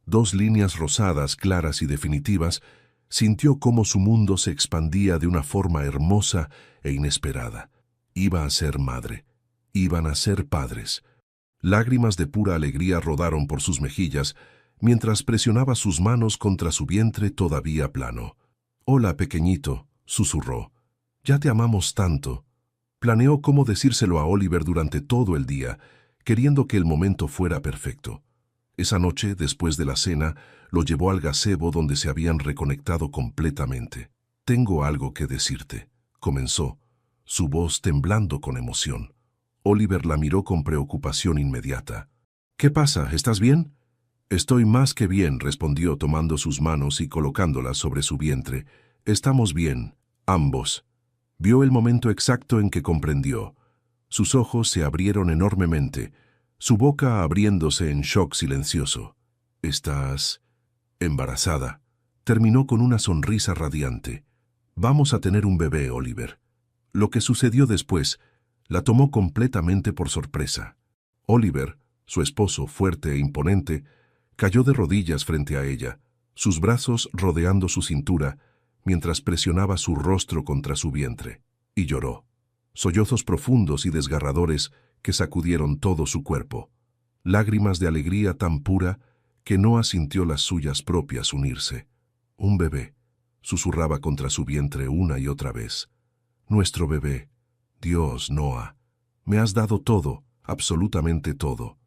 2 líneas rosadas claras y definitivas, sintió cómo su mundo se expandía de una forma hermosa e inesperada. Iba a ser madre. Iban a ser padres. Lágrimas de pura alegría rodaron por sus mejillas, mientras presionaba sus manos contra su vientre todavía plano. «Hola, pequeñito», susurró. «Ya te amamos tanto». Planeó cómo decírselo a Oliver durante todo el día, queriendo que el momento fuera perfecto. Esa noche, después de la cena, lo llevó al gazebo donde se habían reconectado completamente. «Tengo algo que decirte», comenzó, su voz temblando con emoción. Oliver la miró con preocupación inmediata. «¿Qué pasa? ¿Estás bien?» «Estoy más que bien», respondió tomando sus manos y colocándolas sobre su vientre. «Estamos bien, ambos». Vio el momento exacto en que comprendió. Sus ojos se abrieron enormemente, su boca abriéndose en shock silencioso. «¿Estás embarazada?» Terminó con una sonrisa radiante. «Vamos a tener un bebé, Oliver». Lo que sucedió después la tomó completamente por sorpresa. Oliver, su esposo fuerte e imponente, cayó de rodillas frente a ella, sus brazos rodeando su cintura, mientras presionaba su rostro contra su vientre, y lloró. Sollozos profundos y desgarradores que sacudieron todo su cuerpo. Lágrimas de alegría tan pura que Noah sintió las suyas propias unirse. «Un bebé», susurraba contra su vientre una y otra vez. «Nuestro bebé. Dios, Noah, me has dado todo, absolutamente todo».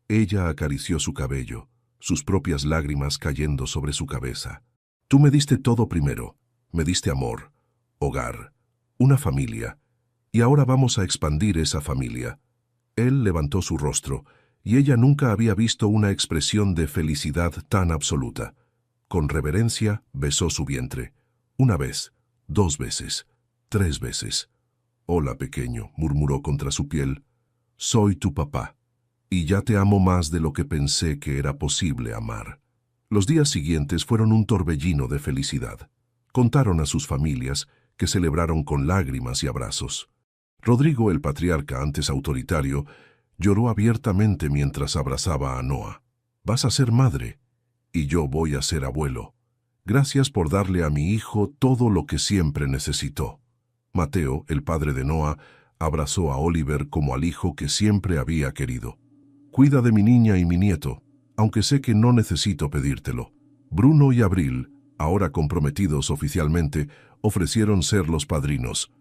Ella acarició su cabello, sus propias lágrimas cayendo sobre su cabeza. «Tú me diste todo primero. Me diste amor, hogar, una familia, y ahora vamos a expandir esa familia». Él levantó su rostro, y ella nunca había visto una expresión de felicidad tan absoluta. Con reverencia besó su vientre. 1 vez, 2 veces, 3 veces. «Hola, pequeño», murmuró contra su piel. «Soy tu papá, y ya te amo más de lo que pensé que era posible amar». Los días siguientes fueron un torbellino de felicidad. Contaron a sus familias, que celebraron con lágrimas y abrazos. Rodrigo, el patriarca antes autoritario, lloró abiertamente mientras abrazaba a Noah. «Vas a ser madre, y yo voy a ser abuelo. Gracias por darle a mi hijo todo lo que siempre necesitó». Mateo, el padre de Noah, abrazó a Oliver como al hijo que siempre había querido. «Cuida de mi niña y mi nieto, aunque sé que no necesito pedírtelo». Bruno y Abril, ahora comprometidos oficialmente, ofrecieron ser los padrinos.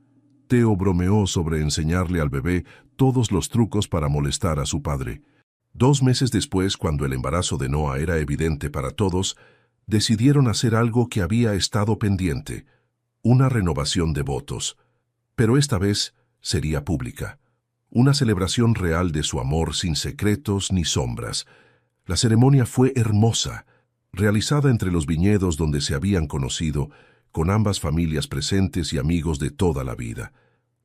Teo bromeó sobre enseñarle al bebé todos los trucos para molestar a su padre. 2 meses después, cuando el embarazo de Noah era evidente para todos, decidieron hacer algo que había estado pendiente: una renovación de votos. Pero esta vez sería pública. una celebración real de su amor sin secretos ni sombras. La ceremonia fue hermosa, realizada entre los viñedos donde se habían conocido, con ambas familias presentes y amigos de toda la vida.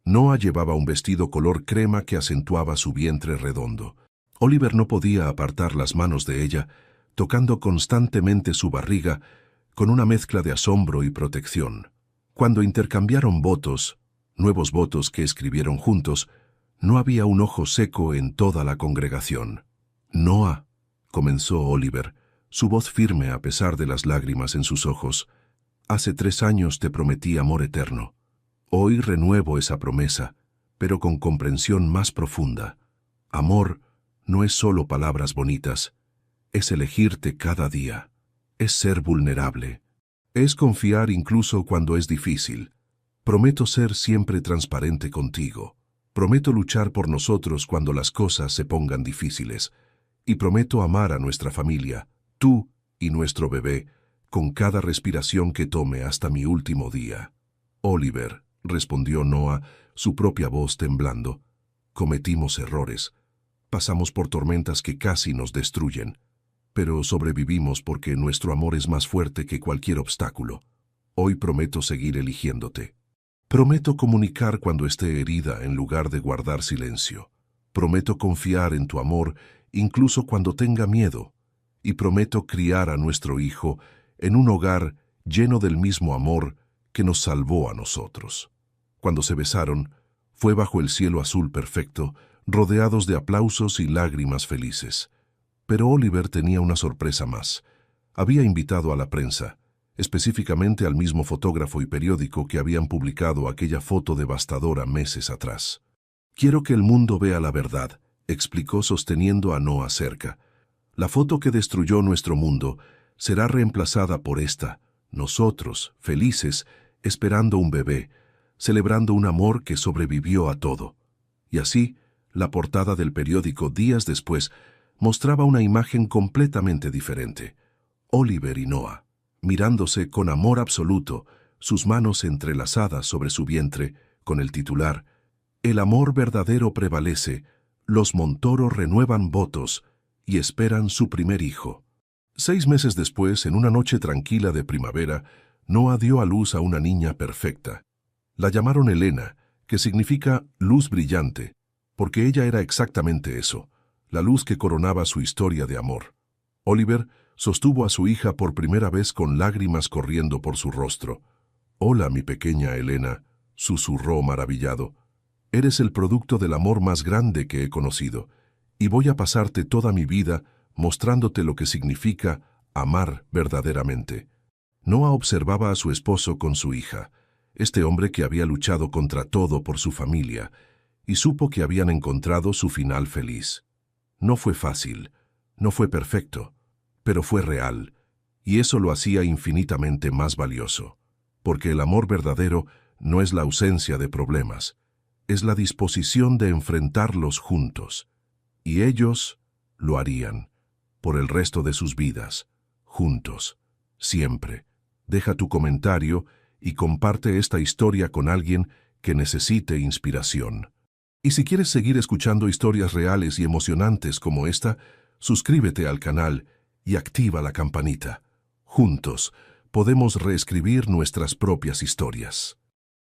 Noah llevaba un vestido color crema que acentuaba su vientre redondo. Oliver no podía apartar las manos de ella, tocando constantemente su barriga con una mezcla de asombro y protección. Cuando intercambiaron votos, nuevos votos que escribieron juntos, no había un ojo seco en toda la congregación. «Noah», comenzó Oliver, su voz firme a pesar de las lágrimas en sus ojos, «hace 3 años te prometí amor eterno. Hoy renuevo esa promesa, pero con comprensión más profunda. Amor no es solo palabras bonitas, es elegirte cada día, es ser vulnerable, es confiar incluso cuando es difícil. Prometo ser siempre transparente contigo. Prometo luchar por nosotros cuando las cosas se pongan difíciles. Y prometo amar a nuestra familia, tú y nuestro bebé, con cada respiración que tome hasta mi último día». «Oliver», respondió Noah, su propia voz temblando, «cometimos errores. Pasamos por tormentas que casi nos destruyen. Pero sobrevivimos porque nuestro amor es más fuerte que cualquier obstáculo. Hoy prometo seguir eligiéndote. Prometo comunicar cuando esté herida en lugar de guardar silencio. Prometo confiar en tu amor incluso cuando tenga miedo. Y prometo criar a nuestro hijo en un hogar lleno del mismo amor que nos salvó a nosotros». Cuando se besaron, fue bajo el cielo azul perfecto, rodeados de aplausos y lágrimas felices. Pero Oliver tenía una sorpresa más. Había invitado a la prensa, específicamente al mismo fotógrafo y periódico que habían publicado aquella foto devastadora meses atrás. «Quiero que el mundo vea la verdad», explicó sosteniendo a Noah cerca. «La foto que destruyó nuestro mundo será reemplazada por esta, nosotros, felices, esperando un bebé, celebrando un amor que sobrevivió a todo». Y así, la portada del periódico días después mostraba una imagen completamente diferente. Oliver y Noah, mirándose con amor absoluto, sus manos entrelazadas sobre su vientre, con el titular: «El amor verdadero prevalece, los Montoro renuevan votos y esperan su primer hijo». 6 meses después, en una noche tranquila de primavera, Noah dio a luz a una niña perfecta. La llamaron Elena, que significa luz brillante, porque ella era exactamente eso, la luz que coronaba su historia de amor. Oliver sostuvo a su hija por primera vez con lágrimas corriendo por su rostro. «Hola, mi pequeña Elena», susurró maravillado. «Eres el producto del amor más grande que he conocido, y voy a pasarte toda mi vida mostrándote lo que significa amar verdaderamente». Noah observaba a su esposo con su hija, este hombre que había luchado contra todo por su familia, y supo que habían encontrado su final feliz. No fue fácil, no fue perfecto, pero fue real, y eso lo hacía infinitamente más valioso, porque el amor verdadero no es la ausencia de problemas, es la disposición de enfrentarlos juntos, y ellos lo harían, por el resto de sus vidas, juntos, siempre. Deja tu comentario y comparte esta historia con alguien que necesite inspiración. Y si quieres seguir escuchando historias reales y emocionantes como esta, suscríbete al canal y activa la campanita. Juntos podemos reescribir nuestras propias historias.